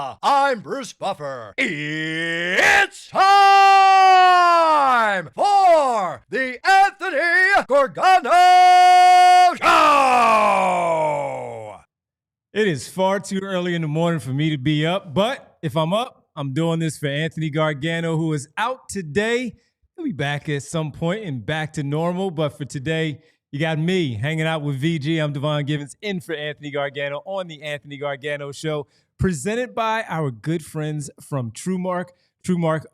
I'm Bruce Buffer. It's time for the Anthony Gargano Show! It is far too early in the morning for me to be up, but if I'm up, I'm doing this for Anthony Gargano, who is out today. He'll be back at some point and back to normal, but for today, you got me hanging out with VG. I'm Devon Givens in for Anthony Gargano on the Anthony Gargano Show, presented by our good friends from TrueMark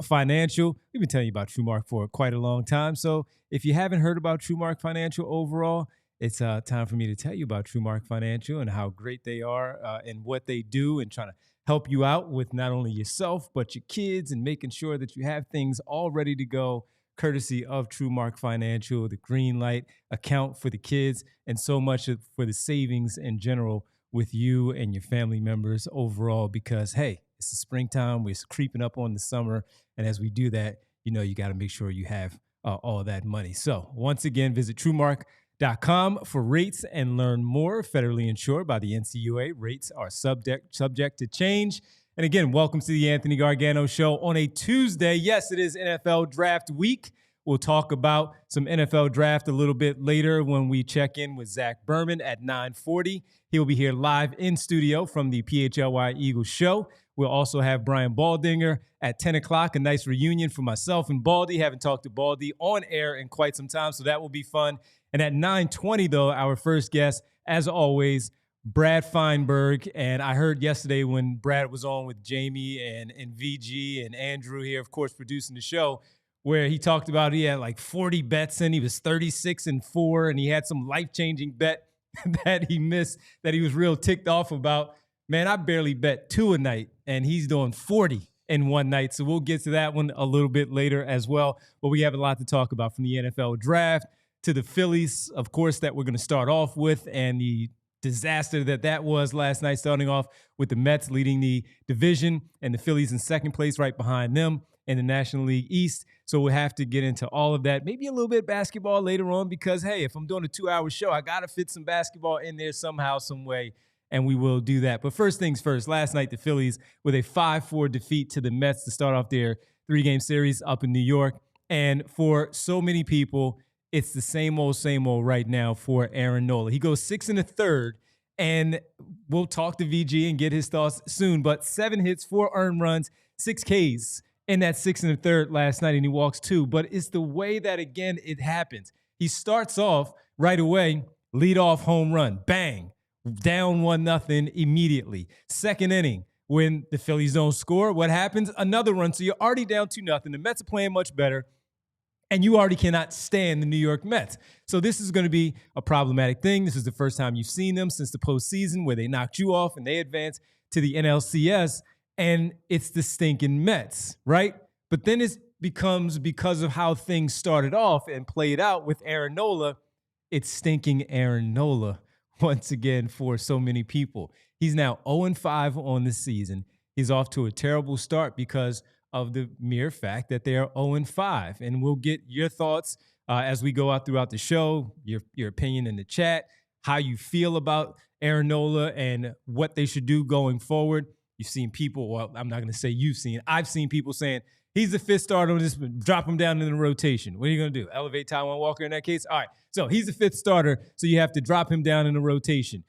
Financial. We've been telling you about TrueMark for quite a long time, so if you haven't heard about TrueMark Financial overall, it's time for me to tell you about TrueMark Financial and how great they are and what they do and trying to help you out with not only yourself, but your kids and making sure that you have things all ready to go, courtesy of TrueMark Financial, the green light account for the kids, and so much for the savings in general with you and your family members overall because, hey, it's the springtime. We're creeping up on the summer. And as we do that, you know, you got to make sure you have all that money. So once again, visit TrueMark.com for rates and learn more. Federally insured by the NCUA. Rates are subject to change. And again, welcome to the Anthony Gargano Show on a Tuesday. Yes, it is NFL Draft Week. We'll talk about some NFL Draft a little bit later when we check in with Zach Berman at 9:40. He'll be here live in studio from the PHLY Eagles Show. We'll also have Brian Baldinger at 10 o'clock, a nice reunion for myself and Baldy. Haven't talked to Baldy on air in quite some time, so that will be fun. And at 9:20, though, our first guest, as always, Brad Feinberg. And I heard yesterday when Brad was on with Jamie and VG and Andrew here, of course, producing the show, where he talked about he had like 40 bets in. He was 36-4, and he had some life-changing bet that he missed that he was real ticked off about. Man, I barely bet 2 a night, and he's doing 40 in one night. So we'll get to that one a little bit later as well. But we have a lot to talk about, from the NFL Draft to the Phillies, of course, that we're going to start off with, and the disaster that was last night, starting off with the Mets leading the division and the Phillies in second place right behind them in the National League East. So we'll have to get into all of that, maybe a little bit basketball later on because, hey, if I'm doing a 2-hour show, I got to fit some basketball in there somehow, some way, and we will do that. But first things first, last night the Phillies with a 5-4 defeat to the Mets to start off their 3-game series up in New York. And for so many people, it's the same old right now for Aaron Nola. He goes 6 1/3, and we'll talk to VG and get his thoughts soon. But 7 hits, 4 earned runs, 6 Ks in that 6 1/3 last night, and he walks 2. But it's the way that, again, it happens. He starts off right away, leadoff home run, bang, down 1-0 immediately. Second inning, when the Phillies don't score, what happens? Another run. So you're already down 2-0. The Mets are playing much better, and you already cannot stand the New York Mets. So this is going to be a problematic thing. This is the first time you've seen them since the postseason, where they knocked you off and they advanced to the NLCS, and it's the stinking Mets, right? But then it becomes, because of how things started off and played out with Aaron Nola, it's stinking Aaron Nola once again for so many people. He's now 0-5 on the season. He's off to a terrible start because of the mere fact that they are 0-5. And we'll get your thoughts as we go out throughout the show, your opinion in the chat, how you feel about Aaron Nola and what they should do going forward. You've seen people, well, I'm not going to say you've seen, I've seen people saying, he's the 5th starter, just drop him down in the rotation. What are you going to do? Elevate Taijuan Walker in that case? All right, so he's the 5th starter, so you have to drop him down in the rotation.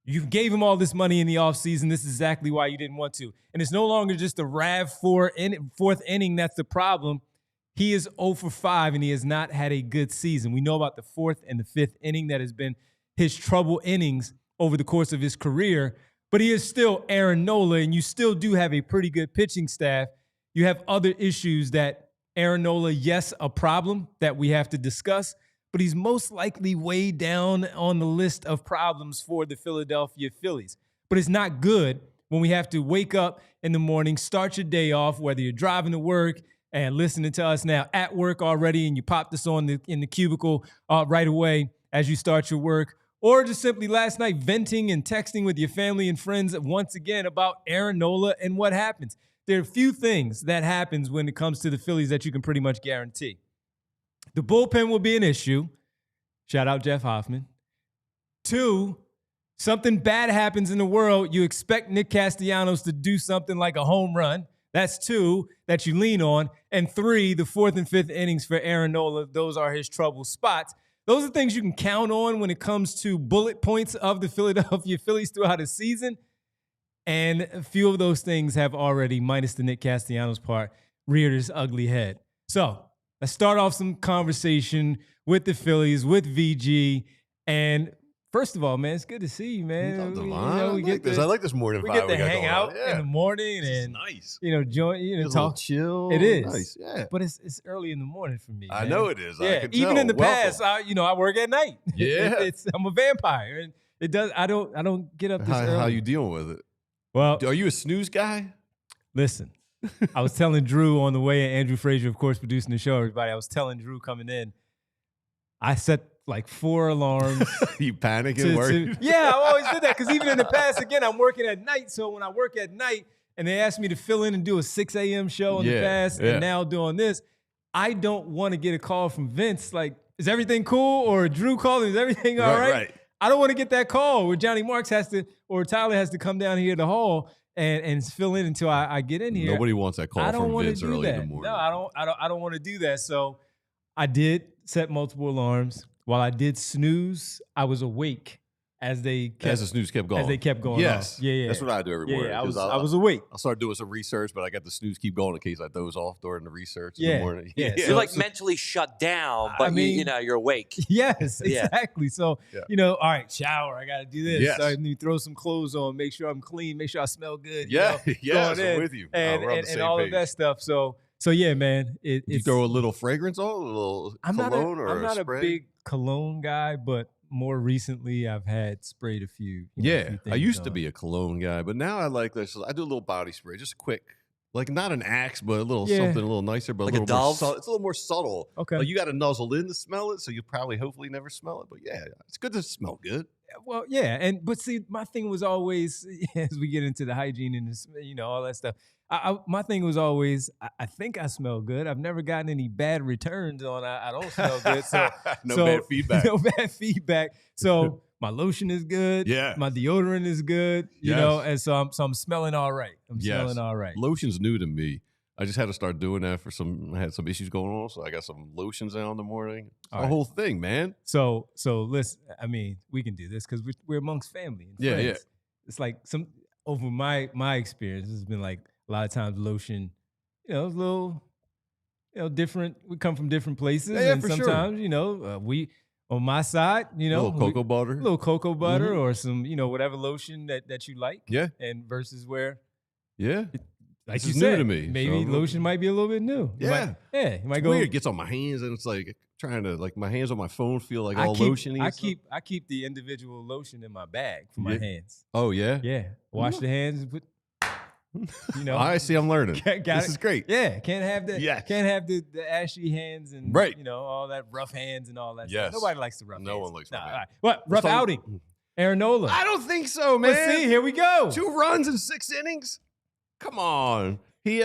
You gave him all this money in the offseason. This is exactly why you didn't want to. And it's no longer just the fourth inning that's the problem. He is 0-5, and he has not had a good season. We know about the 4th and the 5th inning that has been his trouble innings over the course of his career. But he is still Aaron Nola, and you still do have a pretty good pitching staff. You have other issues that Aaron Nola, yes, a problem that we have to discuss, but he's most likely way down on the list of problems for the Philadelphia Phillies. But it's not good when we have to wake up in the morning, start your day off, whether you're driving to work and listening to us now at work already, and you pop this on in the cubicle right away as you start your work, or just simply last night venting and texting with your family and friends once again about Aaron Nola and what happens. There are a few things that happens when it comes to the Phillies that you can pretty much guarantee. The bullpen will be an issue. Shout out Jeff Hoffman. 2, something bad happens in the world, you expect Nick Castellanos to do something like a home run. That's 2 that you lean on. And 3, the 4th and 5th innings for Aaron Nola. Those are his trouble spots. Those are things you can count on when it comes to bullet points of the Philadelphia Phillies throughout a season. And a few of those things have already, minus the Nick Castellanos part, reared its ugly head. So let's start off some conversation with the Phillies, with VG. And first of all, man, it's good to see you, man. I like this morning vibe. We get to hang out in the morning and nice. Join, talk, chill. It is nice, yeah. But it's early in the morning for me. I man. know it is. Yeah, I can even tell. in the past, I work at night. Yeah, I'm a vampire, and it does. I don't get up this early. How you dealing with it? Well, are you a snooze guy? Listen, I was telling Drew on the way, and Andrew Frazier, of course, producing the show. Everybody, I was telling Drew coming in. I set like 4 alarms. You panicking, worried? Yeah, I always did that because even in the past, again, I'm working at night. So when I work at night and they asked me to fill in and do a 6 a.m. show in the past and now doing this, I don't want to get a call from Vince like, is everything cool? Or Drew calling, is everything all right? I don't want to get that call where Johnny Marks has to, or Tyler has to come down here to the hall and fill in until I get in here. Nobody wants that call from Vince early in the morning. No, I don't want to do that. So I did set multiple alarms. While I did snooze, I was awake as the snooze kept going. As they kept going. Yes. Off. Yeah. That's what I do every morning. I was awake. I'll start doing some research, but I got the snooze keep going in case I doze off during the research in the morning. Yeah. So you're like mentally shut down, but you're awake. Yes, exactly. So, all right, shower. I got to do this. Yes. So I need to throw some clothes on, make sure I'm clean, make sure I smell good. Yeah. Yes, I'm with you. And all of that stuff. So yeah, man. You throw a little fragrance on, a little cologne or I'm not a spray? a big cologne guy, but more recently I've had sprayed a few. I used to be a cologne guy, but now I like this. I do a little body spray, just quick. Like not an Axe, but a little something a little nicer, but like a little more Dove? it's a little more subtle. Okay. Like you got to nuzzle in to smell it, so you'll probably hopefully never smell it. But yeah, it's good to smell good. Well, yeah, but see, my thing was always as we get into the hygiene and this, all that stuff. My thing was always, I think I smell good. I've never gotten any bad returns on I don't smell good. So bad feedback. No bad feedback. So my lotion is good. Yeah. My deodorant is good. You know, and so I'm smelling all right. Smelling all right. Lotion's new to me. I just had to start doing that I had some issues going on, so I got some lotions out in the morning. The whole thing, man. So listen, I mean, we can do this because we're amongst family and friends. Yeah. It's like over my experience, it's been like a lot of times lotion, it's a little, different. We come from different places, and sometimes, we on my side, a little cocoa butter, or some, whatever lotion that you like. Yeah. And versus where, like this you said, new to me. Maybe lotion might be a little bit new. Yeah. You might go. Weird. It gets on my hands, and it's like trying to my hands on my phone feel like all lotiony. I keep the individual lotion in my bag for my hands. Oh yeah. Yeah. Wash the hands and put. I see. I'm learning. This is great. Yeah, can't have that. Yes. Can't have the ashy hands and all that rough hands and all that. Yes. Stuff. Nobody likes the rough. No one likes rough hands. What rough outing? Aaron Nola. I don't think so, man. Let's see. Here we go. 2 runs in 6 innings. Come on. He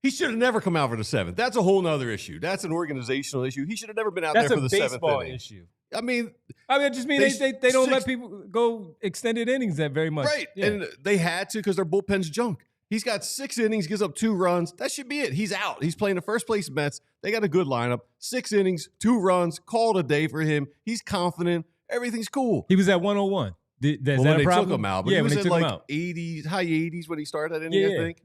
should have never come out for the 7th. That's a whole nother issue. That's an organizational issue. He should have never been out there for the 7th inning. Issue. I mean, I just mean they don't let people go extended innings that very much. Right. Yeah. And they had to because their bullpen's junk. He's got 6 innings, gives up 2 runs. That should be it. He's out. He's playing the first place Mets. They got a good lineup. 6 innings, 2 runs, called a day for him. He's confident. Everything's cool. He was at 101. Is that a problem? Took him out, but he was in like 80s, high 80s when he started that inning, I think.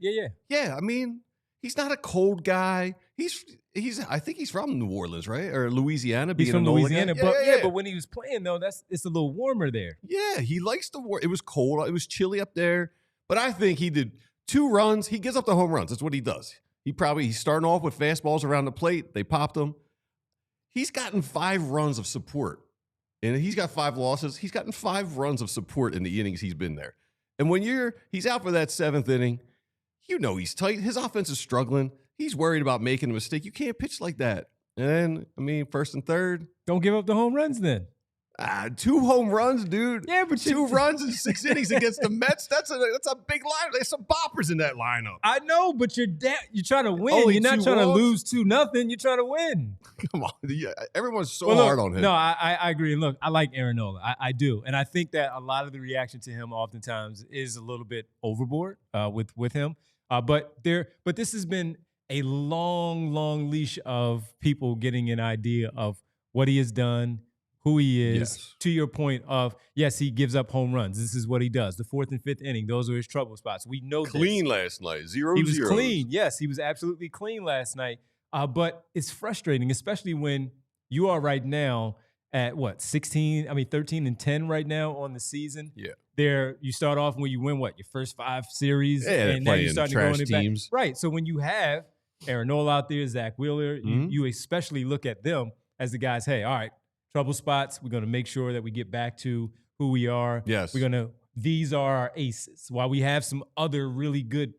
Yeah, I mean, he's not a cold guy. I think he's from New Orleans, right? Or Louisiana. He's from Louisiana. But when he was playing, though, it's a little warmer there. Yeah, he likes the war. It was cold. It was chilly up there. But I think he did 2 runs. He gives up the home runs. That's what he does. He's starting off with fastballs around the plate. They popped him. He's gotten 5 runs of support. And he's got 5 losses. He's gotten 5 runs of support in the innings he's been there. And when he's out for that 7th inning, he's tight. His offense is struggling. He's worried about making a mistake. You can't pitch like that. And then, 1st and 3rd. Don't give up the home runs then. 2 home runs, dude. Yeah, but 2 runs in 6 innings against the Mets. That's a big line. There's some boppers in that lineup. I know, but you're trying to win. Only you're not 2 trying walks? to lose 2-0. You're trying to win. Come on, everyone's so Well, hard on him. No, I agree. And look, I like Aaron Nola. I do, and I think that a lot of the reaction to him oftentimes is a little bit overboard with him. But this has been a long leash of people getting an idea of what he has done, who he is. Yes. To your point of, yes, he gives up home runs. This is what he does. The 4th and 5th inning, those are his trouble spots. We know Clean this. last night. 0-0. He was clean. Yes, he was absolutely clean last night. But it's frustrating, especially when you are right now at 13 and 10 right now on the season. Yeah. You start off when you win your first 5 series, Yeah, and now you're starting to go in it back. teams. Right. So when you have Aaron Nola out there, Zach Wheeler, you especially look at them as the guys, hey, all right, trouble spots. We're going to make sure that we get back to who we are. Yes. These are our aces. While we have some other really good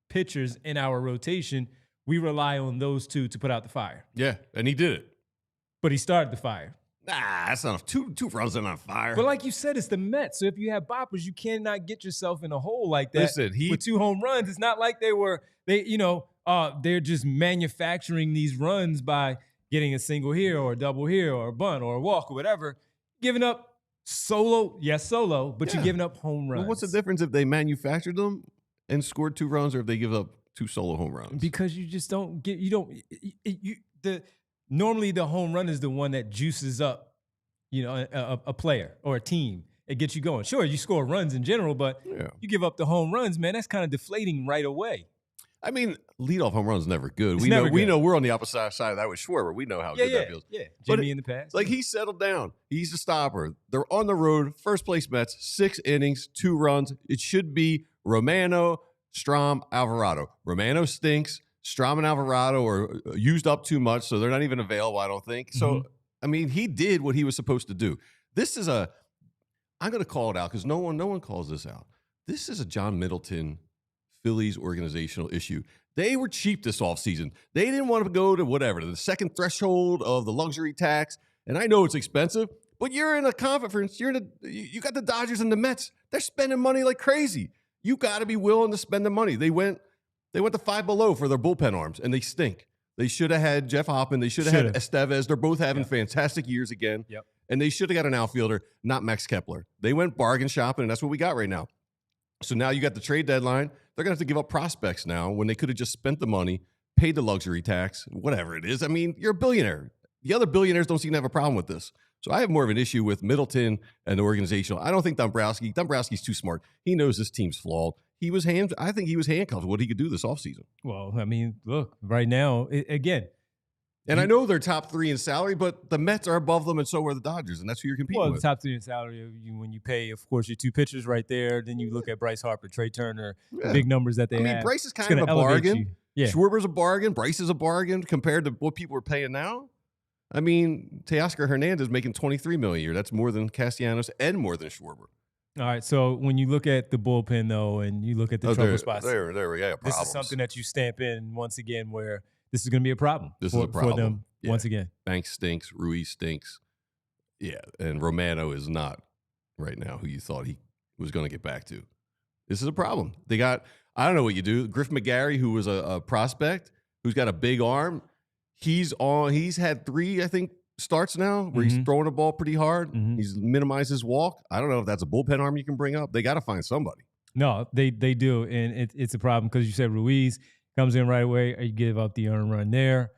pitchers in our rotation, we rely on those 2 to put out the fire. Yeah, and he did it. But he started the fire. Nah, that's not enough. 2 runs on fire. But like you said, it's the Mets. So if you have boppers, you cannot get yourself in a hole like that. Listen, with 2 home runs, it's not like they're just manufacturing these runs by getting a single here or a double here or a bunt or a walk or whatever, giving up solo, but you're giving up home runs. Well, what's the difference if they manufactured them and scored 2 runs or if they give up 2 solo home runs? Because you just don't get, normally the home run is the one that juices up, a player or a team. It gets you going. Sure, you score runs in general, but you give up the home runs, man, that's kind of deflating right away. I mean, leadoff home run is never good. We know we're on the opposite side of that with Schwarber. We know how good that feels. Yeah, Jimmy in the past. Like, he settled down. He's a stopper. They're on the road, first place Mets, 6 innings, 2 runs. It should be Romano, Strom, Alvarado. Romano stinks. Strom and Alvarado are used up too much, so they're not even available, I don't think. So, I mean, he did what he was supposed to do. This is I'm going to call it out because no one calls this out. This is a John Middleton Phillies organizational issue. They were cheap this offseason. They didn't want to go to the second threshold of the luxury tax. And I know it's expensive, but you're in a conference. You got the Dodgers and the Mets. They're spending money like crazy. You got to be willing to spend the money. They went to 5 below for their bullpen arms, and they stink. They should have had Jeff Hoffman. They should have had Estevez. They're both having fantastic years again. Yep. And they should have got an outfielder, not Max Kepler. They went bargain shopping, and that's what we got right now. So now you got the trade deadline. They're going to have to give up prospects now when they could have just spent the money, paid the luxury tax, whatever it is. I mean, you're a billionaire. The other billionaires don't seem to have a problem with this. So I have more of an issue with Middleton and the organizational. I don't think Dombrowski's too smart. He knows this team's flawed. I think he was handcuffed with what he could do this offseason. Well, I mean, look, right now, again. And I know they're top 3 in salary, but the Mets are above them, and so are the Dodgers, and that's who you're competing with. Well, the top 3 in salary, when you pay, of course, your 2 pitchers right there, then you look at Bryce Harper, Trey Turner, big numbers that they have. I mean, Bryce is kind of a bargain. Yeah. Schwarber's a bargain. Bryce is a bargain compared to what people are paying now. I mean, Teoscar Hernandez making $23 million a year. That's more than Castellanos and more than Schwarber. All right, so when you look at the bullpen, though, and you look at the trouble spots, there we go. This is something that you stamp in once again where this is going to be a problem. For them once again. Banks stinks. Ruiz stinks. Yeah, and Romano is not right now who you thought he was going to get back to. This is a problem. They got, I don't know what you do. Griff McGarry, who was a prospect, who's got a big arm. He's had 3, I think, starts now where he's throwing the ball pretty hard. He's minimized his walk. I don't know if that's a bullpen arm you can bring up. They got to find somebody. No, they do, and it's a problem because you said Ruiz comes in right away. You give up the earned run there.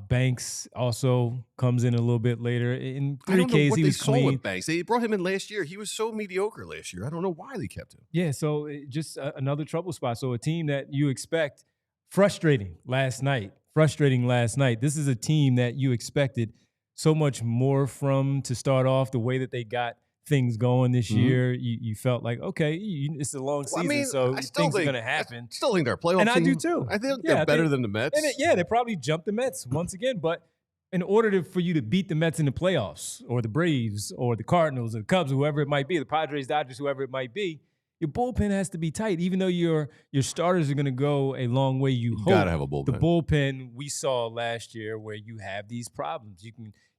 Banks also comes in a little bit later. In 3 Ks, he was clean. With Banks. They brought him in last year. He was so mediocre last year. I don't know why they kept him. Yeah, so just another trouble spot. So a team that you expect frustrating last night. This is a team that you expected so much more from to start off. The way that they got things going this year, you felt like, okay, it's a long season, so things are going to happen. I still think they're a playoff team. And I do too. I think they're better than the Mets. And they probably jumped the Mets once again, but in order for you to beat the Mets in the playoffs or the Braves or the Cardinals or the Cubs, whoever it might be, the Padres, Dodgers, whoever it might be, your bullpen has to be tight. Even though your starters are going to go a long way, you hope. Got to have a bullpen. The bullpen we saw last year where you have these problems.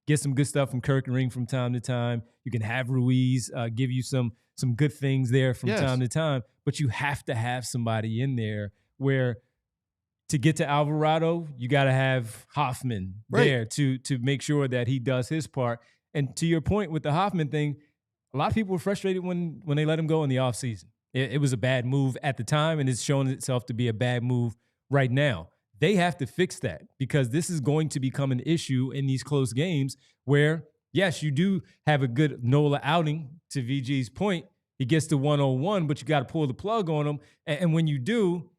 get some good stuff from Kirkering from time to time. You can have Ruiz give you some good things there from time to time, but you have to have somebody in there where to get to Alvarado, you got to have Hoffman there to make sure that he does his part. And to your point with the Hoffman thing, a lot of people were frustrated when they let him go in the offseason. It was a bad move at the time, and it's shown itself to be a bad move right now. They have to fix that because this is going to become an issue in these close games where, yes, you do have a good Nola outing, to VG's point. He gets to 101, but you got to pull the plug on him. And when you do,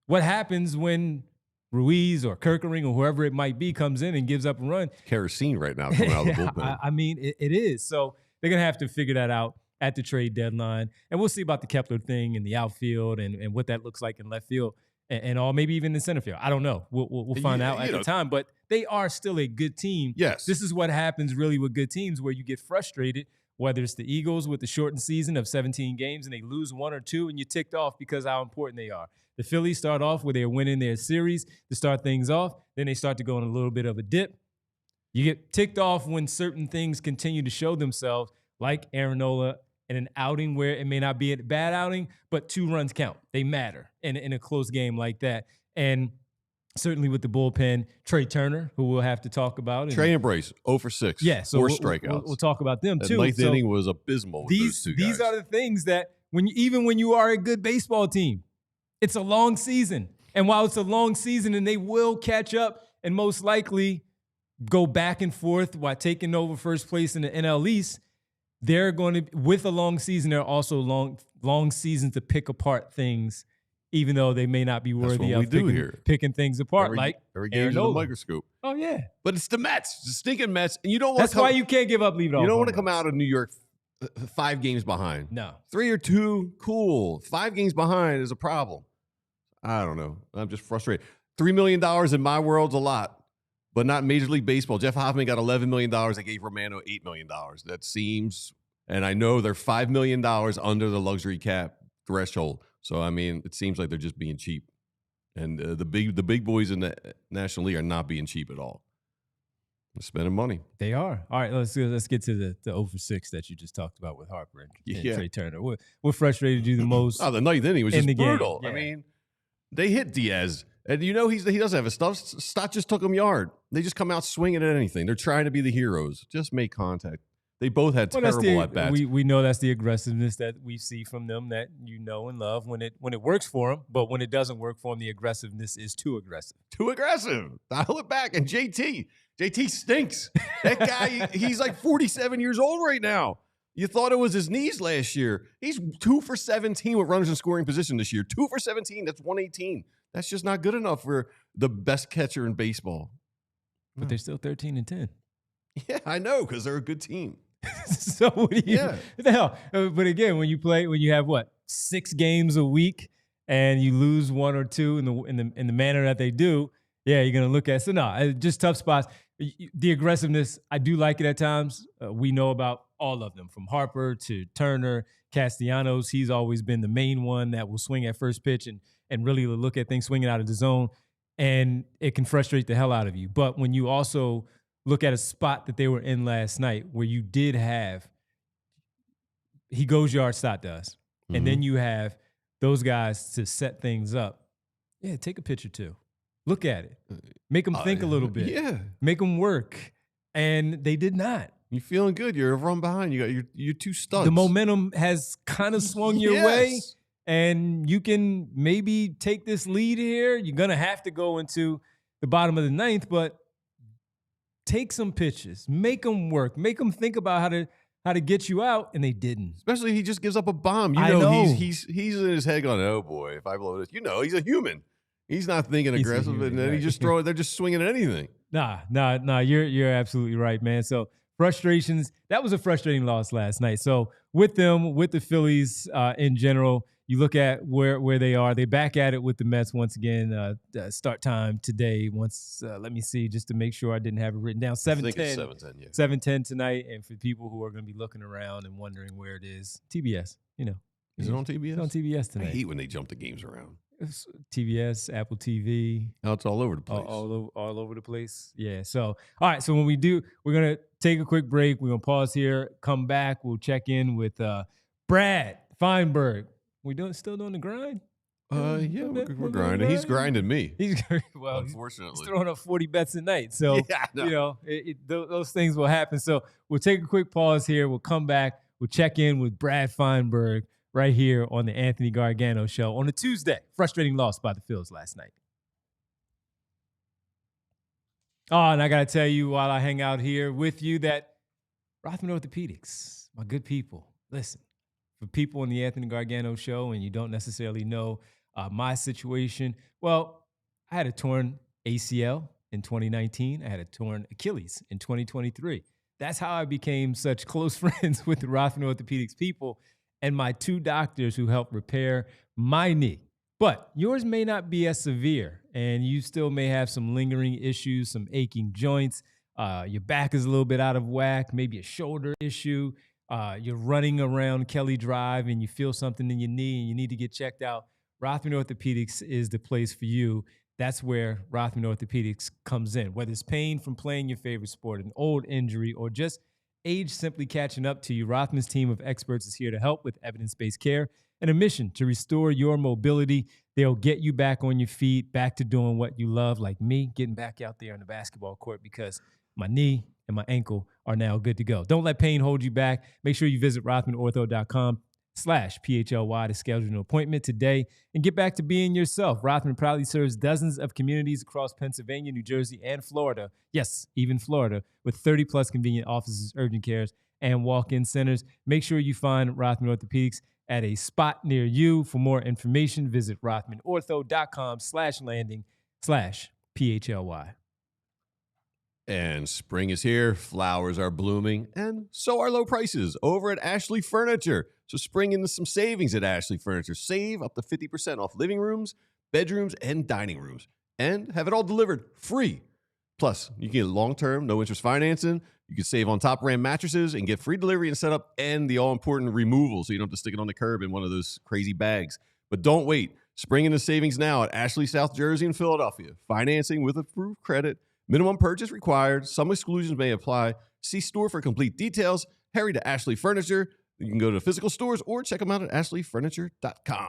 what happens when Ruiz or Kirkering or whoever it might be comes in and gives up a run? Kerosene right now coming out of the bullpen. I mean, it is. So they're going to have to figure that out at the trade deadline. And we'll see about the Kepler thing in the outfield and what that looks like in left field and all, maybe even in center field. I don't know. We'll find out at the time. But they are still a good team. Yes. This is what happens really with good teams where you get frustrated, whether it's the Eagles with the shortened season of 17 games and they lose 1 or 2 and you ticked off because how important they are. The Phillies start off where they're winning their series to start things off. Then they start to go on a little bit of a dip. You get ticked off when certain things continue to show themselves, like Aaron Nola in an outing where it may not be a bad outing, but 2 runs count. They matter in a close game like that. And certainly with the bullpen, Trey Turner, who we'll have to talk about. Trey and Brace, 0 for 6. Yeah, so 4 strikeouts. We'll talk about them that too. Ninth inning was abysmal with those two guys. These are the things that even when you are a good baseball team, it's a long season. And while it's a long season and they will catch up and most likely go back and forth while taking over first place in the NL East, they're going to, with a long season, there are also long seasons to pick apart things, even though they may not be worthy of picking things apart. Every game's under a microscope. Oh, yeah. But it's the Mets, the stinking Mets. And you don't want That's why you can't give up lead off. You don't want to come out of New York 5 games behind. No. 3 or 2, cool. 5 games behind is a problem. I don't know. I'm just frustrated. $3 million in my world's a lot, but not Major League Baseball. Jeff Hoffman got $11 million. They gave Romano $8 million. That seems, and I know they're $5 million under the luxury cap threshold. So, I mean, it seems like they're just being cheap. And the big boys in the National League are not being cheap at all. They're spending money. They are. All right, let's get to the 0 for 6 that you just talked about with Harper and Trey Turner. What frustrated you the most? The ninth inning was just brutal. Yeah. I mean, they hit Diaz. And he doesn't have his stuff. Stott just took him yard. They just come out swinging at anything. They're trying to be the heroes. Just make contact. They both had terrible at-bats. We know that's the aggressiveness that we see from them that you know and love when it works for them. But when it doesn't work for them, the aggressiveness is too aggressive. Too aggressive. Dial it back. And JT stinks. That guy, he's like 47 years old right now. You thought it was his knees last year. He's 2 for 17 with runners in scoring position this year. 2 for 17. That's 118. That's just not good enough for the best catcher in baseball. But they're still 13-10. Yeah, I know, because they're a good team. So what do you? Yeah. What the hell? But again, when you have 6 games a week and you lose 1 or 2 in the manner that they do, yeah, you're gonna look at. So no, just tough spots. The aggressiveness, I do like it at times. We know about all of them, from Harper to Turner, Castellanos. He's always been the main one that will swing at first pitch and really look at things swinging out of the zone, and it can frustrate the hell out of you. But when you also look at a spot that they were in last night where you did have, he goes yard, Stott does, and then you have those guys to set things up. Yeah, take a pitch or 2. Look at it. Make them think a little bit. Yeah. Make them work. And they did not. You feeling good. You're a run behind. You got your 2 studs. The momentum has kind of swung your way. And you can maybe take this lead here. You're going to have to go into the bottom of the 9th, but take some pitches. Make them work. Make them think about how to get you out, and they didn't. Especially he just gives up a bomb. I know. He's in his head going, oh, boy, if I blow this. He's a human. He's not thinking aggressive, and then they're just swinging at anything. Nah. You're absolutely right, man. So frustrations. That was a frustrating loss last night. So with the Phillies in general, you look at where they are. They're back at it with the Mets once again. Start time today. Let me see, just to make sure I didn't have it written down. 7:10. 7:10, yeah. 7:10 tonight. And for people who are going to be looking around and wondering where it is, TBS. Is it on TBS? It's on TBS tonight. I hate when they jump the games around. It's TBS, Apple TV. Oh, it's all over the place. All over the place. Yeah. So, all right. So when we do, we're going to take a quick break. We're going to pause here, come back. We'll check in with Brad Feinberg. Still doing the grind? Yeah, we're grinding. He's grinding me. He's unfortunately he's throwing up 40 bets a night. So, yeah, no. you know, those things will happen. So we'll take a quick pause here. We'll come back. We'll check in with Brad Feinberg right here on the Anthony Gargano Show on a Tuesday. Frustrating loss by the Phillies last night. Oh, and I got to tell you while I hang out here with you that Rothman Orthopedics, my good people, listen, for people in the Anthony Gargano Show and you don't necessarily know my situation, well, I had a torn ACL in 2019. I had a torn Achilles in 2023. That's how I became such close friends with the Rothman Orthopedics people and my two doctors who helped repair my knee. But yours may not be as severe, and you still may have some lingering issues, some aching joints. Your back is a little bit out of whack, maybe a shoulder issue. You're running around Kelly Drive and you feel something in your knee and you need to get checked out. Rothman Orthopedics is the place for you. That's where Rothman Orthopedics comes in. Whether it's pain from playing your favorite sport, an old injury, or just age simply catching up to you, Rothman's team of experts is here to help with evidence-based care and a mission to restore your mobility. They'll get you back on your feet, back to doing what you love, like me, getting back out there on the basketball court because my knee and my ankle are now good to go. Don't let pain hold you back. Make sure you visit rothmanortho.com/PHLY to schedule an appointment today and get back to being yourself. Rothman proudly serves dozens of communities across Pennsylvania, New Jersey, and Florida. Yes, even Florida, with 30-plus convenient offices, urgent cares, and walk-in centers. Make sure you find Rothman Orthopedics at a spot near you. For more information, visit rothmanortho.com/landing/PHLY. And spring is here, flowers are blooming, and so are low prices over at Ashley Furniture. So spring into some savings at Ashley Furniture. Save up to 50% off living rooms, bedrooms, and dining rooms. And have it all delivered free. Plus, you can get long-term, no-interest financing. You can save on top-brand mattresses and get free delivery and setup and the all-important removal so you don't have to stick it on the curb in one of those crazy bags. But don't wait. Spring into savings now at Ashley, South Jersey, and Philadelphia. Financing with approved credit. Minimum purchase required. Some exclusions may apply. See store for complete details. Hurry to Ashley Furniture. You can go to physical stores or check them out at ashleyfurniture.com.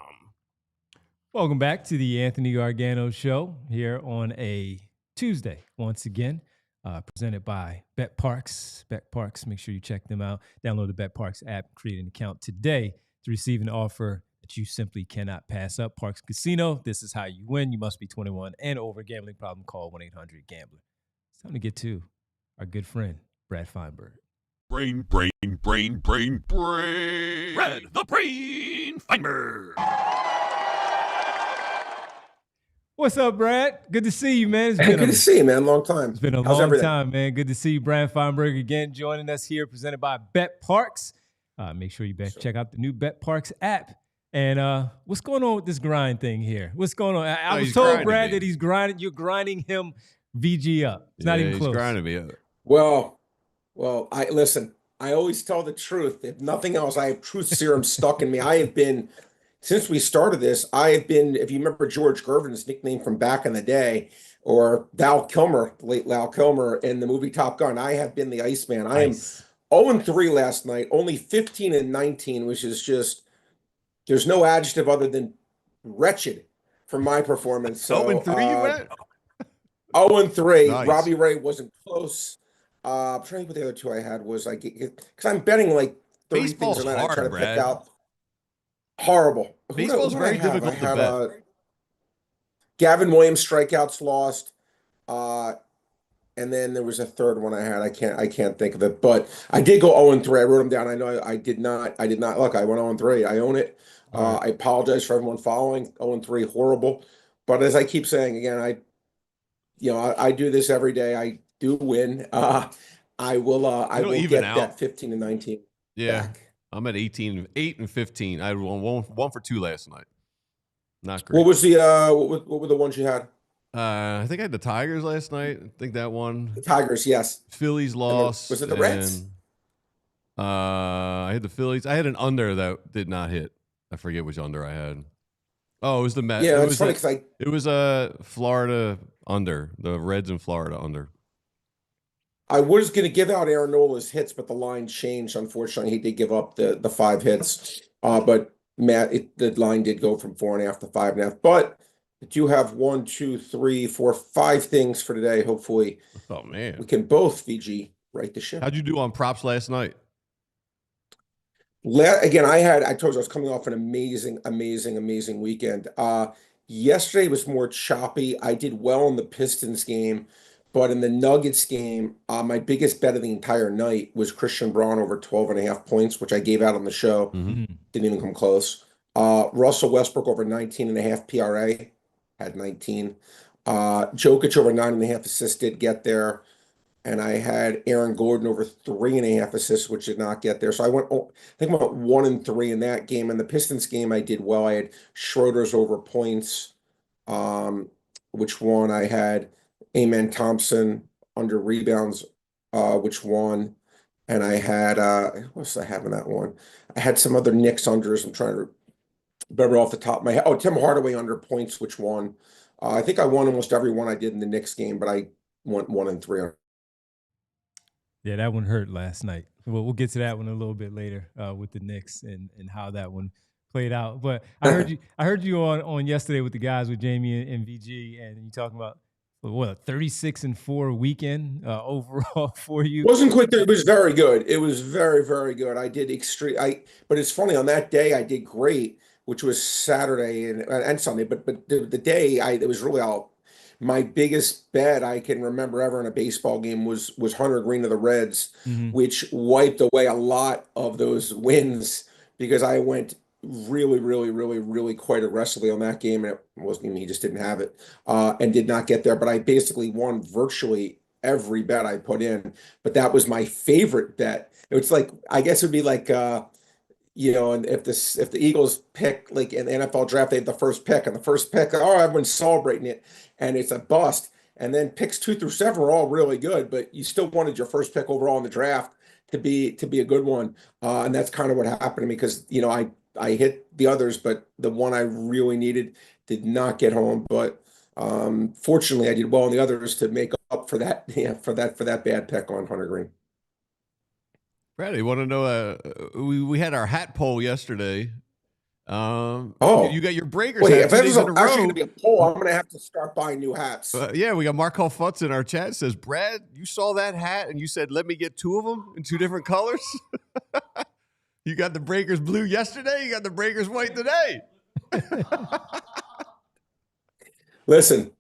Welcome back to the Anthony Gargano Show here on a Tuesday once again. Presented by Bet Parks. Bet Parks, make sure you check them out. Download the Bet Parks app, create an account today to receive an offer that you simply cannot pass up. Parks Casino, this is how you win. You must be 21 and over. Gambling problem, call 1-800-GAMBLER. It's time to get to our good friend, Brad Feinberg. Brain. Brad the Brain Feinberg. What's up, Brad? Good to see you, man. Good to see you, man. Long time. It's been a long time, man. Good to see you, Brad Feinberg, again joining us here, presented by Bet Parks. Make sure you check out the new Bet Parks app. And what's going on with this grind thing here? What's going on? I was told, Brad, that he's grinding. You're grinding him VG up. It's not even close. He's grinding me up. Well, listen. I always tell the truth. If nothing else, I have truth serum stuck in me. I have been, since we started this, I have been, if you remember George Gervin's nickname from back in the day, or Val Kilmer, the late Val Kilmer in the movie Top Gun, I have been the Iceman. I am 0-3 last night, only 15-19, which is just, there's no adjective other than wretched for my performance. So, 0-3 you went? 0-3. Nice. Robbie Ray wasn't close. I'm trying to think what the other two I had was, like, because I'm betting like 30 Baseball's things a night. hard, I try to Brad. pick out. Horrible. Baseball's very difficult to bet. Gavin Williams strikeouts lost. And then there was a third one I had. I can't think of it, but I did go 0-3. I wrote them down. I know I did not. Look, I went 0-3. I own it. I apologize for everyone following. 0-3, horrible. But as I keep saying again, I do this every day. I do win. I will get that 15-19 back. I'm at 8-15. I won one for 2 last night. Not great. What was the what were the ones you had? I think I had the Tigers last night. I think that one. The Tigers, yes. Phillies lost. Was it the Reds? I had the Phillies. I had an under that did not hit. I forget which under I had. Oh, it was the Mets. Yeah, it it's was funny because it was Florida under, the Reds in Florida under. I was going to give out Aaron Nola's hits, but the line changed. Unfortunately, he did give up the 5 hits. But Matt, the line did go from 4.5 to 5.5. But I do have 1, 2, 3, 4, 5 things for today. Hopefully, Oh man, we can both VG right the ship. how'd you do on props last night? Again, I told you I was coming off an amazing weekend. Yesterday was more choppy. I did well in the Pistons game, but in the Nuggets game, my biggest bet of the entire night was Christian Braun over 12.5 points, which I gave out on the show. Mm-hmm. Didn't even come close. Russell Westbrook over 19.5 PRA, had 19. Jokic over 9.5 assists did get there. And I had Aaron Gordon over 3.5 assists, which did not get there. So I think I went 1 and 3 in that game. In the Pistons game, I did well. I had Schroeder's over points, which won. I had Amen Thompson under rebounds, which won. And I had what else did I have in that one? I had some other Knicks unders. I'm trying to remember off the top of my head. Oh, Tim Hardaway under points, which won. I think I won almost every one I did in the Knicks game, but I went 1 and 3 on. Yeah, that one hurt last night. We'll get to that one a little bit later with the Knicks and how that one played out. But I heard you on yesterday with the guys with Jamie and VG, and you talking about what a 36-4 weekend overall for you. Wasn't quite there. It was very good. It was very good. I did but it's funny, on that day I did great, which was Saturday and Sunday. But the day it was really all. My biggest bet I can remember ever in a baseball game was Hunter Green of the Reds, which wiped away a lot of those wins because I went really quite aggressively on that game, and it wasn't even, he just didn't have it and did not get there. But I basically won virtually every bet I put in. But that was my favorite bet. It's like, I guess it would be like and if the Eagles pick, like in the NFL draft, they have the first pick, and the first pick, everyone's celebrating it, and it's a bust. And then picks 2 through 7 are all really good, but you still wanted your first pick overall in the draft to be a good one. And that's kind of what happened to me because I hit the others, but the one I really needed did not get home. But fortunately, I did well in the others to make up for that, for that bad pick on Hunter Green. Brad, you want to know? We had our hat poll yesterday. You got your Breakers. Wait, hat if there's actually row. going to be a poll, I'm going to have to start buying new hats. Yeah, we got Markel Futz in our chat. Says, Brad, you saw that hat and you said, let me get 2 of them in 2 different colors. You got the Breakers blue yesterday. You got the Breakers white today. Listen.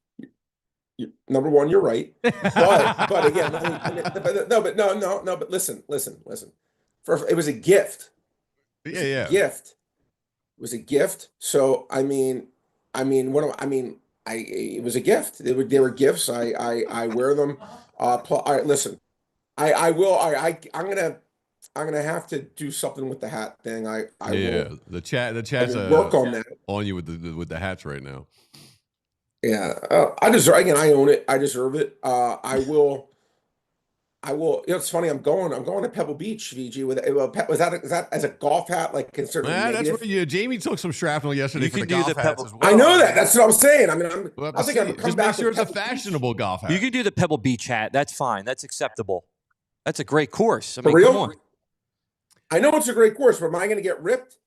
Number one, you're right, but again, but listen. First, it was a gift. Yeah. Gift. It was a gift. So it was a gift. They were gifts. I wear them. All right, listen. I'm gonna have to do something with the hat thing. I will. The chat's work on that. On you with the hats right now. Yeah, I deserve. Again, I own it. I deserve it. I will. It's funny. I'm going to Pebble Beach, VG. Is that as a golf hat? Like considered? That's what Jamie took some shrapnel yesterday for the golf hats as well. I know that. That's what I'm saying. I mean, I think I'm just make sure it's a fashionable golf hat. You can do the Pebble Beach hat. That's fine. That's acceptable. That's a great course. I mean, for real? Come on. I know it's a great course, but am I going to get ripped?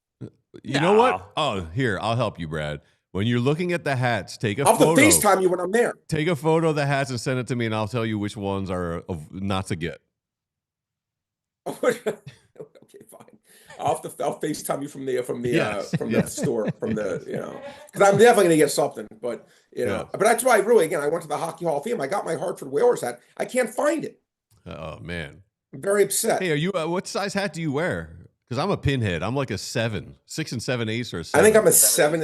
You know what? Oh, here, I'll help you, Brad. When you're looking at the hats, take a photo. I'll have to FaceTime you when I'm there. Take a photo of the hats and send it to me, and I'll tell you which ones are not to get. Okay, fine. I'll FaceTime you from the store, because I'm definitely going to get something. But but that's why I went to the Hockey Hall of Fame. I got my Hartford Whalers hat. I can't find it. Oh man, I'm very upset. Hey, are you? What size hat do you wear? Because I'm a pinhead. I'm like a 7, 6 7/8 or a 7. I think I'm a 7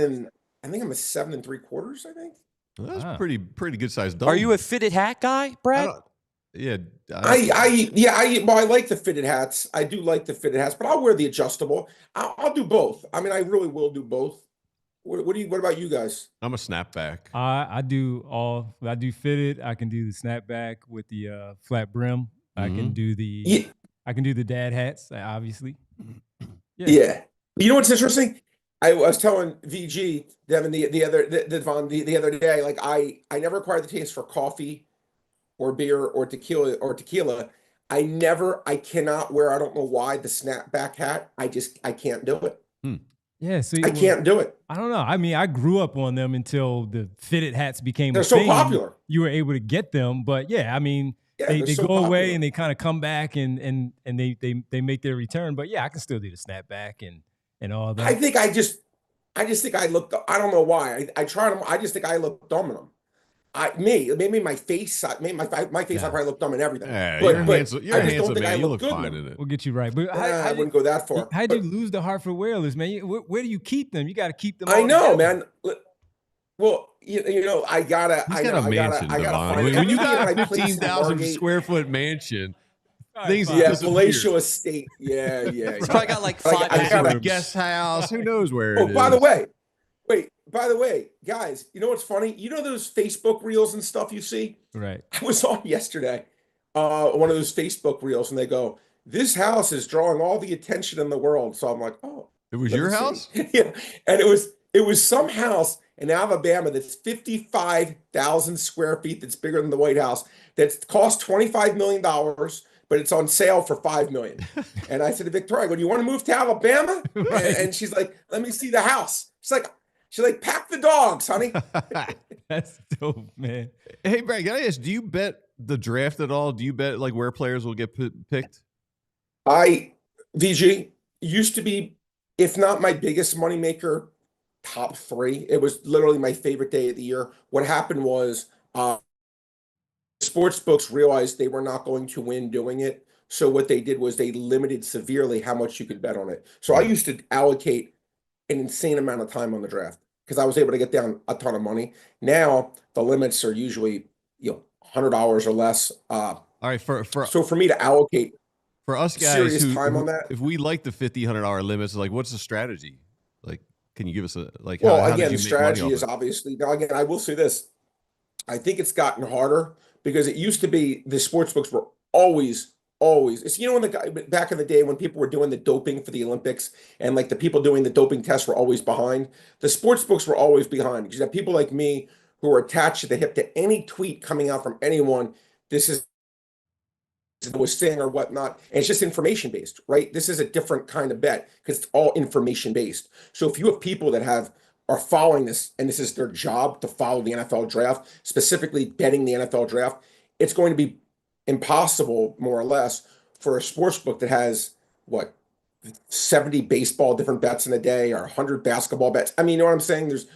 3/4. I think that's pretty good size. Dome. Are you a fitted hat guy, Brad? I like the fitted hats. I do like the fitted hats, but I'll wear the adjustable. I'll do both. I mean, I really will do both. What about you guys? I'm a snapback. I do fitted. I can do the snapback with the flat brim. I can do the dad hats, obviously. Yeah. You know what's interesting? I was telling VG Devin the other day, like I never acquired the taste for coffee or beer or tequila. I cannot wear, I don't know why, the snapback hat. I can't do it. Yeah, see, I can't do it. I don't know. I mean, I grew up on them until the fitted hats became They're a so thing. popular. You were able to get them, but yeah, I mean, Yeah, they they're so go away popular. and they kind of come back and they make their return. But yeah, I can still do the snapback and all that. I just think I look, I don't know why. I try them, I just think I look dumb in them. Maybe my face, my face, I probably look dumb in everything. Yeah, but you're a handsome man. You look fine in it. We'll get you right. But I wouldn't go that far. How'd you lose the Hartford Whalers, man? Where do you keep them? You got to keep them. I know, together. man. Well, you know, I gotta. He's I got know, a mansion, I gotta Devon. find When you every got year a I place in 15,000 Margate- square foot mansion, All things fine. Yeah, disappear. palatial estate. Yeah. He's probably got like Like, 5 I gotta- bedrooms. guest house. Who knows where Oh, it is? by the way, guys, you know what's funny? You know those Facebook reels and stuff you see? Right. I was on yesterday, one of those Facebook reels, and they go, "This house is drawing all the attention in the world." So I'm like, "Oh, It was let your me see." house? Yeah, and it was some house in Alabama that's 55,000 square feet. That's bigger than the White House. That's cost $25 million, but it's on sale for $5 million. And I said to Victoria, I go, "Do you want to move to Alabama?" Right. And she's like, "Let me see the house." She's like, "Pack the dogs, honey." That's dope, man. Hey, Brad, can I ask, do you bet the draft at all? Do you bet like where players will get picked? VG used to be, if not my biggest moneymaker, top three. It was literally my favorite day of the year. What happened was sports books realized they were not going to win doing it. So what they did was they limited severely how much you could bet on it. So I used to allocate an insane amount of time on the draft because I was able to get down a ton of money. Now the limits are usually, $100 or less. All right, So for me to allocate for us guys serious time on that. if we like the $50-$100 limits, like what's the strategy? Like, can you give us a like? Well, how did again, you the make money strategy off is it? obviously, now again, I will say this. I think it's gotten harder because it used to be the sports books were always. It's, when the guy back in the day when people were doing the doping for the Olympics and like the people doing the doping tests were always behind. The sports books were always behind because you have people like me who are attached to the hip to any tweet coming out from anyone. This is was saying or whatnot. And it's just information based, right? This is a different kind of bet because it's all information based. So if you have people that are following this and this is their job to follow the NFL draft, specifically betting the NFL draft, it's going to be impossible, more or less, for a sports book that has 70 baseball different bets in a day or 100 basketball bets. I mean, you know what I'm saying? There's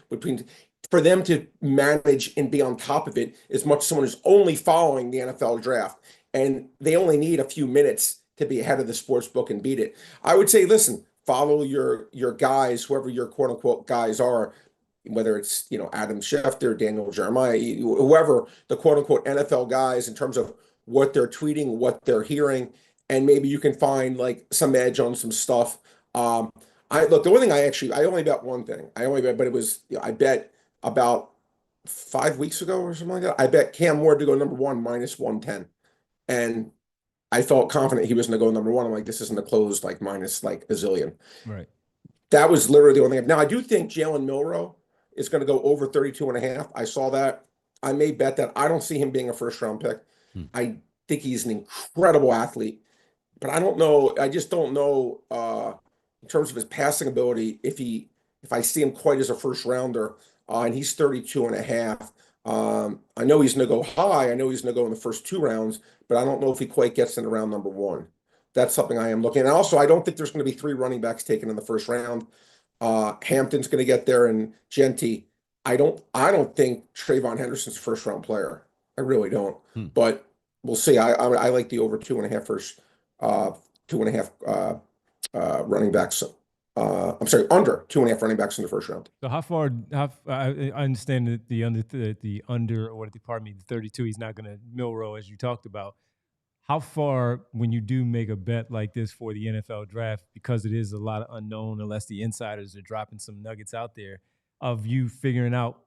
for them to manage and be on top of it as much as someone who's only following the NFL draft. And they only need a few minutes to be ahead of the sports book and beat it. I would say, listen, follow your guys, whoever your quote unquote guys are, whether it's Adam Schefter, Daniel Jeremiah, whoever the quote unquote NFL guys in terms of what they're tweeting, what they're hearing, and maybe you can find like some edge on some stuff. The only thing I only bet one thing. But it was I bet about 5 weeks ago or something like that. I bet Cam Ward to go number one minus 110. And I felt confident he was going to go number one. I'm like, this isn't a close like minus like a zillion. Right. That was literally the only thing. Now, I do think Jalen Milroe is going to go over 32.5. I saw that. I may bet that. I don't see him being a first round pick. I think he's an incredible athlete, but I don't know. I just don't know in terms of his passing ability if I see him quite as a first rounder. And he's 32.5. I know he's going to go high. I know he's going to go in the first 2 rounds, but I don't know if he quite gets into round number 1. That's something I am looking at. And also, I don't think there's going to be 3 running backs taken in the first round. Hampton's going to get there, and Genty. I don't think Trayvon Henderson's a first round player. I really don't. But we'll see. I like the over 2.5 first, 2.5 running backs. I'm sorry, under 2.5 running backs in the first round. So how far? I understand that the under, or pardon me, the 32. He's not going to Milroe, as you talked about. How far, when you do make a bet like this for the NFL draft, because it is a lot of unknown, unless the insiders are dropping some nuggets out there, of you figuring out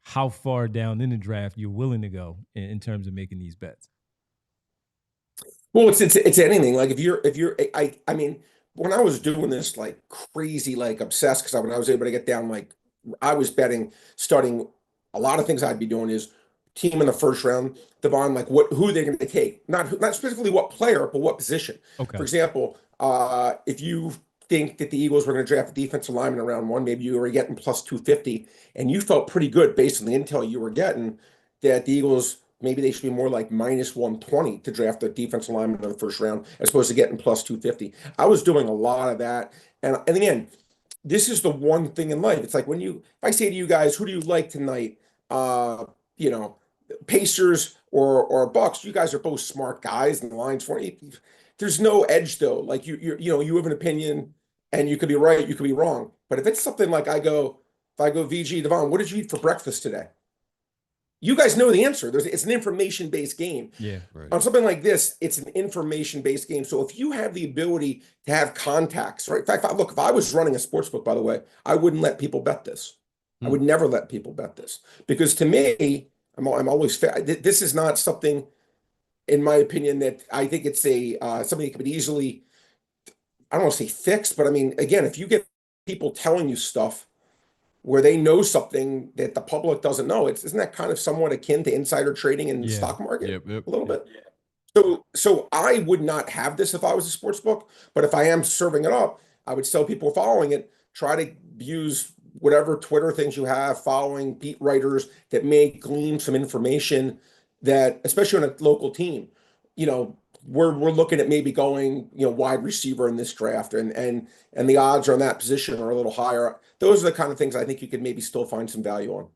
how far down in the draft you're willing to go in terms of making these bets? Well, it's anything. Like if you're I mean, when I was doing this like crazy, like obsessed, because when I was able to get down, like I was betting, studying a lot of things I'd be doing is team in the first round, Devon, like who they're going to take, not specifically what player, but what position. Okay. For example, if you think that the Eagles were going to draft a defensive lineman in round one, maybe you were getting plus 250, and you felt pretty good based on the intel you were getting that the Eagles maybe they should be more like minus 120 to draft a defensive lineman in the first round as opposed to getting plus 250. I was doing a lot of that. And again, this is the one thing in life. It's like if I say to you guys, who do you like tonight? You know, Pacers or Bucks, you guys are both smart guys and the line's for you. There's no edge though. Like you have an opinion and you could be right, you could be wrong. But if it's something like if I go VG, Devon, what did you eat for breakfast today? You guys know the answer. It's an information-based game. Yeah. Right. On something like this, it's an information-based game. So if you have the ability to have contacts, right? In fact, look, if I was running a sports book, by the way, I wouldn't let people bet this. I would never let people bet this because to me, I'm always fair. This is not something, in my opinion, that I think it's something that can be easily, I don't want to say fixed, but I mean, again, if you get people telling you stuff where they know something that the public doesn't know, isn't that kind of somewhat akin to insider trading in the stock market? Yep. A little bit. So I would not have this if I was a sports book, but if I am serving it up, I would tell people following it, try to use whatever Twitter things you have, following beat writers that may glean some information that, especially on a local team, we're looking at maybe going, wide receiver in this draft, and the odds on that position are a little higher. Those are the kind of things I think you could maybe still find some value on.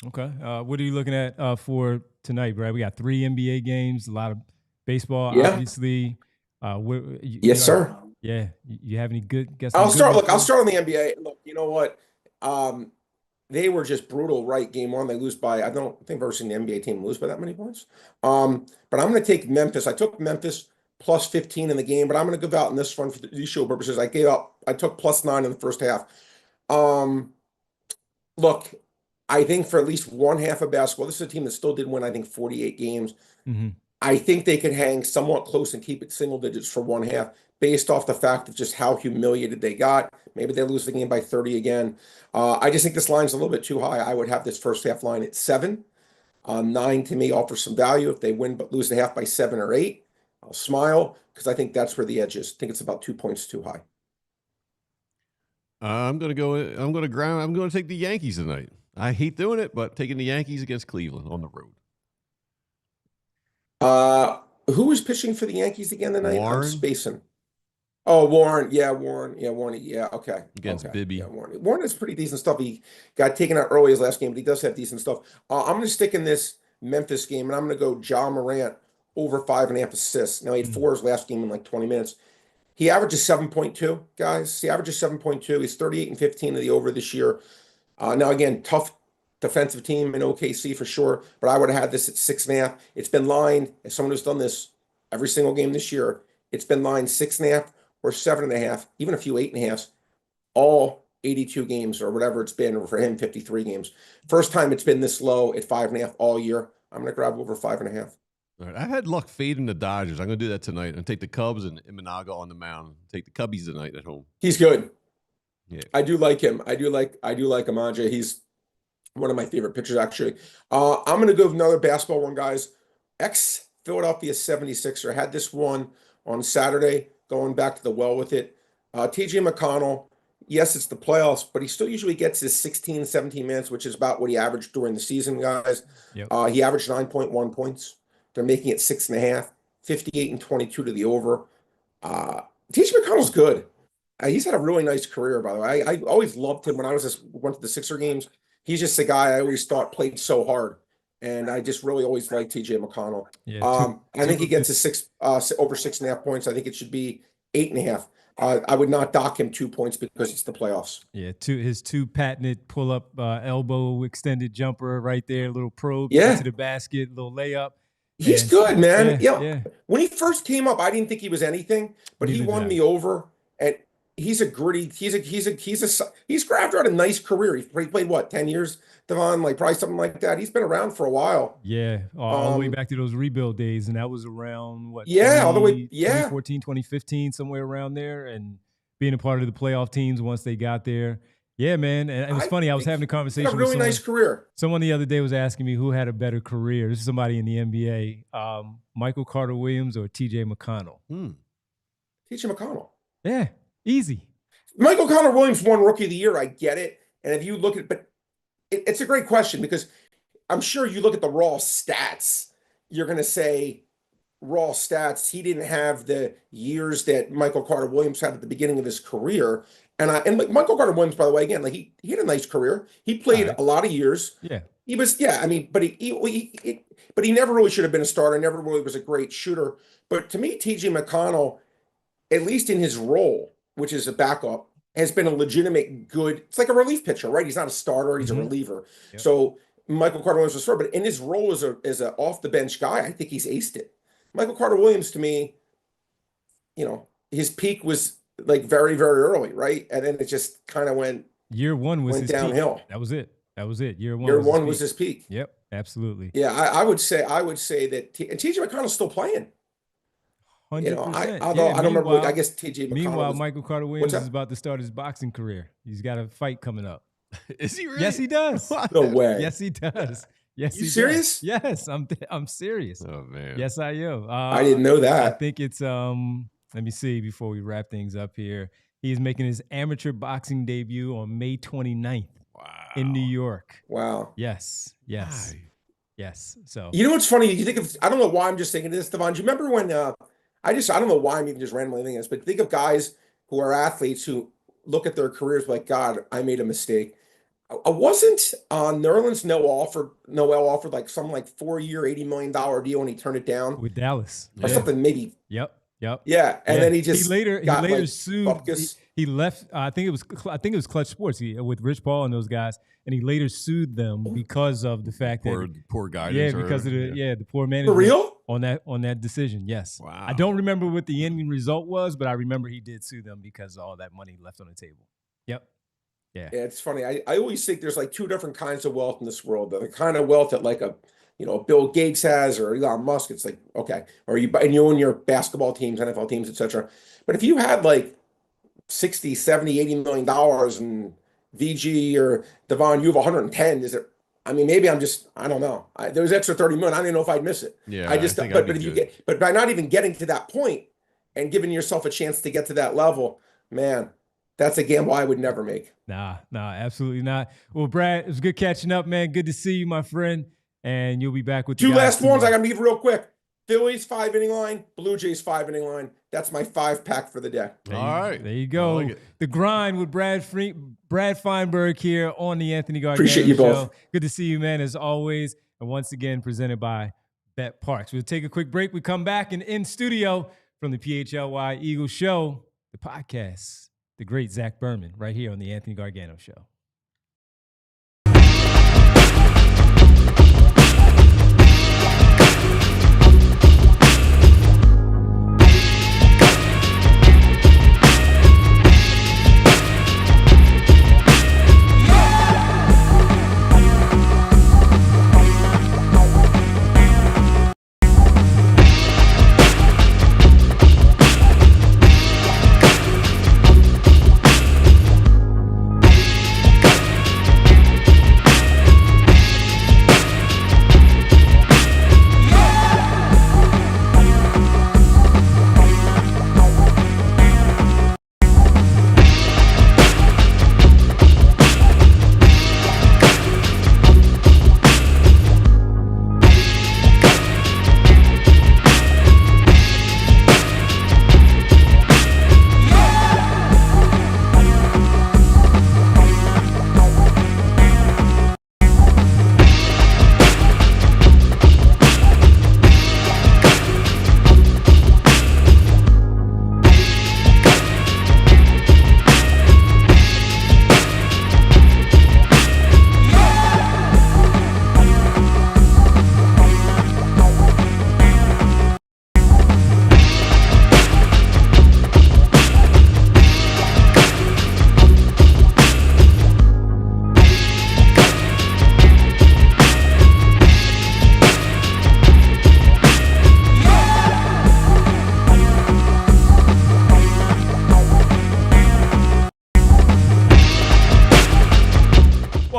Okay. What are you looking at for tonight, Brad? We got 3 NBA games, a lot of baseball, obviously. Yes, sir. Yeah. You have any good guesses? I'll start on the NBA. Look, you know what? They were just brutal, right? Game one, they lose by, I don't think I've ever seen the NBA team lose by that many points. But I'm going to take Memphis. I took Memphis plus 15 in the game, but I'm going to go out in this one for these show purposes. I took plus 9 in the first half. Look, I think for at least one half of basketball, this is a team that still did win, I think, 48 games. Mm-hmm. I think they could hang somewhat close and keep it single digits for one half based off the fact of just how humiliated they got. Maybe they lose the game by 30 again. I just think this line's a little bit too high. I would have this first half line at 7. 9 to me offers some value. If they win but lose the half by 7 or 8, I'll smile because I think that's where the edge is. I think it's about 2 points too high. I'm going to take the Yankees tonight. I hate doing it, but taking the Yankees against Cleveland on the road. Who is pitching for the Yankees again tonight? Warren. I'm spacing. Oh, Warren. Yeah, Warren. Yeah, okay. Against Bibby. Yeah, Warren is pretty decent stuff. He got taken out early his last game, but he does have decent stuff. I'm going to stick in this Memphis game, and I'm going to go Ja Morant over 5.5 assists. Now, he had 4 his last game in like 20 minutes. He averages 7.2, guys. He averages 7.2. He's 38-15 of the over this year. Now, again, tough defensive team in OKC for sure, but I would have had this at 6.5. It's been lined, as someone who's done this every single game this year, it's been lined 6.5 or 7.5, even a few 8.5s, all 82 games or whatever it's been, or for him, 53 games. First time it's been this low at 5.5 all year. I'm going to grab over 5.5. All right. I've had luck fading the Dodgers. I'm going to do that tonight and take the Cubs and Imanaga on the mound. Take the Cubbies tonight at home. He's good. Yeah. I do like him. I do like Amaja. He's one of my favorite pitchers, actually. I'm going to go with another basketball one, guys. Ex-Philadelphia 76er had this one on Saturday, going back to the well with it. TJ McConnell, yes, it's the playoffs, but he still usually gets his 16, 17 minutes, which is about what he averaged during the season, guys. Yep. He averaged 9.1 points. They're making it 6.5, 58-22 to the over. TJ McConnell's good. He's had a really nice career, by the way. I always loved him when I went to the Sixer games. He's just a guy I always thought played so hard, and I just really always liked TJ McConnell. Yeah, I think he gets over 6.5 points. I think it should be 8.5. I would not dock him 2 points because it's the playoffs. Yeah, his 2 patented pull-up elbow extended jumper right there, little probe to the basket, little layup. He's good, man. Yeah. When he first came up, I didn't think he was anything, but he won me over. And he's a gritty. He's grabbed out a nice career. He played what, 10 years, Devon, like probably something like that. He's been around for a while. Yeah, all the way back to those rebuild days, and that was around what? Yeah, all the way. Yeah, 2014, 2015, somewhere around there, and being a part of the playoff teams once they got there. Yeah, man, and it was funny. I was having a conversation. Had a really with nice career. Someone the other day was asking me who had a better career. This is somebody in the NBA, Michael Carter Williams or T.J. McConnell. T.J. McConnell. Yeah, easy. Michael Carter Williams won Rookie of the Year. I get it, and if you look at, but it's a great question because I'm sure you look at the raw stats, you're going to say raw stats. He didn't have the years that Michael Carter Williams had at the beginning of his career. And like Michael Carter Williams, by the way, again, like he had a nice career. He played a lot of years. Yeah, he was. Yeah, I mean, but but he never really should have been a starter. Never really was a great shooter. But to me, T.J. McConnell, at least in his role, which is a backup, has been a legitimate good. It's like a relief pitcher, right? He's not a starter. He's a reliever. Yep. So Michael Carter Williams was a starter, but in his role as a off the bench guy, I think he's aced it. Michael Carter Williams, to me, his peak was like very, very early, right? And then it just kind of went. Year one was his downhill. Peak. That was it. Year one. Year one was his peak. Yep, absolutely. Yeah, I would say that. And T.J. McConnell's still playing. 100%. Although I don't remember. I guess T.J. McConnell. Meanwhile, Michael Carter Williams is about to start his boxing career. He's got a fight coming up. Is he really? Yes, he does. No way. Yes, he does. Yes, you serious? Does. Yes, I'm serious. Oh man. Yes, I am. I didn't know that. I think it's let me see before we wrap things up here. He's making his amateur boxing debut on May 29th in New York. Wow. Yes. Yes. So you know what's funny? You think of, I don't know why I'm just thinking of this, Devon. Do you remember when I don't know why I'm even just randomly thinking this, but think of guys who are athletes who look at their careers like, God, I made a mistake. I wasn't Nerlens Noel offered like some 4-year, $80 million deal and he turned it down with Dallas or something maybe. Yep. Yeah, and then he later sued. He left. I think it was Clutch Sports with Rich Paul and those guys, and he later sued them because of the fact that poor guidance. Yeah, because of the poor management. For real? On that decision. Yes. Wow. I don't remember what the ending result was, but I remember he did sue them because of all that money left on the table. Yep. Yeah. Yeah, it's funny. I always think there's like two different kinds of wealth in this world. The kind of wealth that like Bill Gates has or Elon Musk, it's like, okay, or you own your basketball teams, NFL teams, etc. But if you had like 60, 70, 80 million dollars and VG or Devon, you have 110, is it? I mean, maybe I don't know. There was extra 30 million. I don't even know if I'd miss it. Yeah, but by not even getting to that point and giving yourself a chance to get to that level, man, that's a gamble I would never make. Nah, absolutely not. Well, Brad, it was good catching up, man. Good to see you, my friend. And you'll be back with two last ones. I got to give real quick. Phillies 5-inning line, Blue Jays 5-inning line. That's my 5-pack for the day. All right. There you go. Like the grind with Brad Feinberg here on the Anthony Gargano Appreciate you Show. both. Good to see you, man, as always. And once again, presented by Bet Parks. We'll take a quick break. We come back and in studio from the PHLY Eagle Show, the podcast, the great Zach Berman, right here on the Anthony Gargano Show.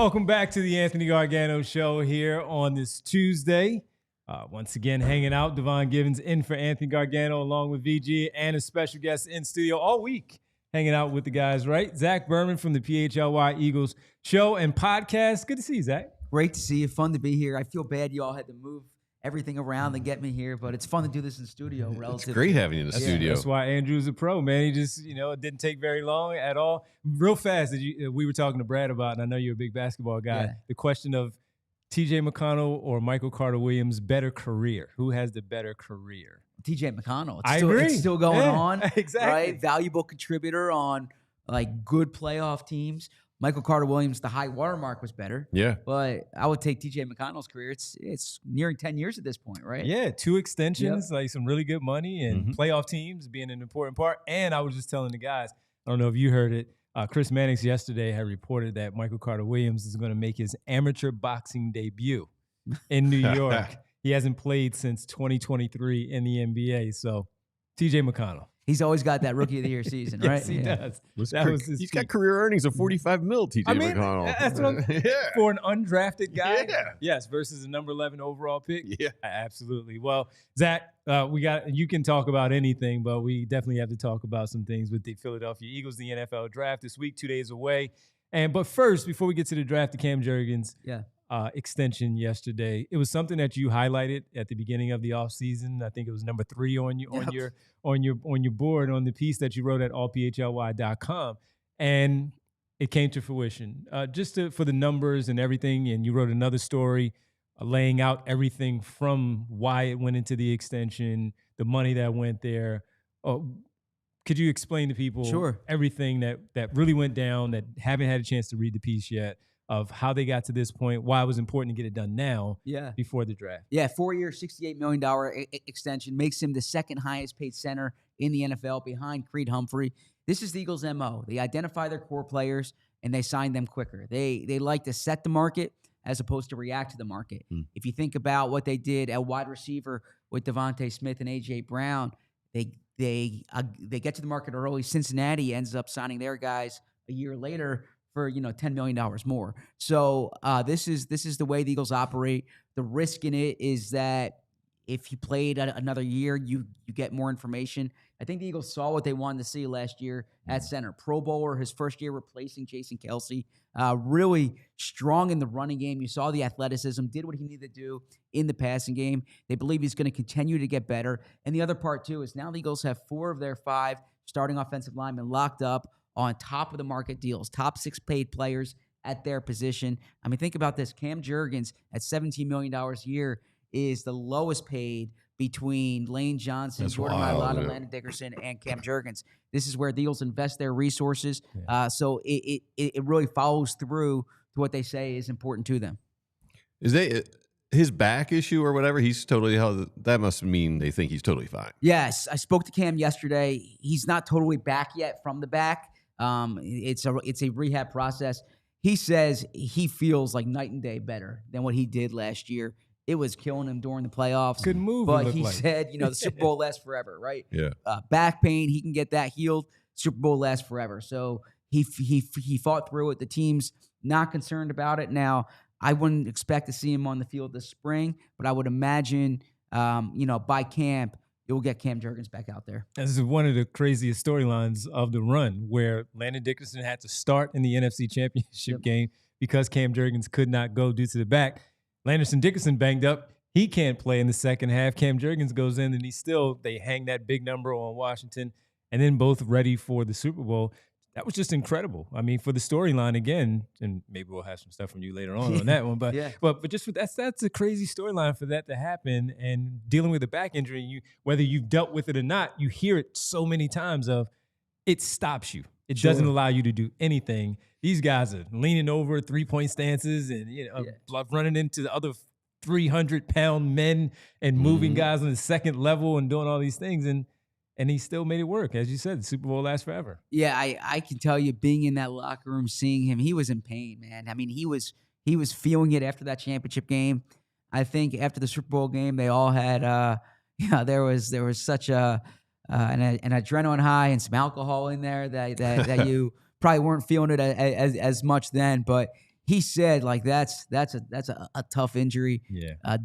Welcome back to the Anthony Gargano Show here on this Tuesday. Once again, hanging out. Devon Givens in for Anthony Gargano along with VG and a special guest in studio all week, hanging out with the guys, right? Zach Berman from the PHLY Eagles show and podcast. Good to see you, Zach. Great to see you. Fun to be here. I feel bad you all had to move everything around and get me here, but it's fun to do this in studio. It's great having you in the studio. That's why Andrew's a pro, man. He just, it didn't take very long at all. Real fast, we were talking to Brad about, and I know you're a big basketball guy, the question of TJ McConnell or Michael Carter-Williams, better career. Who has the better career? TJ McConnell. I agree. It's still going on. Exactly. Right? Valuable contributor on good playoff teams. Michael Carter-Williams, the high watermark was better. Yeah. But I would take TJ McConnell's career. It's nearing 10 years at this point, right? Yeah, 2 extensions, like some really good money, and playoff teams being an important part. And I was just telling the guys, I don't know if you heard it, Chris Mannix yesterday had reported that Michael Carter-Williams is going to make his amateur boxing debut in New York. He hasn't played since 2023 in the NBA. So, TJ McConnell. He's always got that Rookie of the Year season, right? Yes, he does. He's got career earnings of $45 million, TJ McConnell. That's what for an undrafted guy. Yeah. Yes, versus a number 11 overall pick. Yeah, absolutely. Well, Zach, you can talk about anything, but we definitely have to talk about some things with the Philadelphia Eagles, the NFL draft this week, 2 days away. But first, before we get to the draft, the Cam Jurgens extension yesterday. It was something that you highlighted at the beginning of the offseason. I think it was number 3 on your board on the piece that you wrote at allphly.com, and it came to fruition. For the numbers and everything, and you wrote another story laying out everything from why it went into the extension, the money that went there. Could you explain to people everything that really went down that haven't had a chance to read the piece yet, of how they got to this point, why it was important to get it done now before the draft? Yeah, 4-year, $68 million extension makes him the second highest paid center in the NFL behind Creed Humphrey. This is the Eagles' MO. They identify their core players, and they sign them quicker. They like to set the market as opposed to react to the market. If you think about what they did at wide receiver with Devontae Smith and A.J. Brown, they get to the market early. Cincinnati ends up signing their guys a year later for $10 million more. So this is the way the Eagles operate. The risk in it is that if you played another year, you get more information. I think the Eagles saw what they wanted to see last year at center. Pro Bowler, his first year replacing Jason Kelce. Really strong in the running game. You saw the athleticism, did what he needed to do in the passing game. They believe he's going to continue to get better. And the other part, too, is now the Eagles have 4 of their 5 starting offensive linemen locked up on top of the market deals, top 6 paid players at their position. I mean, think about this. Cam Jurgens at $17 million a year is the lowest paid between Lane Johnson, Jordan Mailata, Landon Dickerson, and Cam Jurgens. This is where the Eagles invest their resources. So it really follows through to what they say is important to them. Is his back issue or whatever? He's totally that must mean they think he's totally fine. Yes, I spoke to Cam yesterday. He's not totally back yet from the back. It's a rehab process. He says he feels like night and day better than what he did last year. It was killing him during the playoffs. Good move. But he said, the Super Bowl lasts forever, right? Yeah. Back pain, he can get that healed. Super Bowl lasts forever. So he fought through it. The team's not concerned about it. Now, I wouldn't expect to see him on the field this spring, but I would imagine, by camp, it will get Cam Jurgens back out there. This is one of the craziest storylines of the run, where Landon Dickerson had to start in the NFC Championship game because Cam Jurgens could not go due to the back. Landon Dickerson banged up. He can't play in the second half. Cam Jurgens goes in, and they hang that big number on Washington, and then both ready for the Super Bowl. That was just incredible. I mean, for the storyline again, and maybe we'll have some stuff from you later on that one. But but just for that's a crazy storyline for that to happen, and dealing with a back injury. Whether you've dealt with it or not, you hear it so many times of it stops you. It doesn't allow you to do anything. These guys are leaning over 3-point stances and running into the other 300-pound men and moving guys on the second level and doing all these things, and he still made it work. As you said, the Super Bowl lasts forever. Yeah, I can tell you, being in that locker room, seeing him, he was in pain, man. I mean, he was feeling it after that championship game. I think after the Super Bowl game, they all had there was such an adrenaline high and some alcohol in there that you probably weren't feeling it as much then, but he said like that's a tough injury. Yeah.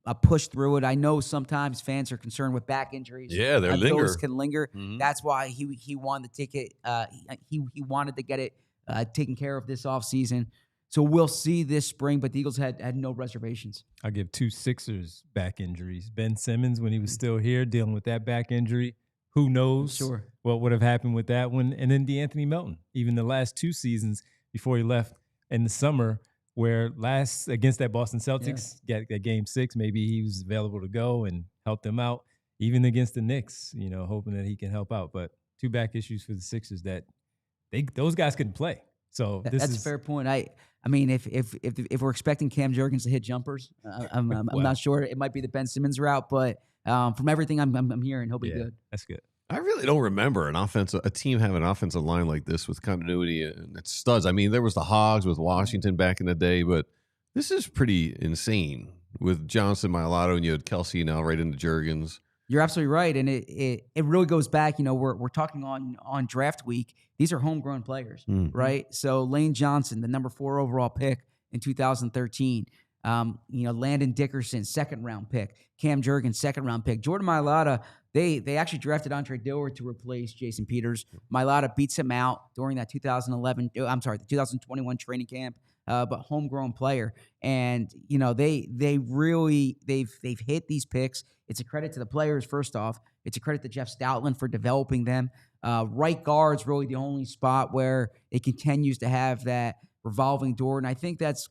I pushed through it. I know sometimes fans are concerned with back injuries. Yeah, they linger. Those can linger. Mhm. That's why he wanted to take it. He wanted to get it taken care of this offseason. So we'll see this spring, but the Eagles had no reservations. I'll give 2 Sixers back injuries. Ben Simmons, when he was still here, dealing with that back injury. Who knows Sure. what would have happened with that one? And then DeAnthony Melton, even the last 2 seasons before he left in the summer, where last against that Boston Celtics, that game 6, maybe he was available to go and help them out. Even against the Knicks, hoping that he can help out. But 2 back issues for the Sixers that those guys couldn't play. So That's a fair point. I mean, if we're expecting Cam Jurgens to hit jumpers, I'm not sure. It might be the Ben Simmons route, but from everything I'm hearing, he'll be good. That's good. I really don't remember a team having an offensive line like this with continuity and it's studs. I mean, there was the Hogs with Washington back in the day, but this is pretty insane with Johnson, Mailata, and you had Kelsey now right into Jurgens. You're absolutely right, and it really goes back. We're talking on draft week. These are homegrown players, right? So Lane Johnson, the number 4 overall pick in 2013. Landon Dickerson, 2nd round pick. Cam Jurgens, 2nd round pick. Jordan Mailata, they actually drafted Andre Dillard to replace Jason Peters. Mailata beats him out during that the 2021 training camp. But homegrown player, and they've hit these picks. It's a credit to the players first off. It's a credit to Jeff Stoutland for developing them. Right guard's really the only spot where it continues to have that revolving door, and I think that's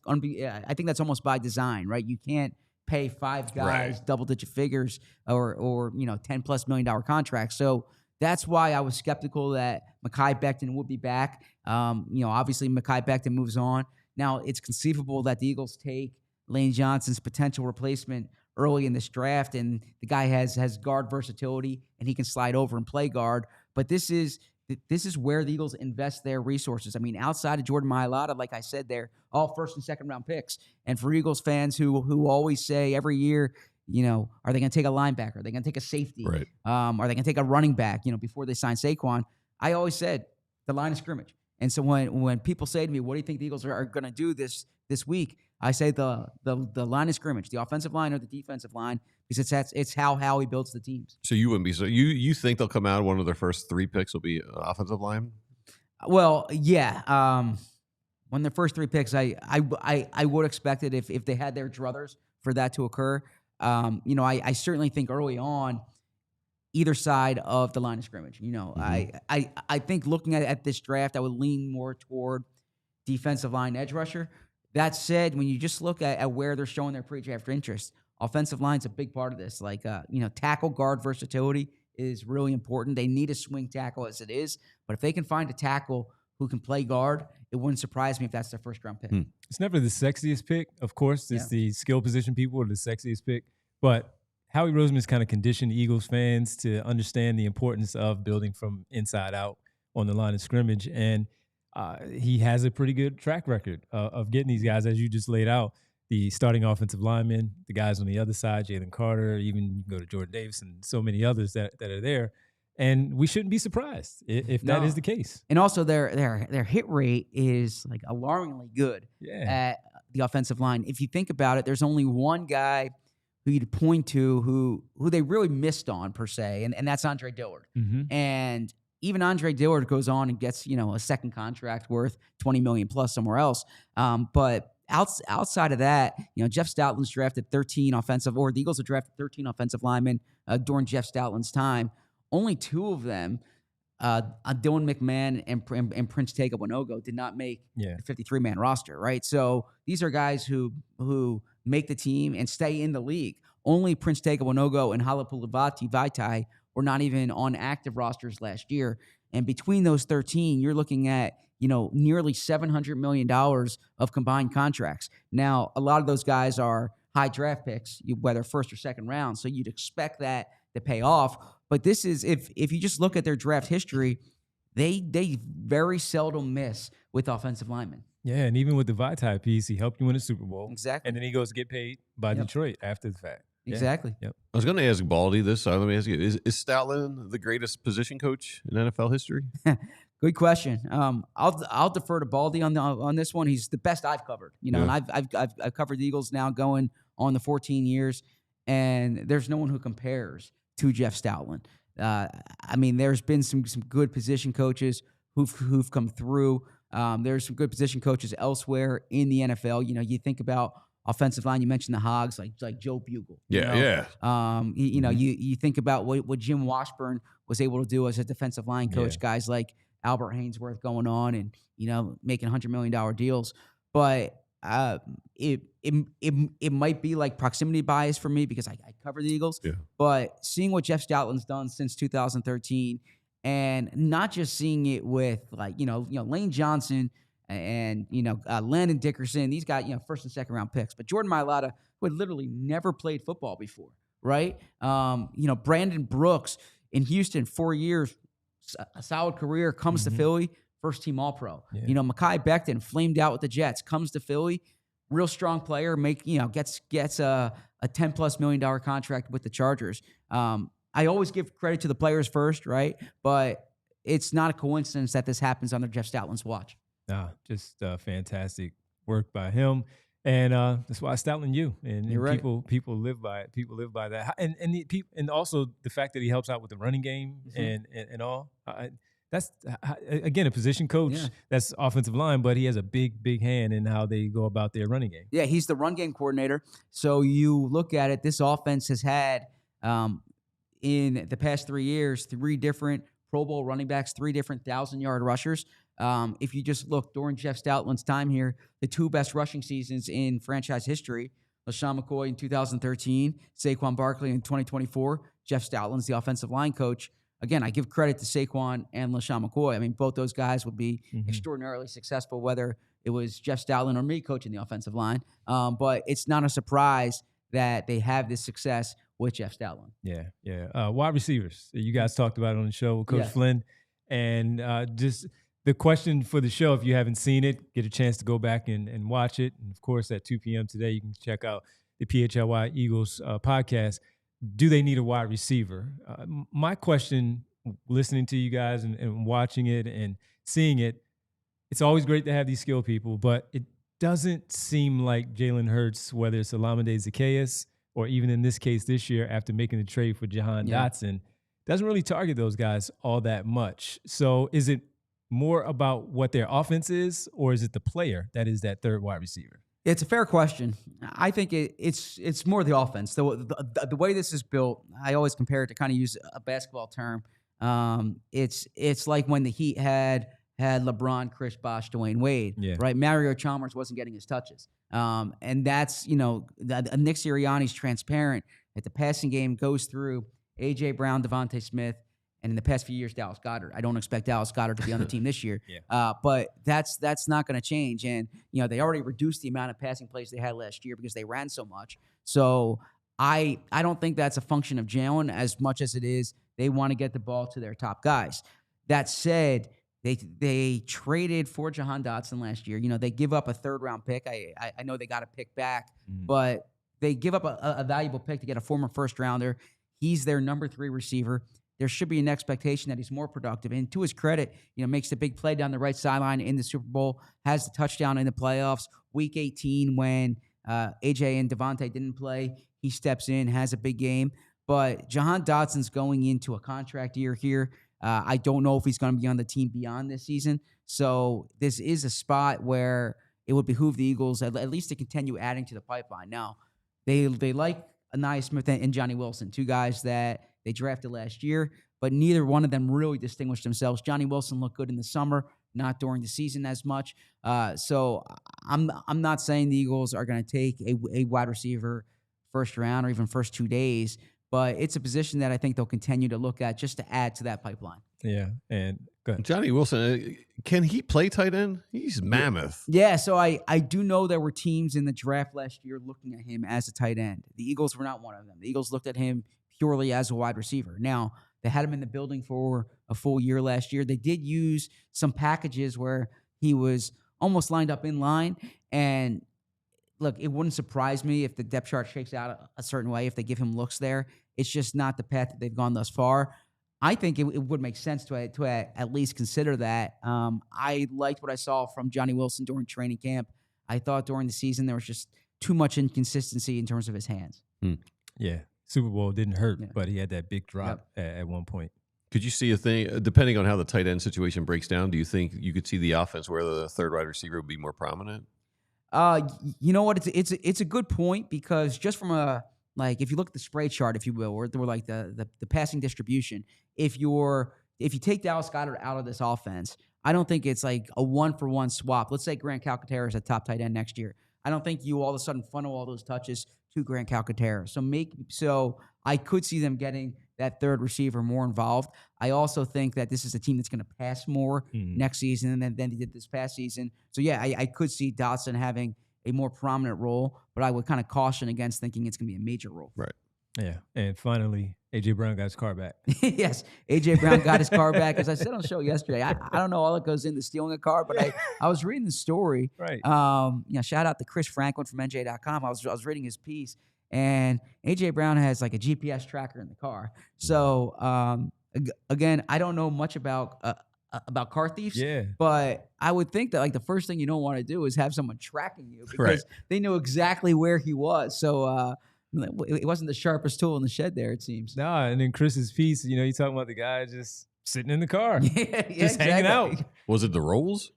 almost by design, right? You can't pay 5 guys double-digit figures or $10+ million contracts. So that's why I was skeptical that Mekhi Becton would be back. Obviously Mekhi Becton moves on. Now, it's conceivable that the Eagles take Lane Johnson's potential replacement early in this draft, and the guy has guard versatility, and he can slide over and play guard. But this is where the Eagles invest their resources. I mean, outside of Jordan Mailata, like I said, they're all 1st and 2nd round picks. And for Eagles fans who always say every year, are they going to take a linebacker? Are they going to take a safety? Right. Are they going to take a running back? Before they sign Saquon, I always said the line of scrimmage. And so when people say to me, what do you think the Eagles are going to do this week? I say the line of scrimmage, the offensive line or the defensive line, because it's how Howie builds the teams. So you wouldn't be you think they'll come out, one of their first 3 picks will be offensive line? Well, yeah. When the first 3 picks, I would expect it if they had their druthers for that to occur. I certainly think early on, either side of the line of scrimmage. I think looking at this draft, I would lean more toward defensive line edge rusher. That said, when you just look at where they're showing their pre-draft interest, offensive line's a big part of this. Tackle guard versatility is really important. They need a swing tackle as it is, but if they can find a tackle who can play guard, it wouldn't surprise me if that's their 1st round pick. It's never the sexiest pick. Of course, it's the skill position people are the sexiest pick, but Howie Roseman's kind of conditioned Eagles fans to understand the importance of building from inside out on the line of scrimmage. And he has a pretty good track record of getting these guys, as you just laid out, the starting offensive linemen, the guys on the other side, Jalen Carter, even you can go to Jordan Davis and so many others that are there. And we shouldn't be surprised if that is the case. And also their hit rate is like alarmingly good at the offensive line. If you think about it, there's only one guy who you'd point to who they really missed on per se, and that's Andre Dillard. And even Andre Dillard goes on and gets, a second contract worth $20 million plus somewhere else. But outside of that, Jeff Stoutland's drafted 13 offensive, or the Eagles have drafted 13 offensive linemen during Jeff Stoutland's time. Only 2 of them, Dylan McMahon and Prince Tega Winogo, did not make the 53-man roster, right? So these are guys who make the team and stay in the league. Only Prince Tega Winogo and Halapoulivaati Vaitai were not even on active rosters last year. And between those 13, you're looking at, nearly $700 million of combined contracts. Now, a lot of those guys are high draft picks, whether 1st or 2nd round. So you'd expect that to pay off. But this is, if you just look at their draft history, they very seldom miss with offensive linemen. Yeah, and even with the Vaitai piece, he helped you win a Super Bowl. Exactly. And then he goes to get paid by Detroit after the fact. Exactly. Yep. I was going to ask Baldy this. Let me ask you: Is Stoutland the greatest position coach in NFL history? Good question. I'll defer to Baldy on this one. He's the best I've covered. And I've covered the Eagles now going on the 14 years, and there's no one who compares to Jeff Stoutland. I mean, there's been some good position coaches who've come through. There's some good position coaches elsewhere in the NFL. You think about offensive line. You mentioned the Hogs, like Joe Bugle. Yeah. You think about what Jim Washburn was able to do as a defensive line coach. Guys like Albert Hainsworth going on and making $100 million deals. But it might be like proximity bias for me because I cover the Eagles. Yeah. But seeing what Jeff Stoutland's done since 2013, and not just seeing it with Lane Johnson and Landon Dickerson, these guys, first and second round picks, but Jordan Mailata, who had literally never played football before, right? Brandon Brooks in Houston, 4 years, a solid career, comes to Philly, first team All-Pro. Yeah. Mekhi Becton flamed out with the Jets, comes to Philly, real strong player, gets a $10+ million contract with the Chargers. I always give credit to the players first, right? But it's not a coincidence that this happens under Jeff Stoutland's watch. Just fantastic work by him, and that's why Stoutland and You're right. People live by it. People live by that, and also the fact that he helps out with the running game and all. That's again a position coach. Yeah. That's offensive line, but he has a big hand in how they go about their running game. Yeah, he's the run game coordinator. So you look at it. This offense has had in the past 3 years 3 different Pro Bowl running backs, 3 different 1,000-yard rushers. If you just look during Jeff Stoutland's time here, the 2 best rushing seasons in franchise history, LaShawn McCoy in 2013, Saquon Barkley in 2024. Jeff Stoutland's the offensive line coach. Again, I give credit to Saquon and LaShawn McCoy. I mean, both those guys would be extraordinarily successful, whether it was Jeff Stoutland or me coaching the offensive line. But it's not a surprise that they have this success with Jeff Stoutland. Yeah. Wide receivers. You guys talked about it on the show with Coach Flynn. And just the question for the show, if you haven't seen it, get a chance to go back and watch it. And, of course, at 2 p.m. today, you can check out the PHLY Eagles podcast. Do they need a wide receiver? My question, listening to you guys and watching it and seeing it, it's always great to have these skilled people, but it doesn't seem like Jalen Hurts, whether it's Olamide Zaccheaus or even in this case this year after making the trade for Jahan Dotson, doesn't really target those guys all that much. So is it more about what their offense is, or is it the player that is that third wide receiver? It's a fair question. I think it's more the offense. The way this is built, I always compare it to kind of use a basketball term. It's like when the Heat had LeBron, Chris Bosh, Dwayne Wade, right? Mario Chalmers wasn't getting his touches. And that's, Nick Sirianni's transparent that the passing game goes through A.J. Brown, Devontae Smith, and in the past few years, Dallas Goedert. I don't expect Dallas Goedert to be on the team this year. But that's not going to change. And, they already reduced the amount of passing plays they had last year because they ran so much. So I don't think that's a function of Jalen as much as it is they want to get the ball to their top guys. That said, they traded for Jahan Dotson last year. They give up a 3rd-round pick. I know they got a pick back, but they give up a valuable pick to get a former first-rounder. He's their number 3 receiver. There should be an expectation that he's more productive. And to his credit, makes the big play down the right sideline in the Super Bowl, has the touchdown in the playoffs. Week 18, when AJ and Devontae didn't play, he steps in, has a big game. But Jahan Dotson's going into a contract year here. I don't know if he's going to be on the team beyond this season. So this is a spot where it would behoove the Eagles at least to continue adding to the pipeline. Now, they like Anaya Smith and Johnny Wilson, 2 guys that they drafted last year, but neither one of them really distinguished themselves. Johnny Wilson looked good in the summer, not during the season as much. So I'm not saying the Eagles are going to take a wide receiver first round or even first 2 days, but it's a position that I think they'll continue to look at just to add to that pipeline. Yeah, and go ahead. Johnny Wilson, can he play tight end? He's mammoth. Yeah, so I do know there were teams in the draft last year looking at him as a tight end. The Eagles were not one of them. The Eagles looked at him purely as a wide receiver. Now, they had him in the building for a full year last year. They did use some packages where he was almost lined up in line. And look, it wouldn't surprise me if the depth chart shakes out a certain way, if they give him looks there. It's just not the path that they've gone thus far. I think it would make sense to at least consider that. I liked what I saw from Johnny Wilson during training camp. I thought during the season there was just too much inconsistency in terms of his hands. Yeah, Super Bowl didn't hurt, but he had that big drop Yep. at one point. Could you see a thing, depending on how the tight end situation breaks down, do you think you could see the offense where the third wide receiver would be more prominent? You know what? It's a good point, because just from if you look at the spray chart, if you will, or like the passing distribution, if you take Dallas Goedert out of this offense, I don't think it's like a 1-for-1 swap. Let's say Grant Calcaterra is a top tight end next year. I don't think you all of a sudden funnel all those touches to Grant Calcaterra. So I could see them getting that third receiver more involved. I also think that this is a team that's going to pass more next season than they did this past season. So yeah, I could see Dotson having a more prominent role, but I would kind of caution against thinking it's going to be a major role. Right. Yeah, and finally, A.J. Brown got his car back. Yes, A.J. Brown got his car back. As I said on the show yesterday, I don't know all that goes into stealing a car, but I was reading the story. Right. Shout out to Chris Franklin from NJ.com. I was reading his piece, and A.J. Brown has like a GPS tracker in the car. So again, I don't know much about car thieves. Yeah. But I would think that like the first thing you don't want to do is have someone tracking you, because they knew exactly where he was. So it wasn't the sharpest tool in the shed there, it seems. Nah, and then Chris's piece, you talking about the guy just sitting in the car, just hanging out. Was it the Rolls?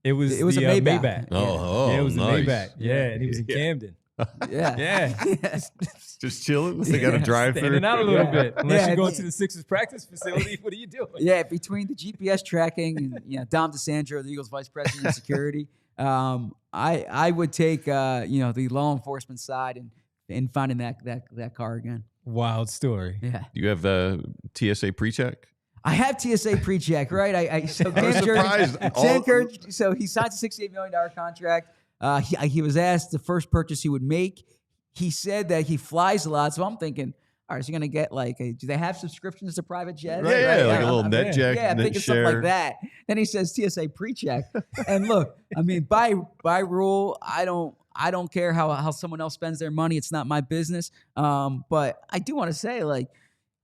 It was a the Maybach. Maybach. Oh, yeah, it was nice. a Maybach. Yeah, and he was in Camden. Yeah. Just chilling? They got to drive through? Standing out a little bit. Unless Yeah, you're going to the Sixers practice facility, what are you doing? Yeah, between the GPS tracking and Dom DeSandro, the Eagles vice president of security, I would take the law enforcement side and finding that car again. Wild story. Yeah. Do you have TSA pre-check? I have TSA pre-check, right? I was surprised. So he signs a $68 million contract. He was asked the first purchase he would make. He said that he flies a lot, so I'm thinking, all right, is he going to get do they have subscriptions to private jets? Yeah, Right? like a little net jack, Yeah, I'm net thinking share. something like that. Then he says TSA pre-check. And look, I mean, by rule, I don't care how someone else spends their money. It's not my business. But I do want to say,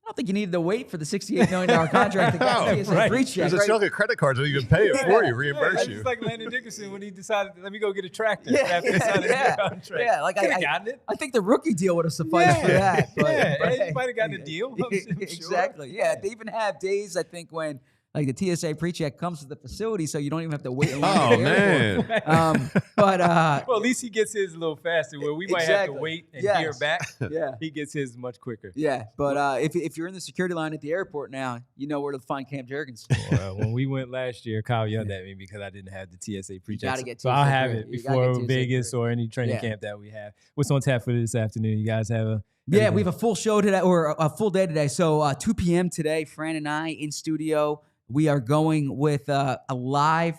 I don't think you needed to wait for the $68 million contract to get TSA pre-check. There's a chunk of credit cards that you can pay it for you, reimburse you. It's like Landon Dickerson when he decided, let me go get a tractor after he signed his contract. Yeah, Could have gotten it. I think the rookie deal would have sufficed for that. But, You might have gotten a deal. I'm sure. Exactly. Yeah, they even have days, I think, when the TSA pre-check comes to the facility, so you don't even have to wait in line. Oh, man. But well, at least he gets his a little faster, where we might have to wait and hear back. Yeah. He gets his much quicker. Yeah, but if you're in the security line at the airport now, you know where to find Cam Jurgens. Well, when we went last year, Kyle yelled at me because I didn't have the TSA pre-check. gotta get so I'll TSA have pre- it you gotta before get TSA Vegas pre. or any training camp that we have. What's on tap for this afternoon? You guys have a Yeah, we have a full show today, or a full day today. So 2 p.m. today, Fran and I in studio. We are going with a live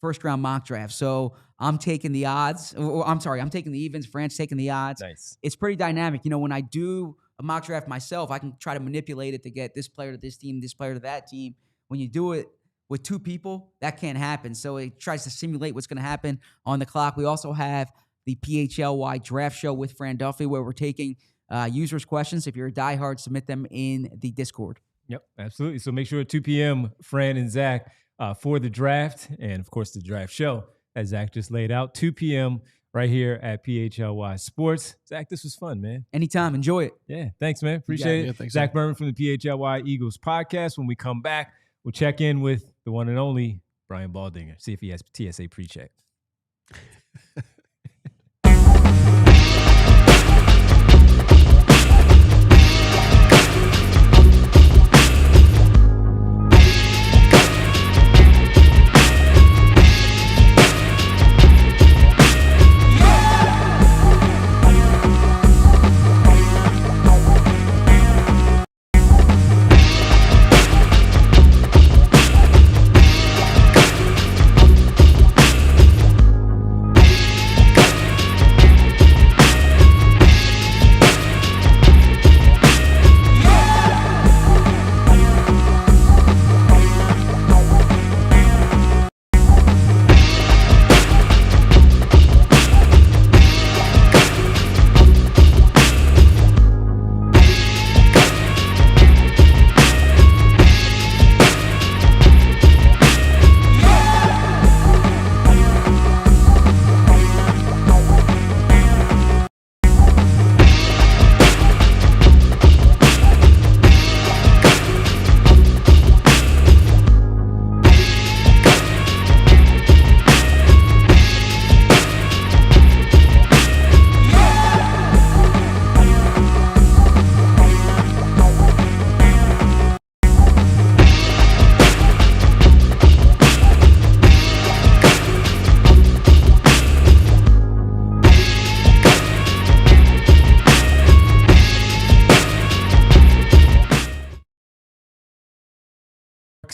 first-round mock draft. So I'm taking the odds. I'm taking the evens. Fran's taking the odds. Nice. It's pretty dynamic. When I do a mock draft myself, I can try to manipulate it to get this player to this team, this player to that team. When you do it with two people, that can't happen. So it tries to simulate what's going to happen on the clock. We also have the PHLY draft show with Fran Duffy, where we're taking users' questions. If you're a diehard, submit them in the Discord. Yep, absolutely. So make sure at 2 p.m., Fran and Zach for the draft, and of course the draft show, as Zach just laid out, 2 p.m. right here at PHLY Sports. Zach, this was fun, man. Anytime. Enjoy it. Yeah, thanks, man. Appreciate it. Yeah, thanks, Zach Berman from the PHLY Eagles podcast. When we come back, we'll check in with the one and only Brian Baldinger, see if he has TSA pre-check.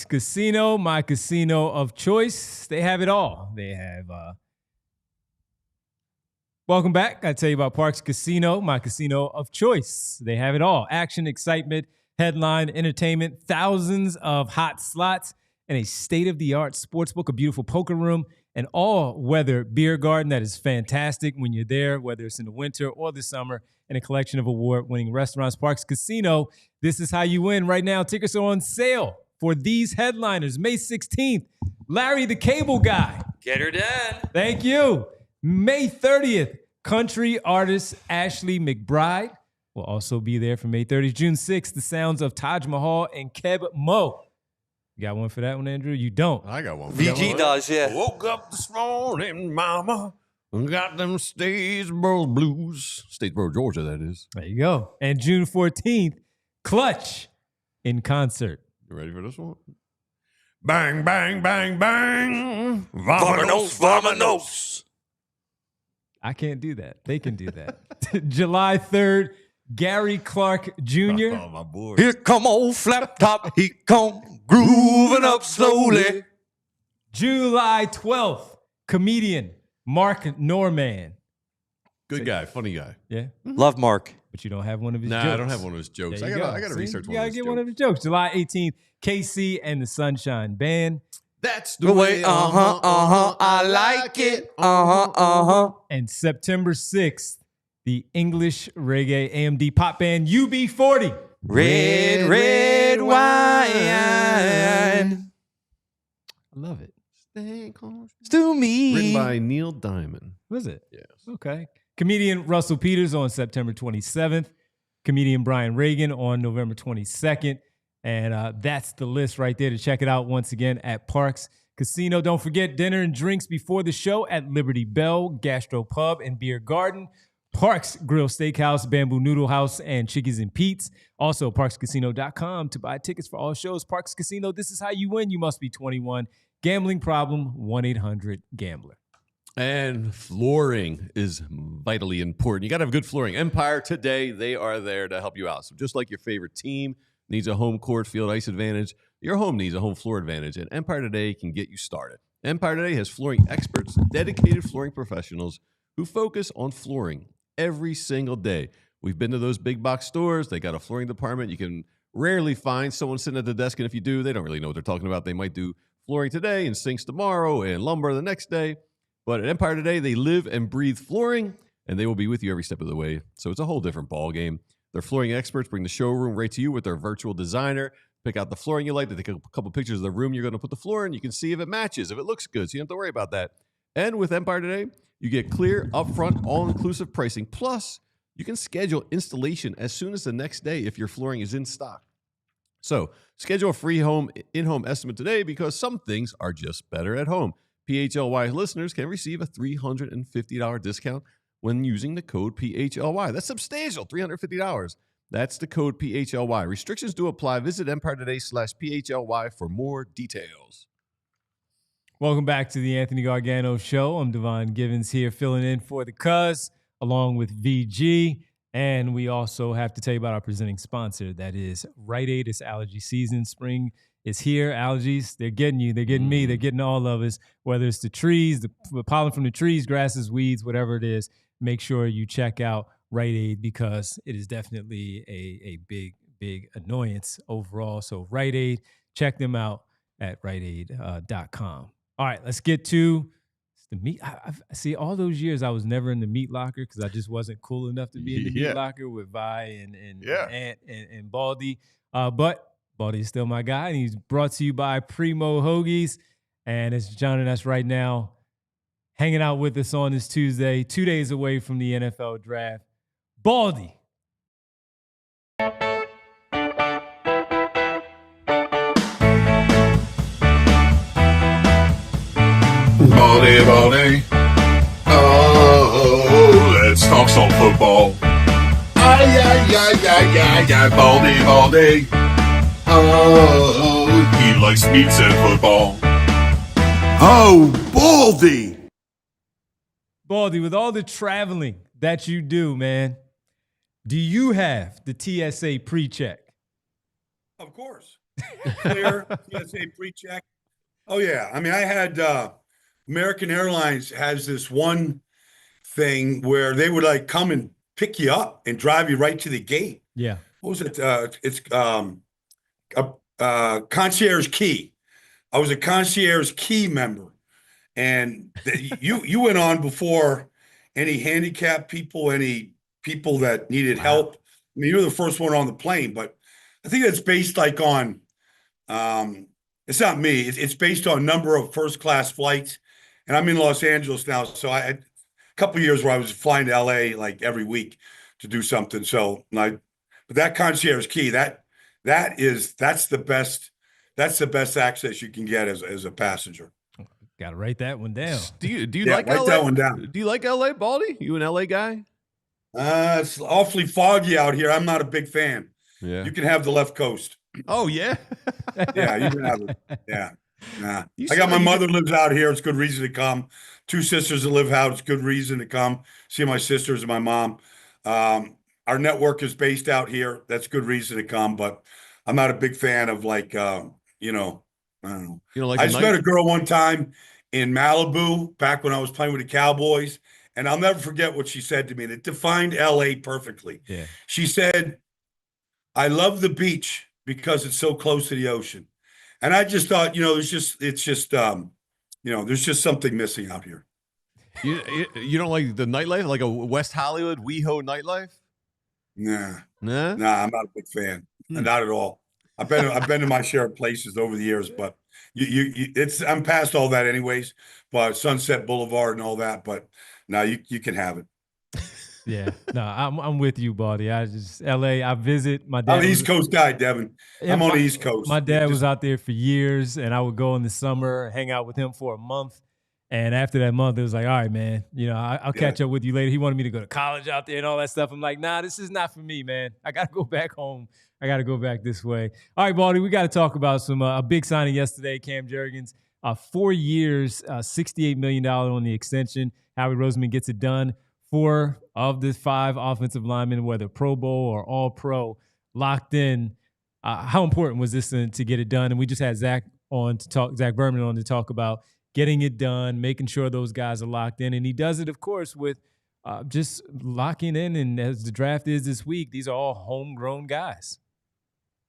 Parks Casino, my casino of choice. They have it all. They have welcome back. I tell you about Parks Casino, my casino of choice. They have it all. Action, excitement, headline, entertainment, thousands of hot slots, and a state-of-the-art sportsbook, a beautiful poker room, an all-weather beer garden that is fantastic when you're there, whether it's in the winter or the summer, and a collection of award-winning restaurants. Parks Casino, this is how you win. Right now, tickets are on sale for these headliners. May 16th, Larry the Cable Guy. Get her done. Thank you. May 30th, country artist Ashley McBride will also be there for May 30th. June 6th, the sounds of Taj Mahal and Keb Mo. You got one for that one, Andrew? You don't. I got one. VG does, yeah. Woke up this morning, mama, got them Statesboro blues. Statesboro, Georgia, that is. There you go. And June 14th, Clutch in concert. You ready for this one? Bang, bang, bang, bang. Vamonos, vamonos. I can't do that. They can do that. July 3rd, Gary Clark Jr. Oh, my boy. Here come old Flap Top. He come grooving up slowly. July 12th, comedian Mark Norman. Good guy, funny guy. Yeah, Love Mark. but you don't have one of his Nah, jokes. I don't have one of his jokes. There I you gotta go. See? research You one gotta of his get jokes. one of his jokes. July 18th, KC and the Sunshine Band. That's The way, I like it. And September 6th, the English reggae AMD pop band UB40. Red wine. I love it. It's to me. Written by Neil Diamond. Was it? Yes. Okay. Comedian Russell Peters on September 27th. Comedian Brian Reagan on November 22nd. And that's the list right there to check it out once again at Parks Casino. Don't forget dinner and drinks before the show at Liberty Bell, Gastro Pub, and Beer Garden. Parks Grill Steakhouse, Bamboo Noodle House, and Chickies and Pete's. Also, parkscasino.com to buy tickets for all shows. Parks Casino, this is how you win. You must be 21. Gambling problem, 1-800-GAMBLER. And flooring is vitally important. You got to have good flooring. Empire Today, they are there to help you out. So just like your favorite team needs a home court field ice advantage, your home needs a home floor advantage, and Empire Today can get you started. Empire Today has flooring experts, dedicated flooring professionals who focus on flooring every single day. We've been to those big box stores. They got a flooring department. You can rarely find someone sitting at the desk, and if you do, they don't really know what they're talking about. They might do flooring today and sinks tomorrow and lumber the next day. But at Empire Today, they live and breathe flooring, and they will be with you every step of the way. So it's a whole different ballgame. Their flooring experts bring the showroom right to you with their virtual designer. Pick out the flooring you like. They take a couple pictures of the room you're going to put the floor in. You can see if it matches, if it looks good, so you don't have to worry about that. And with Empire Today, you get clear, upfront, all-inclusive pricing. Plus, you can schedule installation as soon as the next day if your flooring is in stock. So schedule a free in-home estimate today because some things are just better at home. PHLY listeners can receive a $350 discount when using the code PHLY. That's substantial, $350. That's the code PHLY. Restrictions do apply. Visit EmpireToday/PHLY for more details. Welcome back to the Anthony Gargano Show. I'm Devon Givens here filling in for the Cuz along with VG. And we also have to tell you about our presenting sponsor. That is Rite Aid. It's allergy season. Spring is here. Allergies, they're getting you. They're getting me. They're getting all of us. Whether it's the trees, the pollen from the trees, grasses, weeds, whatever it is, make sure you check out Rite Aid because it is definitely a big, big annoyance overall. So Rite Aid, check them out at riteaid.com. All right, let's get to the meat. I see, all those years I was never in the meat locker because I just wasn't cool enough to be in the meat locker with Vi and Ant and Baldy. But Baldy is still my guy, and he's brought to you by Primo Hoagies. And it's joining us right now, hanging out with us on this Tuesday, 2 days away from the NFL draft. Baldy. Baldy, Baldy. Oh, let's talk some football. Ay, ay, ay, ay, ay, ay, Baldy, Baldy. Oh, he likes meats and football. Oh, Baldy. Baldy, with all the traveling that you do, man, do you have the TSA pre-check? Of course. clear TSA pre-check. Oh yeah, I mean, I had American Airlines has this one thing where they would like come and pick you up and drive you right to the gate. Yeah. What was it? It's a concierge key. I was a concierge key member, and you went on before any handicapped people, any people that needed help. I mean, you were the first one on the plane, but I think that's based like on. It's not me. It's based on number of first class flights, and I'm in Los Angeles now, so I had a couple of years where I was flying to LA like every week to do something. So but that concierge key, that's the best access you can get as a passenger. Got to write that one down. Do you Yeah, like write LA? that one down. Do you like LA, Baldy? You an LA guy? It's awfully foggy out here. I'm not a big fan. Yeah. You can have the left coast. Oh yeah. Yeah, you can have it. Yeah. Nah. You I got my sound- mother lives out here. It's good reason to come. Two sisters that live out. It's good reason to come see my sisters and my mom. Our network is based out here. That's good reason to come. But I'm not a big fan of like, I don't know. You know, like I the just night- met a girl one time in Malibu back when I was playing with the Cowboys, and I'll never forget what she said to me. That defined LA perfectly. Yeah. She said, "I love the beach because it's so close to the ocean." And I just thought, there's just something missing out here. You don't like the nightlife, like a West Hollywood WeHo nightlife? Nah, Nah. I'm not a big fan. Not at all. I've been to my share of places over the years, but I'm past all that anyways. But Sunset Boulevard and all that, but now you can have it. Yeah. No, I'm with you, Baldy. LA, I visit my dad. I'm an East Coast guy, Devin. I'm on the East Coast. My dad was out there for years, and I would go in the summer, hang out with him for a month. And after that month, it was like, all right, man, I'll catch up with you later. He wanted me to go to college out there and all that stuff. I'm like, nah, this is not for me, man. I got to go back home. I got to go back this way. All right, Baldy, we got to talk about a big signing yesterday, Cam Jurgens. 4 years, $68 million on the extension. Howie Roseman gets it done. 4 of the 5 offensive linemen, whether Pro Bowl or All Pro, locked in. How important was this to get it done? And we just had Zach Berman on to talk about getting it done, making sure those guys are locked in. And he does it, of course, with just locking in. And as the draft is this week, these are all homegrown guys.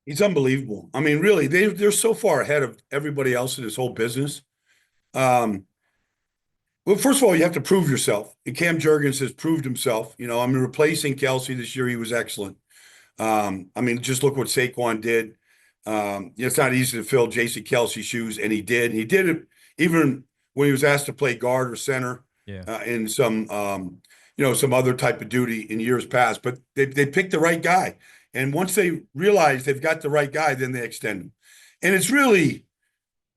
He's unbelievable. I mean, really, they're so far ahead of everybody else in this whole business. Well, first of all, you have to prove yourself. And Cam Jurgens has proved himself. Replacing Kelsey this year, he was excellent. Just look what Saquon did. It's not easy to fill J.C. Kelsey's shoes, and he did. He did it even when he was asked to play guard or center in some other type of duty in years past. But they picked the right guy. And once they realize they've got the right guy, then they extend him. And it's really,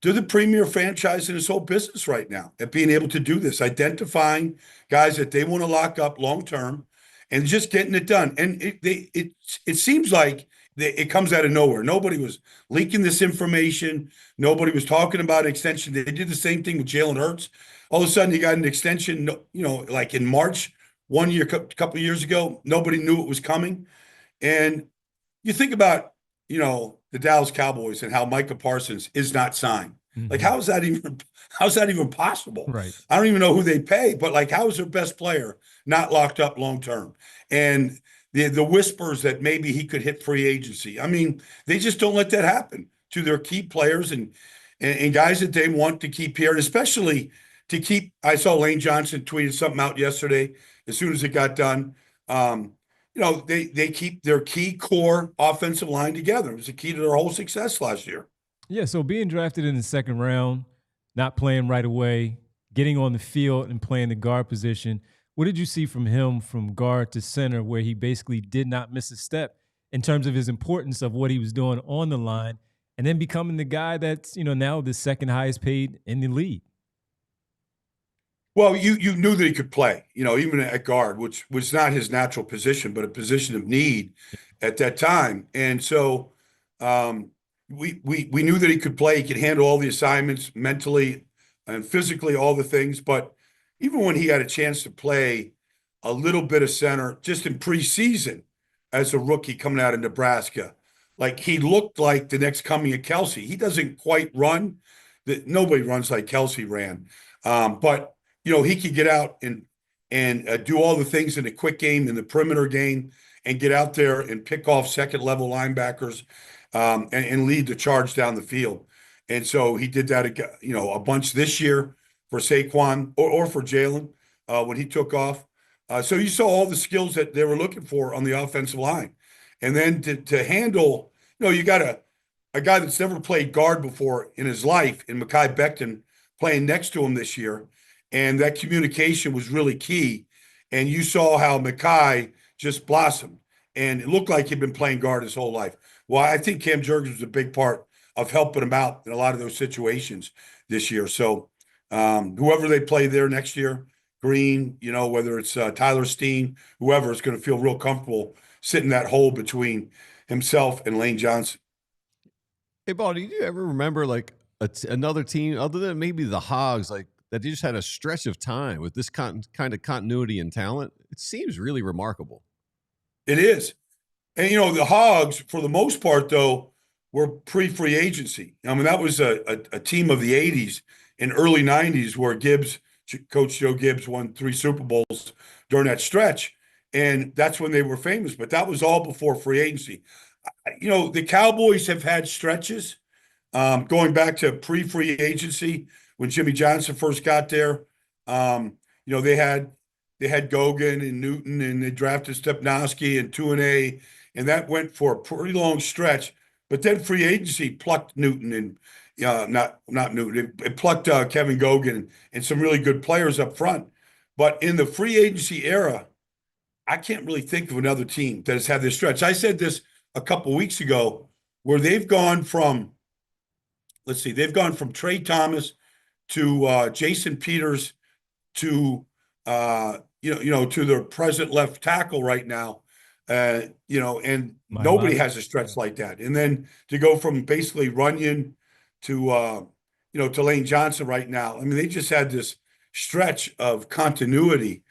they're the premier franchise in this whole business right now at being able to do this, identifying guys that they want to lock up long-term and just getting it done. And it seems like it comes out of nowhere. Nobody was leaking this information. Nobody was talking about an extension. They did the same thing with Jalen Hurts. All of a sudden, he got an extension, like in March, 1 year, couple of years ago. Nobody knew it was coming. And you think about, the Dallas Cowboys and how Micah Parsons is not signed. Mm-hmm. Like, how's that even possible? Right. I don't even know who they pay, but like, how is their best player not locked up long-term? And the whispers that maybe he could hit free agency. I mean, they just don't let that happen to their key players and guys that they want to keep here, and especially to keep. I saw Lane Johnson tweeted something out yesterday as soon as it got done. They keep their key core offensive line together. It was the key to their whole success last year. Yeah, so being drafted in the second round, not playing right away, getting on the field and playing the guard position, what did you see from him from guard to center where he basically did not miss a step in terms of his importance of what he was doing on the line and then becoming the guy that's, now the second highest paid in the league? Well, you knew that he could play, even at guard, which was not his natural position, but a position of need at that time. And so we knew that he could play. He could handle all the assignments mentally and physically, all the things. But even when he had a chance to play a little bit of center just in preseason as a rookie coming out of Nebraska, like he looked like the next coming of Kelsey. He doesn't quite run. Nobody runs like Kelsey ran. But he could get out and do all the things in the quick game, in the perimeter game, and get out there and pick off second level linebackers, and lead the charge down the field. And so he did that, a bunch this year for Saquon or for Jalen when he took off. So you saw all the skills that they were looking for on the offensive line. And then to handle, you got a guy that's never played guard before in his life, in Mekhi Becton, playing next to him this year. And that communication was really key. And you saw how Mekhi just blossomed. And it looked like he'd been playing guard his whole life. Well, I think Cam Jurgens was a big part of helping him out in a lot of those situations this year. So whoever they play there next year, Green, whether it's Tyler Steen, whoever, is going to feel real comfortable sitting that hole between himself and Lane Johnson. Hey, Baldy, do you ever remember like another team other than maybe the Hogs, like that just had a stretch of time with this kind of continuity and talent? It seems really remarkable. It is. And, the Hogs, for the most part, though, were pre-free agency. I mean, that was a team of the 80s and early 90s where Coach Joe Gibbs won 3 Super Bowls during that stretch. And that's when they were famous. But that was all before free agency. The Cowboys have had stretches going back to pre-free agency when Jimmy Johnson first got there. They had Gogan and Newton, and they drafted Stepnoski and Tuanay, and that went for a pretty long stretch. But then free agency plucked Newton and not Newton. It plucked Kevin Gogan and some really good players up front. But in the free agency era, I can't really think of another team that has had this stretch. I said this a couple weeks ago, where they've gone from Trey Thomas to Jason Peters to to their present left tackle right now. And nobody has a stretch like that. And then to go from basically Runyon to to Lane Johnson right now. I mean, they just had this stretch of continuity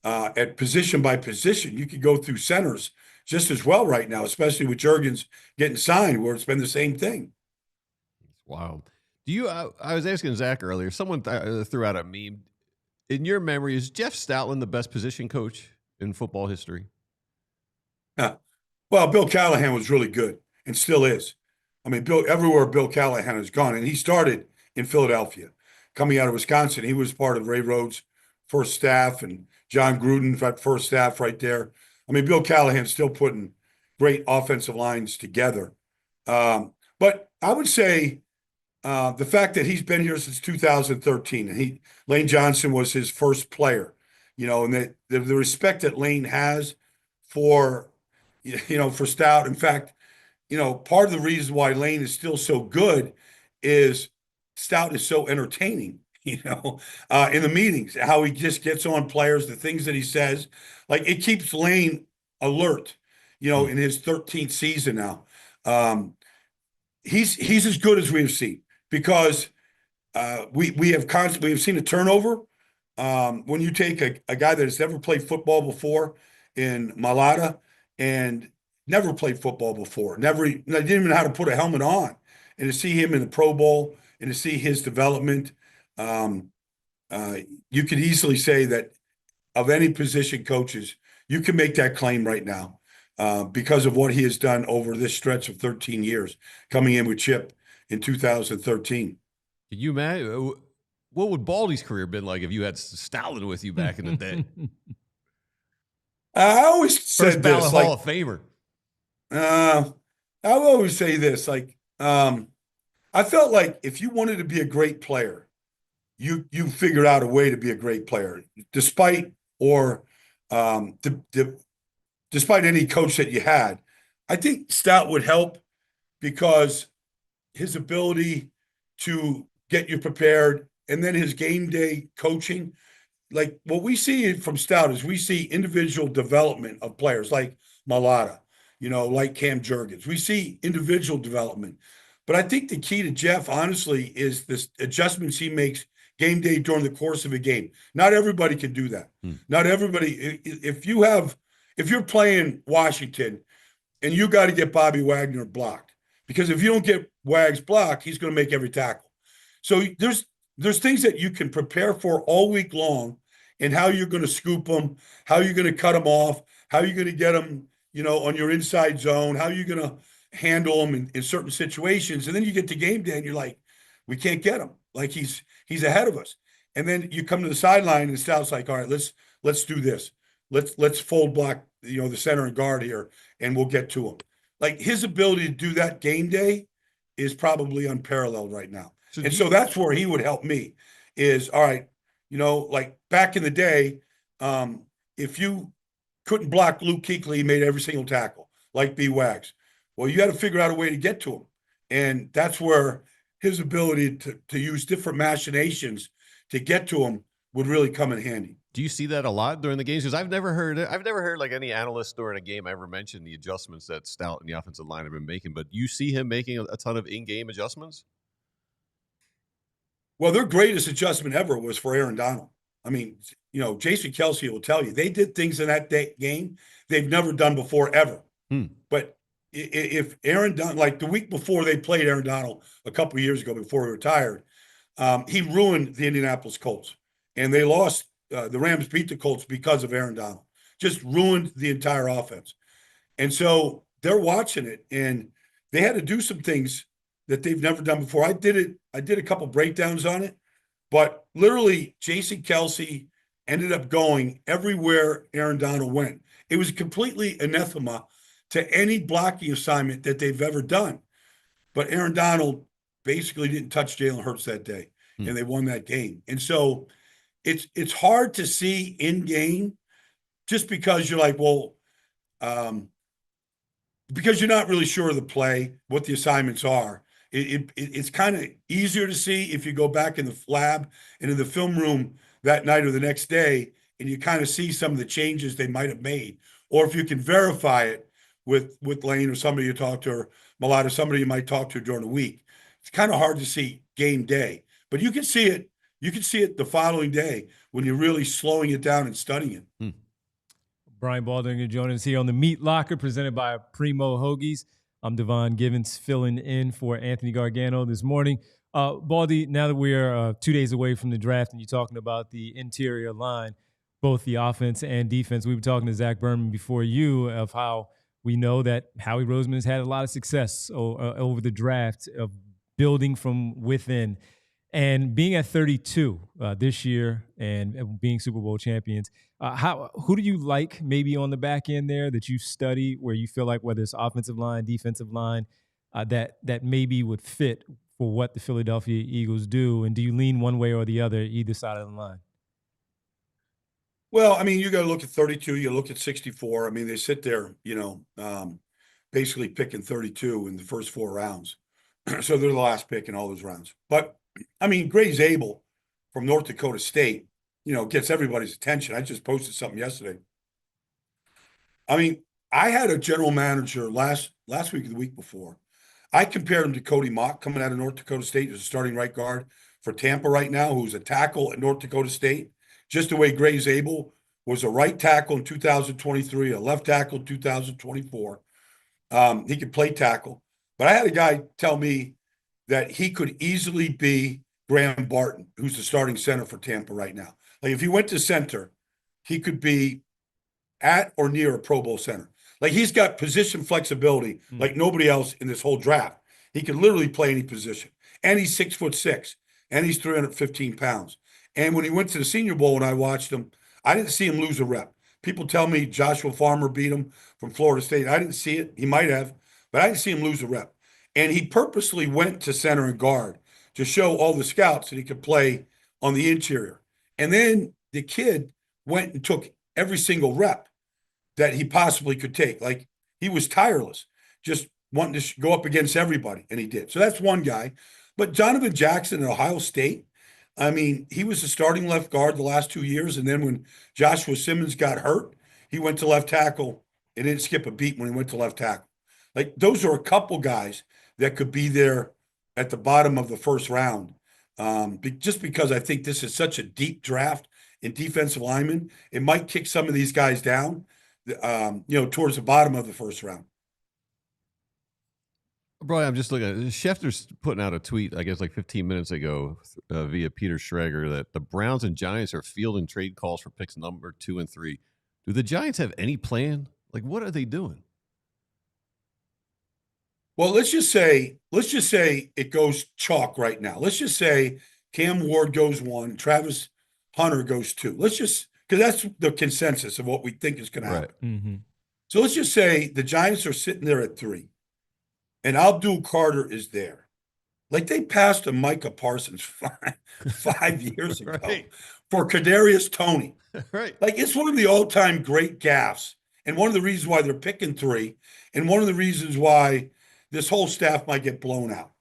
at position by position. You could go through centers just as well right now, especially with Jurgens getting signed, where it's been the same thing. Wow. Do you? I was asking Zach earlier. Someone threw out a meme. In your memory, is Jeff Stoutland the best position coach in football history? Yeah. Well, Bill Callahan was really good and still is. I mean, everywhere Bill Callahan has gone, and he started in Philadelphia, coming out of Wisconsin. He was part of Ray Rhodes' first staff and John Gruden's first staff right there. I mean, Bill Callahan's still putting great offensive lines together. But I would say the fact that he's been here since 2013, and Lane Johnson was his first player, and the respect that Lane has for Stout. In fact, part of the reason why Lane is still so good is Stout is so entertaining, in the meetings, how he just gets on players, the things that he says, like it keeps Lane alert, in his 13th season now. He's as good as we've seen, because we have seen a turnover. When you take a guy that has never played football before in Malata and never played football before, didn't even know how to put a helmet on, and to see him in the Pro Bowl and to see his development, you could easily say that of any position coaches, you can make that claim right now because of what he has done over this stretch of 13 years, coming in with Chip in 2013. Can you imagine? What would Baldy's career been like if you had Stoutland with you back in the day? I always First said ballot this, Hall of Famer. I always say this, I felt like if you wanted to be a great player, you figured out a way to be a great player, despite any coach that you had. I think Stout would help because his ability to get you prepared, and then his game day coaching. Like what we see from Stout is we see individual development of players like Malata, like Cam Jurgens. We see individual development. But I think the key to Jeff, honestly, is this adjustments he makes game day during the course of a game. Not everybody can do that. Not everybody. If you're playing Washington and you got to get Bobby Wagner blocked, because if you don't get Wags blocked, he's going to make every tackle. So there's things that you can prepare for all week long, and how you're going to scoop them, how you're going to cut them off, how you're going to get them, on your inside zone, how you're going to handle them in certain situations. And then you get to game day and you're like, we can't get him. Like he's ahead of us. And then you come to the sideline and Stout's like, all right, let's do this. Let's fold block, the center and guard here, and we'll get to him. Like, his ability to do that game day is probably unparalleled right now. So that's where he would help me is, all right, like back in the day, if you couldn't block Luke Kuechly, he made every single tackle, like B. Wags. Well, you got to figure out a way to get to him. And that's where his ability to use different machinations to get to him would really come in handy. Do you see that a lot during the games? Because I've never heard like any analyst during a game ever mention the adjustments that Stout and the offensive line have been making. But you see him making a ton of in-game adjustments? Well, their greatest adjustment ever was for Aaron Donald. I mean, Jason Kelce will tell you, they did things in that game they've never done before, ever. But if Aaron Donald, like the week before they played Aaron Donald a couple of years ago before he retired, he ruined the Indianapolis Colts. And they lost. The Rams beat the Colts because of Aaron Donald. Just ruined the entire offense. And so they're watching it, and they had to do some things that they've never done before. I did a couple breakdowns on it, but literally Jason Kelce ended up going everywhere Aaron Donald went. It was completely anathema to any blocking assignment that they've ever done. But Aaron Donald basically didn't touch Jalen Hurts that day, and they won that game. And so it's hard to see in game, just because you're like, well, because you're not really sure of the play, what the assignments are. It's kind of easier to see if you go back in the lab and in the film room that night or the next day, and you kind of see some of the changes they might have made, or if you can verify it with Lane or somebody you talk to, or Malott, or somebody you might talk to during the week. It's kind of hard to see game day, but you can see it. You can see it the following day when you're really slowing it down and studying it. Brian Baldinger joining us here on the Meat Locker, presented by Primo Hoagies. I'm Devon Givens, filling in for Anthony Gargano this morning. Baldy, now that we're 2 days away from the draft and you're talking about the interior line, both the offense and defense, we were talking to Zach Berman before you of how we know that Howie Roseman has had a lot of success over the draft of building from within. And being at 32 this year and being Super Bowl champions, who do you like maybe on the back end there that you study, where you feel like, whether it's offensive line, defensive line, that maybe would fit for what the Philadelphia Eagles do? And do you lean one way or the other, either side of the line? Well, I mean, you got to look at 32. You look at 64. I mean, they sit there, basically picking 32 in the first 4 rounds. So they're the last pick in all those rounds. But I mean, Gray's Abel from North Dakota State, gets everybody's attention. I just posted something yesterday. I mean, I had a general manager last week or the week before. I compared him to Cody Mock, coming out of North Dakota State as a starting right guard for Tampa right now, who's a tackle at North Dakota State. Just the way Gray's Abel was a right tackle in 2023, a left tackle in 2024. He could play tackle. But I had a guy tell me that he could easily be Graham Barton, who's the starting center for Tampa right now. Like, if he went to center, he could be at or near a Pro Bowl center. Like, he's got position flexibility like nobody else in this whole draft. He can literally play any position. And he's 6'6", and he's 315 pounds. And when he went to the Senior Bowl and I watched him, I didn't see him lose a rep. People tell me Joshua Farmer beat him from Florida State. I didn't see it. He might have, but I didn't see him lose a rep. And he purposely went to center and guard to show all the scouts that he could play on the interior. And then the kid went and took every single rep that he possibly could take. Like, he was tireless, just wanting to go up against everybody, and he did. So that's one guy. But Donovan Jackson at Ohio State, I mean, he was the starting left guard the last 2 years, and then when Joshua Simmons got hurt, he went to left tackle and didn't skip a beat when he went to left tackle. Like, those are a couple guys that could be there at the bottom of the first round. Just because I think this is such a deep draft in defensive linemen, it might kick some of these guys down, towards the bottom of the first round. Bro, I'm just looking at Schefter's putting out a tweet, I guess like 15 minutes ago via Peter Schrager that the Browns and Giants are fielding trade calls for picks number 2 and 3. Do the Giants have any plan? Like, what are they doing? Well, let's just say it goes chalk right now. Let's just say Cam Ward goes 1, Travis Hunter goes 2. Let's just, because that's the consensus of what we think is going to happen. Mm-hmm. So let's just say the Giants are sitting there at 3, and Abdul Carter is there. Like they passed a Micah Parsons 5 years ago Right. for Kadarius Toney. Right. Like it's one of the all-time great gaffes, and one of the reasons why they're picking 3, and one of the reasons why this whole staff might get blown out.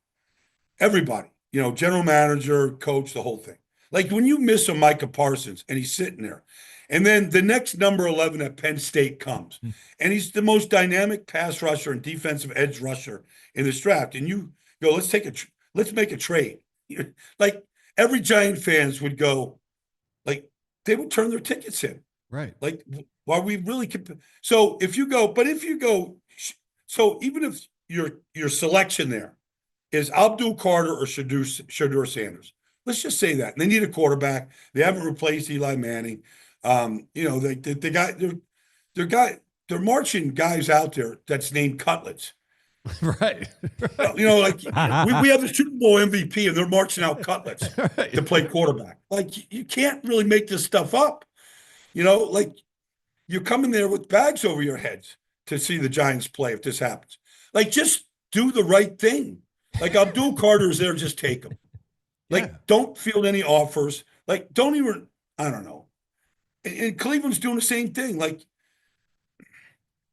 Everybody, general manager, coach, the whole thing. Like when you miss a Micah Parsons and he's sitting there, and then the next number 11 at Penn State comes, and he's the most dynamic pass rusher and defensive edge rusher in this draft, and you go, let's make a trade. Like every Giant fans would go, like they would turn their tickets in. Right. Like why we really so if you go, so even if your selection there is Abdul Carter or Shadur Sanders, let's just say that. And they need a quarterback. They haven't replaced Eli Manning. They're marching guys out there that's named Cutlets. Right. Like we have the Super Bowl MVP and they're marching out Cutlets Right. to play quarterback. Like you can't really make this stuff up. Like you're coming there with bags over your heads to see the Giants play if this happens. Like just do the right thing. Like Abdul Carter is there, just take him. Like don't field any offers. Like don't even, I don't know. And Cleveland's doing the same thing. Like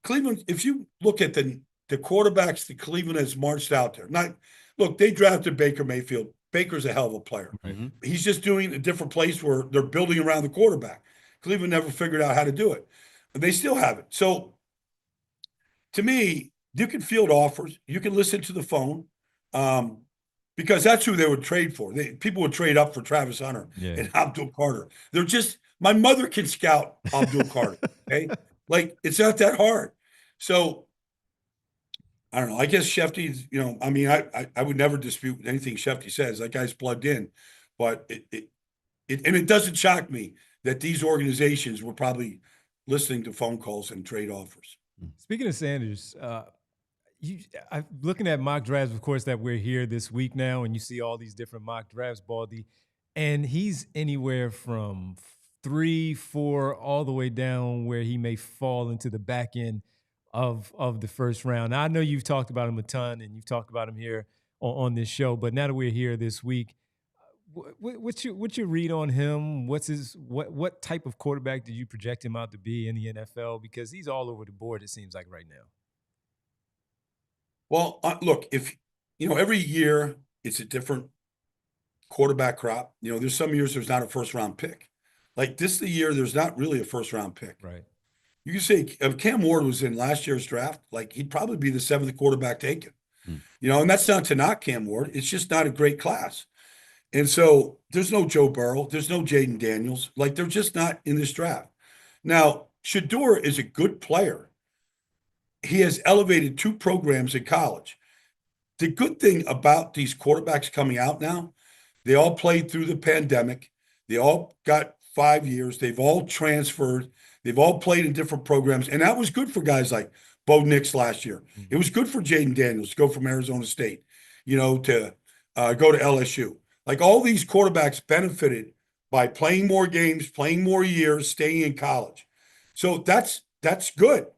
Cleveland, if you look at the quarterbacks that Cleveland has marched out there, they drafted Baker Mayfield. Baker's a hell of a player. Mm-hmm. He's just doing a different place where they're building around the quarterback. Cleveland never figured out how to do it. But they still haven't. So to me, you can field offers. You can listen to the phone because that's who they would trade for. People would trade up for Travis Hunter and Abdul Carter. My mother can scout Abdul Carter. Okay. Like it's not that hard. So I don't know. I guess Shefty's, I would never dispute anything Shefty says. That guy's plugged in, but it doesn't shock me that these organizations were probably listening to phone calls and trade offers. Speaking of Sanders, I'm looking at mock drafts, of course, that we're here this week now, and you see all these different mock drafts, Baldy, and he's anywhere from 3, 4, all the way down where he may fall into the back end of the first round. Now, I know you've talked about him a ton, and you've talked about him here on this show, but now that we're here this week, what's your read on him? What type of quarterback did you project him out to be in the NFL? Because he's all over the board, it seems like right now. Well, look, if every year it's a different quarterback crop. There's some years there's not a first round pick. Like this is the year there's not really a first round pick. Right. You can say if Cam Ward was in last year's draft, like he'd probably be the 7th quarterback taken. And that's not to knock Cam Ward. It's just not a great class. And so there's no Joe Burrow. There's no Jaden Daniels. Like they're just not in this draft. Now, Shador is a good player. He has elevated 2 programs in college. The good thing about these quarterbacks coming out now, they all played through the pandemic. They all got 5 years. They've all transferred. They've all played in different programs. And that was good for guys like Bo Nix last year. It was good for Jaden Daniels to go from Arizona State, to go to LSU. Like all these quarterbacks benefited by playing more games, playing more years, staying in college. So that's good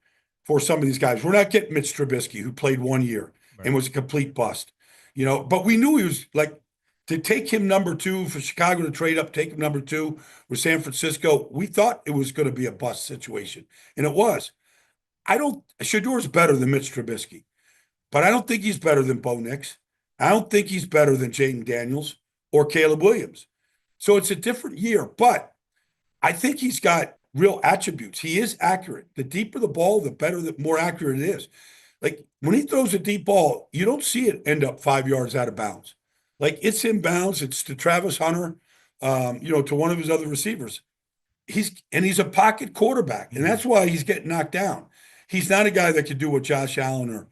for some of these guys. We're not getting Mitch Trubisky, who played 1 year and was a complete bust. But we knew he was like, to take him number 2 for Chicago to trade up, take him number 2 with San Francisco, we thought it was going to be a bust situation. And it was. Shador's better than Mitch Trubisky, but I don't think he's better than Bo Nix. I don't think he's better than Jaden Daniels or Caleb Williams. So it's a different year, but I think he's got real attributes. He is accurate. The deeper the ball, the better, the more accurate it is. Like when he throws a deep ball, you don't see it end up 5 yards out of bounds. Like it's in bounds. It's to Travis Hunter, to one of his other receivers. He's a pocket quarterback, and that's why he's getting knocked down. He's not a guy that could do what Josh Allen or,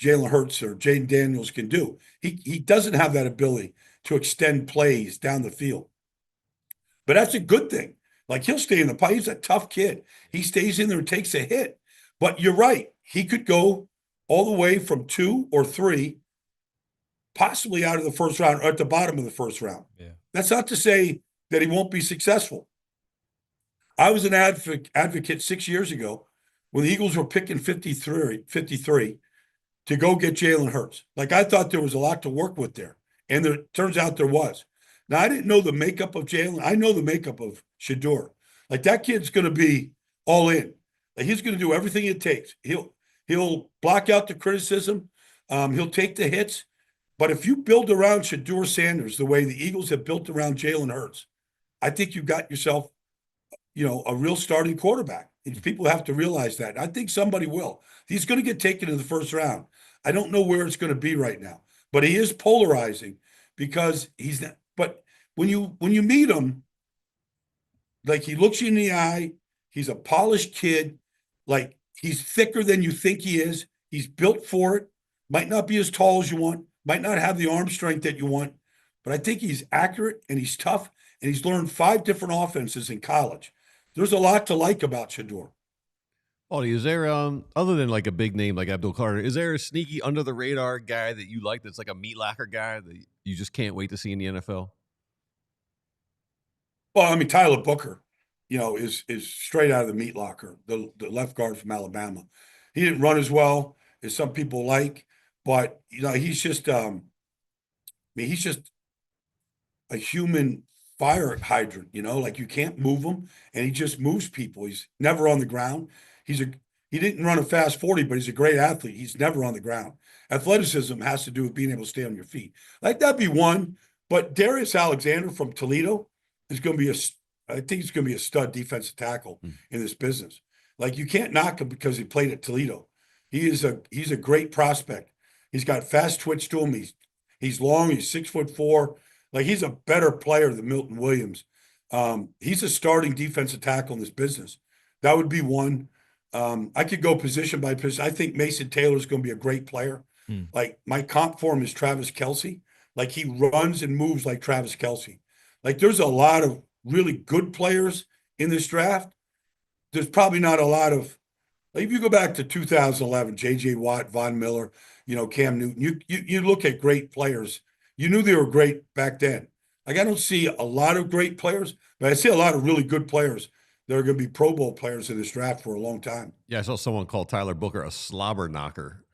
Jalen Hurts or Jaden Daniels can do. He doesn't have that ability to extend plays down the field. But that's a good thing. Like he'll stay in the pocket. He's a tough kid. He stays in there and takes a hit. But you're right. He could go all the way from 2 or 3, possibly out of the first round or at the bottom of the first round. Yeah. That's not to say that he won't be successful. I was an advocate 6 years ago when the Eagles were picking 53 to go get Jalen Hurts. Like I thought there was a lot to work with there. And there turns out there was. Now, I didn't know the makeup of Jalen. I know the makeup of Shedeur. Like that kid's going to be all in. Like he's going to do everything it takes. He'll block out the criticism. He'll take the hits. But if you build around Shedeur Sanders the way the Eagles have built around Jalen Hurts, I think you've got yourself, a real starting quarterback. And people have to realize that. I think somebody will. He's going to get taken in the first round. I don't know where it's going to be right now, but he is polarizing because he's not. But when you meet him, like he looks you in the eye, he's a polished kid. Like he's thicker than you think he is. He's built for it. Might not be as tall as you want. Might not have the arm strength that you want. But I think he's accurate and he's tough. And he's learned 5 different offenses in college. There's a lot to like about Shedeur. Baldy, is there other than like a big name like Abdul Carter, is there a sneaky under the radar guy that you like that's like a meat locker guy that you just can't wait to see in the NFL? Well, I mean, Tyler Booker, is straight out of the meat locker, the left guard from Alabama. He didn't run as well as some people like, but he's just he's just a human fire hydrant, like you can't move him and he just moves people. He's never on the ground. He didn't run a fast 40, but he's a great athlete. He's never on the ground. Athleticism has to do with being able to stay on your feet. Like that'd be one, but Darius Alexander from Toledo is going to be I think he's going to be a stud defensive tackle in this business. Like you can't knock him because he played at Toledo. He's a great prospect. He's got fast twitch to him. He's long. He's 6'4". Like he's a better player than Milton Williams. He's a starting defensive tackle in this business. That would be one. I could go position by position. I think Mason Taylor is going to be a great player. Like my comp for him is Travis Kelce. Like he runs and moves like Travis Kelce. Like there's a lot of really good players in this draft. There's probably not a lot of, like if you go back to 2011, J.J. Watt, Von Miller, Cam Newton, you look at great players. You knew they were great back then. Like I don't see a lot of great players, but I see a lot of really good players that are going to be Pro Bowl players in this draft for a long time. Yeah, I saw someone call Tyler Booker a slobber knocker.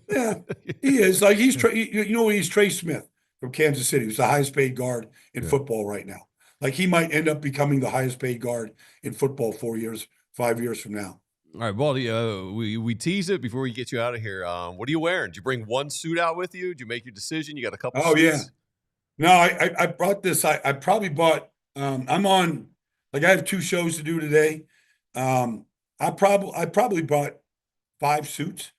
Yeah, he is. Like he's Trey Smith from Kansas City, who's the highest paid guard in football right now. Like he might end up becoming the highest paid guard in football 5 years from now. All right, Baldy, we tease it before we get you out of here. What are you wearing? Did you bring one suit out with you? Did you make your decision? You got a couple suits? Yeah. No, I brought this. I probably bought, I'm on, like I have 2 shows to do today. I probably bought 5 suits.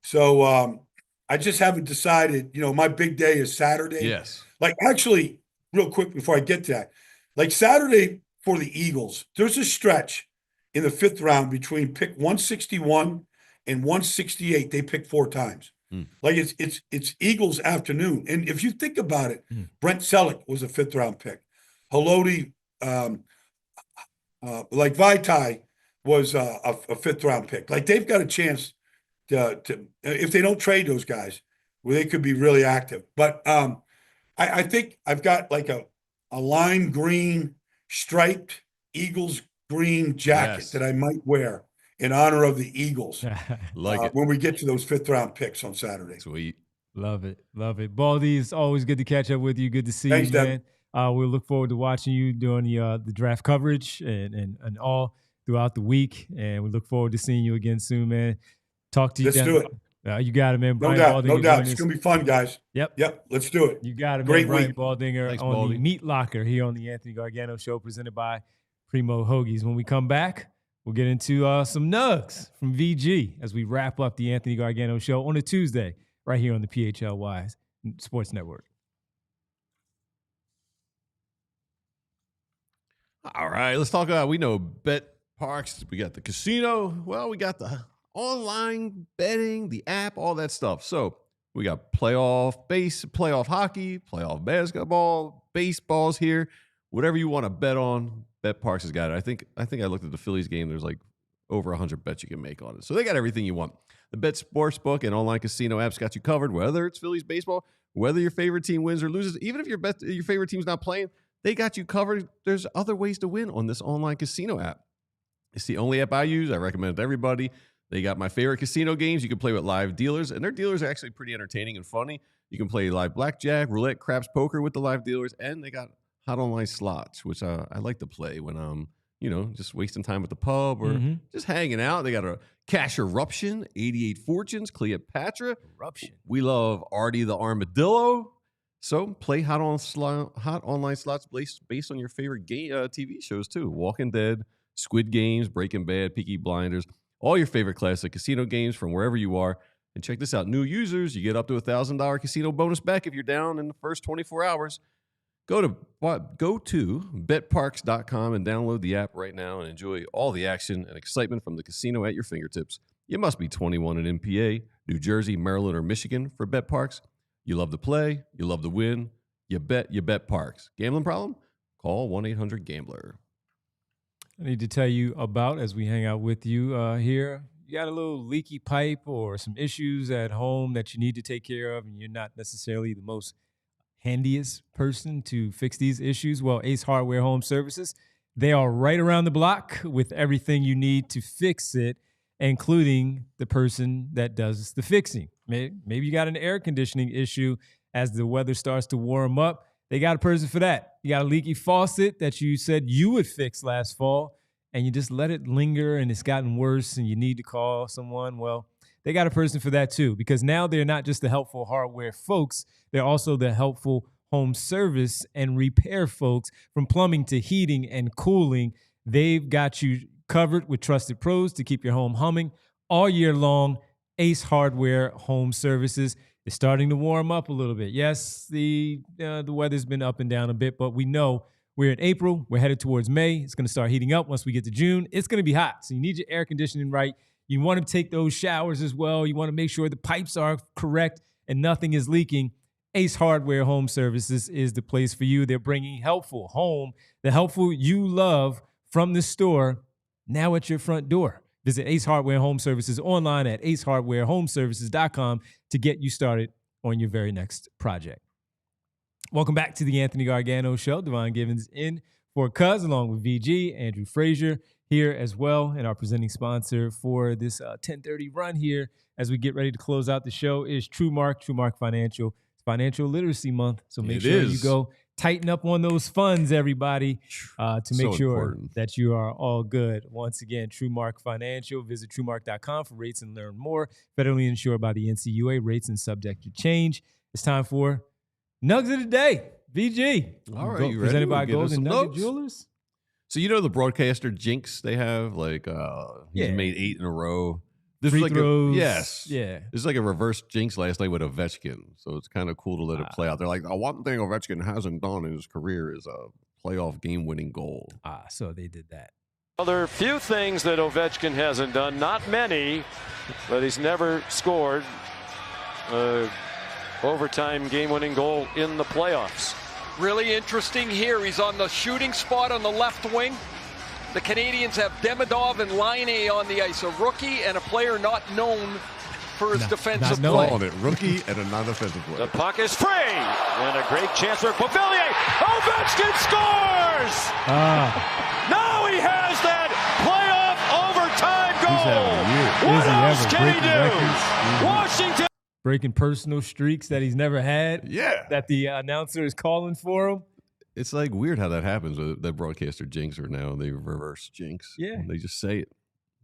So I just haven't decided, my big day is Saturday. Yes. Like actually, real quick before I get to that, like Saturday for the Eagles, there's a stretch in the 5th round between pick 161 and 168. They pick 4 times. Like it's Eagles afternoon. And if you think about it, Brent Selleck was a 5th round pick. Haloti, like Vaitai was a 5th round pick. Like they've got a chance to if they don't trade those guys, where they could be really active. But I think I've got like a lime green striped Eagles green jacket that I might wear in honor of the Eagles when we get to those 5th round picks on Saturday. Sweet. Love it. Love it. Baldy, it's always good to catch up with you. Good to see Thanks, you, man. We'll look forward to watching you during the draft coverage and all throughout the week. And we look forward to seeing you again soon, man. Talk to you. Let's do it. You got it, man. No doubt. No doubt. It's going to be fun, guys. Yep. Let's do it. You got it, Great man. week. Brian Baldinger. Thanks, on Baldy. the Meat Locker here on the Anthony Gargano Show, presented by Primo Hoagies. When we come back, we'll get into some nugs from VG as we wrap up the Anthony Gargano Show on a Tuesday right here on the PHLY Sports Network. All right, let's talk about, we know Bet Parks. We got the casino. Well, we got the online betting, the app, all that stuff. So we got playoff hockey, playoff basketball, baseballs here. Whatever you want to bet on, BetParks has got it. I think I looked at the Phillies game. There's like over 100 bets you can make on it. So they got everything you want. The Bet Sportsbook and online casino apps got you covered, whether it's Phillies baseball, whether your favorite team wins or loses. Even if your favorite team's not playing, they got you covered. There's other ways to win on this online casino app. It's the only app I use. I recommend it to everybody. They got my favorite casino games. You can play with live dealers, and their dealers are actually pretty entertaining and funny. You can play live blackjack, roulette, craps, poker with the live dealers, and they got hot online slots, which I like to play when I'm, just wasting time at the pub or just hanging out. They got a Cash Eruption, 88 Fortunes, Cleopatra. Eruption. We love Artie the Armadillo. So play hot online slots based on your favorite TV shows too. Walking Dead, Squid Games, Breaking Bad, Peaky Blinders, all your favorite classic casino games from wherever you are. And check this out. New users, you get up to $1,000 casino bonus back if you're down in the first 24 hours. Go to betparks.com and download the app right now and enjoy all the action and excitement from the casino at your fingertips. You must be 21 and NPA, New Jersey, Maryland, or Michigan for BetParks. You love to play, you love to win, you bet Parks. Gambling problem? Call 1-800-GAMBLER. I need to tell you about, as we hang out with you here, you got a little leaky pipe or some issues at home that you need to take care of, and you're not necessarily the most handiest person to fix these issues. Well, Ace Hardware Home Services, they are right around the block with everything you need to fix it, including the person that does the fixing. Maybe you got an air conditioning issue as the weather starts to warm up. They got a person for that. You got a leaky faucet that you said you would fix last fall, and you just let it linger and it's gotten worse and you need to call someone. Well, they got a person for that too, because now they're not just the helpful hardware folks, they're also the helpful home service and repair folks. From plumbing to heating and cooling, they've got you covered with trusted pros to keep your home humming all year long. Ace Hardware Home Services is starting to warm up a little bit. Yes, the weather's been up and down a bit, but we know we're in April. We're headed towards May. It's going to start heating up once we get to June. It's going to be hot, so you need your air conditioning right. You want to take those showers as well. You want to make sure the pipes are correct and nothing is leaking. Ace Hardware Home Services is the place for you. They're bringing helpful home, the helpful you love from the store, now at your front door. Visit Ace Hardware Home Services online at acehardwarehomeservices.com to get you started on your very next project. Welcome back to the Anthony Gargano Show. Devon Givens in for Cuz, along with VG, Andrew Frazier here as well. And our presenting sponsor for this 10:30 run here as we get ready to close out the show is TrueMark Financial. It's Financial Literacy Month, so make sure you go tighten up on those funds, everybody, to make sure that you are all good. Once again, TrueMark Financial. Visit TrueMark.com for rates and learn more. Federally insured by the NCUA. Rates and subject to change. It's time for Nugs of the Day. VG. All right, you presented by ready? We'll Golden Nugget Jewelers. So you know the broadcaster jinx they have? Like, he's made 8 in a row. This Free is like throws. yes. Yeah. This is like a reverse jinx last night with Ovechkin. So it's kind of cool to let it play out. They're like, one thing Ovechkin hasn't done in his career is a playoff game-winning goal. So they did that. Well, there are a few things that Ovechkin hasn't done. Not many, but he's never scored an overtime game-winning goal in the playoffs. Really interesting here. He's on the shooting spot on the left wing. The Canadians have Demidov and Laine on the ice, a rookie and a player not known for his defensive play. Calling it rookie and a non-defensive player. The puck is free, and a great chance for Pavillier. Ovechkin scores! Now he has that playoff overtime goal. What else can he do? Washington. Breaking personal streaks that he's never had. Yeah. That the announcer is calling for him. It's like weird how that happens with that broadcaster jinx or now they reverse jinx. Yeah. They just say it.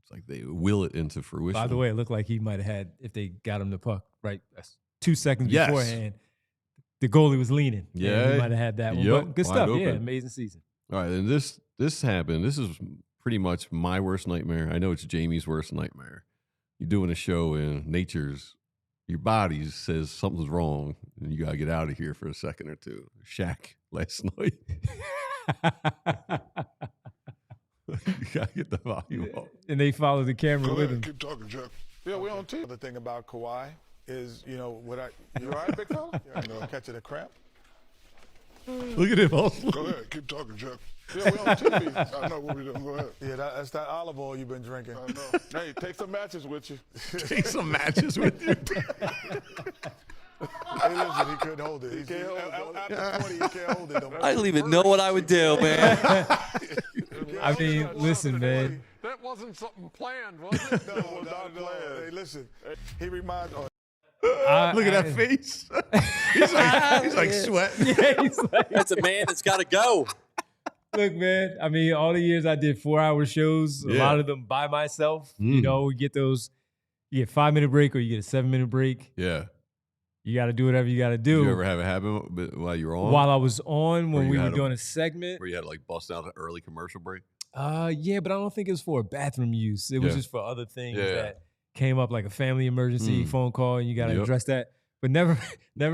It's like they will it into fruition. By the way, it looked like he might have had, if they got him the puck, right, 2 seconds beforehand, the goalie was leaning. Yeah. He might have had that one. Yep, But good wide stuff. open. Yeah, amazing season. All right, and this happened. This is pretty much my worst nightmare. I know it's Jamie's worst nightmare. You're doing a show and your body says something's wrong and you got to get out of here for a second or two. Shaq last night. You got to get the volume up. And they followed the camera with him. Keep talking, Jeff. Yeah, we're on TV. The thing about Kawhi is, you all right, big fella? Catching a crap. Look at him also. Go ahead, keep talking, Chuck. Yeah, we're on TV. I know what we're doing. Go ahead. Yeah, that's that olive oil you've been drinking. I know. Hey, take some matches with you. Take some matches with you. Hey, listen, he couldn't hold it. He can't hold it. After 40, he can't hold it. I don't even know what I would do, man. I mean, listen, man. That wasn't something planned, was it? No, not planned. Hey, listen, he reminds. Look at that face. he's like sweating. Yeah, he's like, That's a man that's got to go. look, man. I mean, all the years I did 4-hour shows, a lot of them by myself. You know, we get those. You get 5-minute break or you get a 7-minute break. Yeah. You got to do whatever you got to do. Did you ever have it happen while you were on? While I was on, when we were doing a a segment. where you had to like bust out an early commercial break? Yeah, but I don't think it was for bathroom use. It was just for other things Yeah. that came up, like a family emergency phone call, and you got to address that. But never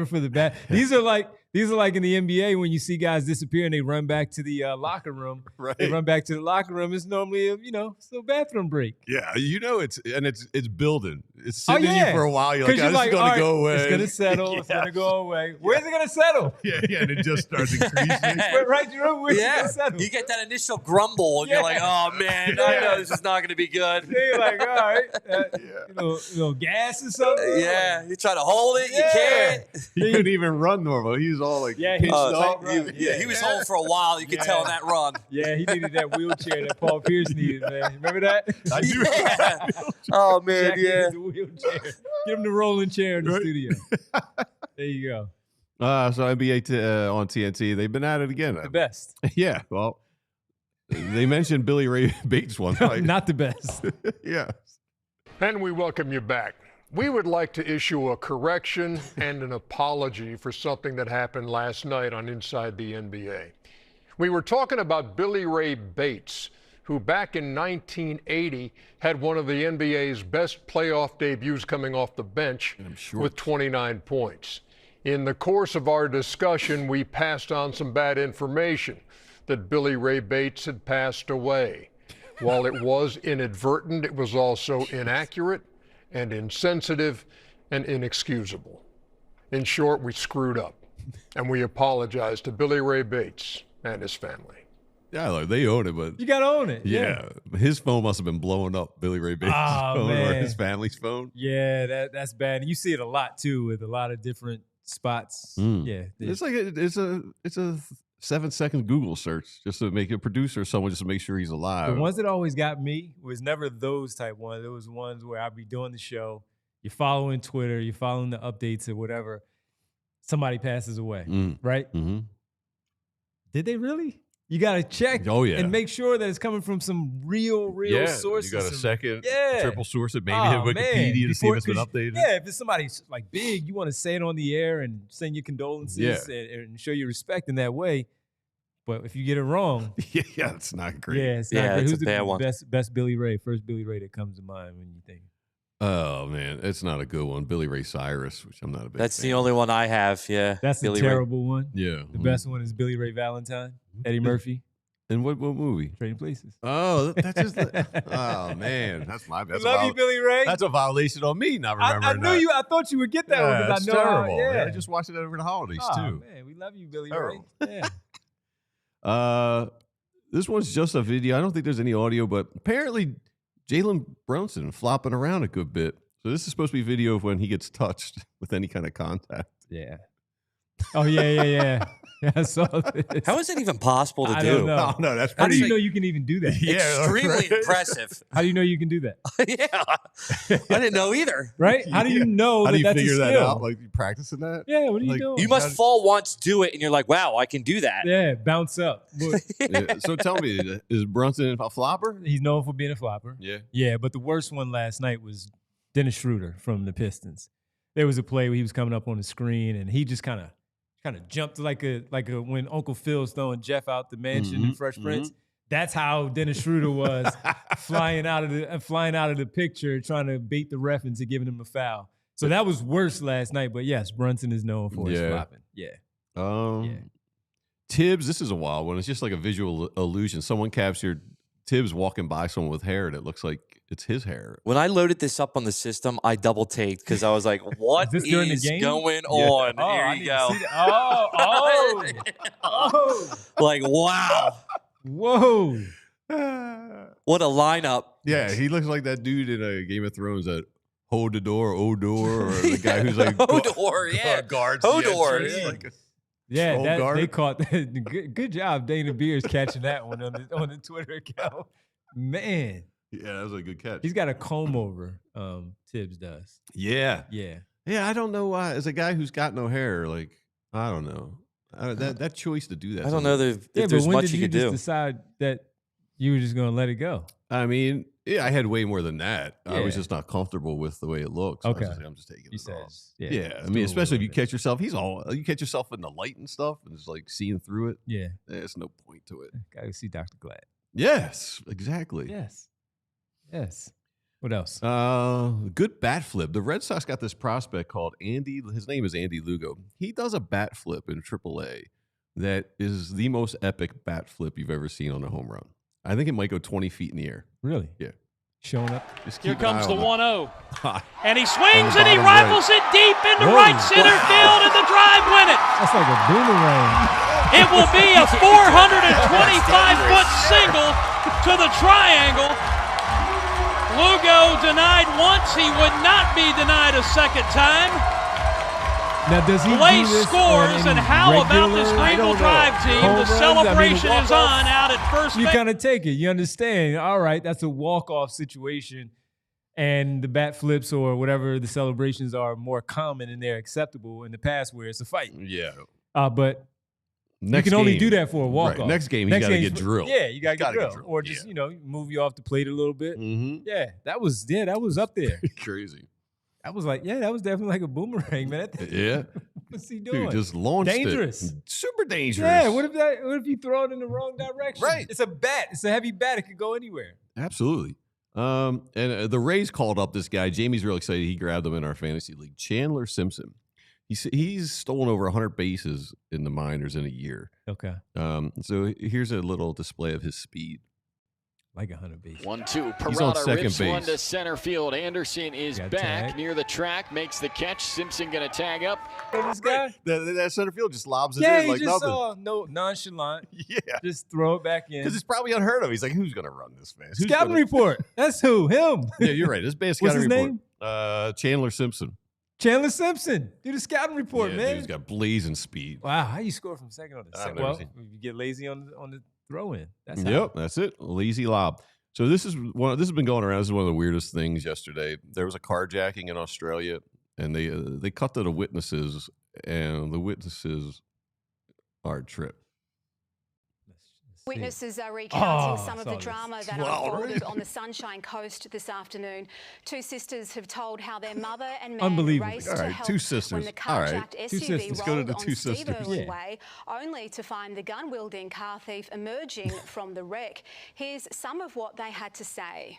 for the bath. These are like in the NBA when you see guys disappear and they run back to the locker room. Right. They run back to the locker room. It's normally still bathroom break. Yeah, it's building. It's sitting in you for a while. You're like, Because this is gonna go away. It's gonna settle. It's gonna go away. Where's it gonna settle? Yeah, and it just starts increasing. Right, Jerome? Where's it gonna settle? You get that initial grumble, and you're like, oh, man, I know this is not going to be good. You're like, all right, gas or something. Yeah, you try to hold it, you can't. He couldn't even run normal. He was all like pinched up. He was home for a while. You could tell in that run. Yeah, he needed that wheelchair that Paul Pierce needed, man. Remember that? I do. Yeah. Oh, man, Jack yeah. needed the wheelchair. Give him the rolling chair in the studio. There you go. So NBA on TNT, they've been at it again. The best. Yeah, well, they mentioned Billy Ray Bates one night. Not the best. Yeah. And we welcome you back. We would like to issue a correction and an apology for something that happened last night on Inside the NBA. We were talking about Billy Ray Bates, who back in 1980 had one of the NBA's best playoff debuts coming off the bench with 29 points. In the course of our discussion, we passed on some bad information that Billy Ray Bates had passed away. While it was inadvertent, it was also inaccurate and insensitive and inexcusable. In short, we screwed up, and we apologize to Billy Ray Bates and his family. Yeah, like, they own it, but You got to own it. yeah, his phone must have been blowing up, Billy Ray Bates' phone or man. his family's phone. Yeah, that's bad. And you see it a lot, too, with a lot of different spots. Yeah. It's like it's a 7-second Google search just to make a producer, someone just to make sure he's alive. The ones that always got me was never those type ones. It was ones where I'd be doing the show, you're following Twitter, you're following the updates or whatever. Somebody passes away, right? Mm-hmm. Did they really? You got to check and make sure that it's coming from some real sources. You got a second, Yeah. triple source it, maybe hit Wikipedia to see if it's been updated. Yeah, if it's somebody like big, you want to say it on the air and send your condolences and show your respect in that way. But if you get it wrong, yeah, it's not great. yeah, it's not great. it's Who's a bad one. Best Billy Ray, first Billy Ray that comes to mind when you think? Oh man, it's not a good one. Billy Ray Cyrus, which I'm not a big That's fan the only one I have, yeah. That's Billy the Ray. terrible one. Yeah. The best one is Billy Ray Valentine, Eddie Murphy, And what movie? Trading Places. Oh, that's just. Oh man, that's my. That's Love you, Billy Ray. That's a violation on me not remembering. I knew you. I thought you would get that one because It's I know. terrible. Yeah, I just watched it over the holidays oh, too. man, we love you, Billy Terrible. Ray. Yeah. This one's just a video. I don't think there's any audio, but apparently Jalen Brunson flopping around a good bit. So this is supposed to be video of when he gets touched with any kind of contact. Yeah. Oh yeah. Yeah, I saw this. How is it even possible to I do? don't know. Oh, no, that's How do pretty. you know you can even do that? Extremely right. impressive. How do you know you can do that? Yeah. I didn't know either. Right? How do you know How do you that's figure a that skill? out? Like you practicing that? Yeah, what are you Like, doing? You must fall once, do it, and you're like, wow, I can do that. Yeah, bounce up. Look, Yeah. So tell me, is Brunson a flopper? he's known for being a flopper. Yeah. Yeah, but the worst one last night was Dennis Schroeder from the Pistons. There was a play where he was coming up on the screen and he just kind of jumped like a when Uncle Phil's throwing Jeff out the mansion in Fresh Prince. That's how Dennis Schroeder was flying out of the picture, trying to bait the ref into giving him a foul. So that was worse last night. But yes, Brunson is known for his flopping. Yeah. Tibbs, this is a wild one. It's just like a visual illusion. Someone captured Tibbs walking by someone with hair that looks like it's his hair. When I loaded this up on the system, I double taked because I was like, "What Is this during the is game? going Yeah. on?" Oh, Here I you need to go. see that. Oh. Like, wow, Whoa. what a lineup! Yeah, he looks like that dude in Game of Thrones that hold the door, or the guy who's like Hodor, yeah, guards Hodor, the entrance, yeah. like a Yeah, troll they guard. caught that. Good job, Dana Beers, catching that one on the Twitter account. Man, Yeah, that was a good catch. he's got a comb over. Tibbs does. Yeah, Yeah. I don't know why. As a guy who's got no hair, like I don't know that choice to do that. I don't know if Yeah, but there's when much did you you could just do. decide that you were just going to let it go? I mean, yeah, I had way more than that. I was Yeah. just not comfortable with the way it looks. Okay. I'm just taking You it said, off. yeah. Yeah, I just mean, do a especially if little you bit. catch yourself. You catch yourself in the light and stuff, and it's like seeing through it. Yeah. There's no point to it. Got to see Dr. Glad. Yes, exactly. Yes. Yes. What else? Good bat flip. The Red Sox got this prospect called Andy. His name is Andy Lugo. He does a bat flip in AAA that is the most epic bat flip you've ever seen on a home run. I think it might go 20 feet in the air. Really? Yeah. Showing up. Just Here keep an comes eye the on 1-0. it. And he swings and he bottom rifles it deep into Whoa. right center field, and the drive win it. That's like a boomerang. It will be a 425-foot single to the triangle. Lugo denied once. He would not be denied a second time. Now, does he Blaze do this scores, on and any how about this regular Greenville drive team? home The runs? I mean, celebration is walk-off? on out at first You base. kind of take it. You understand. All right, that's a walk-off situation. And the bat flips or whatever the celebrations are more common and they're acceptable in the past where it's a fight. Yeah. But Next you can only game- do that for a walk-off. Right. Next game, he's got to game's- get drilled. Yeah, you got to Gotta get get drilled. drilled. Or just, move you off the plate a little bit. Mm-hmm. Yeah, that was up there. Crazy. That was like, that was definitely like a boomerang, man. Yeah. What's he doing? Dude, just launched Dangerous. it. Super dangerous. Yeah, what if you throw it in the wrong direction? Right. It's a bat. It's a heavy bat. It could go anywhere. Absolutely. And the Rays called up this guy. Jamie's real excited. He grabbed him in our fantasy league. Chandler Simpson. He's stolen over 100 bases in the minors in a year. Okay. So here's a little display of his speed. Like 100 bases. 1-2. He's on Parada second rips one base. to center field. Anderson is Got back tagged. near the track, makes the catch. Simpson going to tag up. This guy? That center field just lobs it Yeah, in he like just nothing. no nonchalant. Yeah. Just throw it back in. Because it's probably unheard of. He's like, who's going to run this fast? Who's Scouting gonna- report. That's who. Him. Yeah, you're right. It's bad What's scouting his report. name? Chandler Simpson. Chandler Simpson. Do the scouting report, Yeah, man. He's got blazing speed. Wow, how you score from second on the I've second? never Well, seen. you get lazy on the throw in. That's Yep, that's it. Lazy lob. So this has been going around. This is one of the weirdest things yesterday. There was a carjacking in Australia, and they cut to the witnesses, and the witnesses are a trip. Witnesses are recounting Oh, some of saw the this. drama that Wow, unfolded right? on the Sunshine Coast this afternoon. Two sisters have told how their mother and man Unbelievable. raced All to right, help two when sisters. the All right, carjacked two SUV sisters. Let's go to rolled the on two Steve sisters. Irwin Yeah. Way, only to find the gun-wielding car thief emerging from the wreck. Here's some of what they had to say.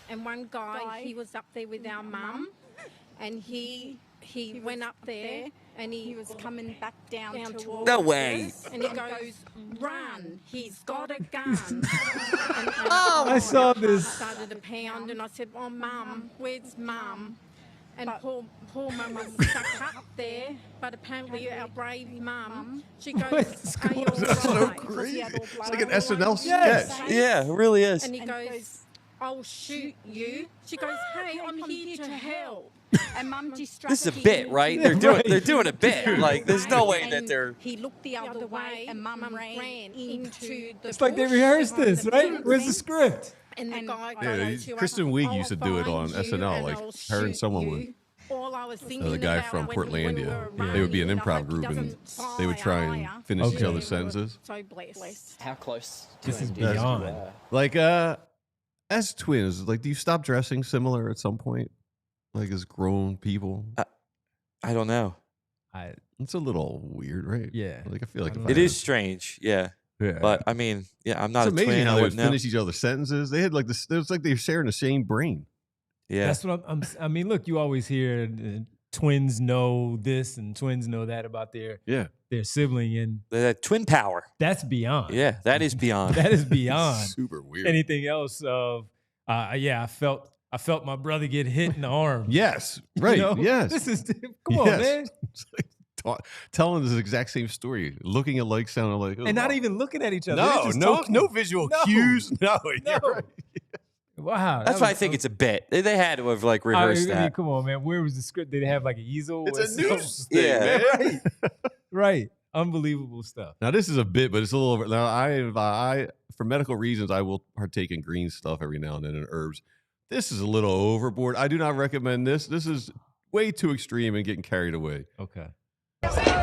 And one guy, he was up there with our mum, and he went up there, and he was coming back down towards No way. us, and he goes, "Run! He's got a gun!" I saw this. Started to pound, and I said, "Oh, mum, where's mum?" And poor mum was stuck up there, but apparently our brave mum, she goes, What's "Are you all That's so right?" 'Cause he had crazy. all It's blood like an all over SNL his Yes. face. Yeah, it really is. And he goes, "I'll shoot you." She goes, "Hey, I'm here to help." And Mum distracted This is a bit, him right? into They're doing a bit. Like, there's no way that they're. He looked the other way, and Mum ran into the It's like they bush rehearsed behind this, the right? fence. Where's the script? And the guy Yeah, goes to Kristen us, Wiig "I'll used to do it on find you SNL, and like I'll her and shoot someone you." would. All I was thinking The guy about from when we Portlandia. were They would be an running, I improv hope he group, and doesn't they would try and fire. finish each Okay. other's sentences. So blessed. How close This is beyond. Like, as twins, like, do you stop dressing similar at some point? Like, as grown people? I don't know. It's a little weird, right? Yeah. Like, I feel like if It I is strange. Yeah. Yeah. But I mean, yeah, I'm not It's a amazing twin. how I they would wouldn't know. finish each other's sentences. They had like this. It was like they were sharing the same brain. Yeah. That's what I mean, look, you always hear twins know this and twins know that about their sibling, and The twin power. that's beyond. Yeah, that is beyond. That is beyond Super weird. anything else. I felt my brother get hit in the arm. Yes, right. You know? Yes. This is come on, man. Telling this exact same story, looking alike, sounding alike, And not even looking at each other. They're just talking. no visual cues. No, you're right. Wow, That's why I think it's a bit. They had to have like rehearsed I mean, that. come on, man. Where was the script? Did they have like an easel? It's or a news thing, Yeah. man. Right. Right. Unbelievable stuff. Now this is a bit, but it's a little over. Now I for medical reasons, I will partake in green stuff every now and then and herbs. This is a little overboard. I do not recommend this. This is way too extreme and getting carried away. Okay. Sticking your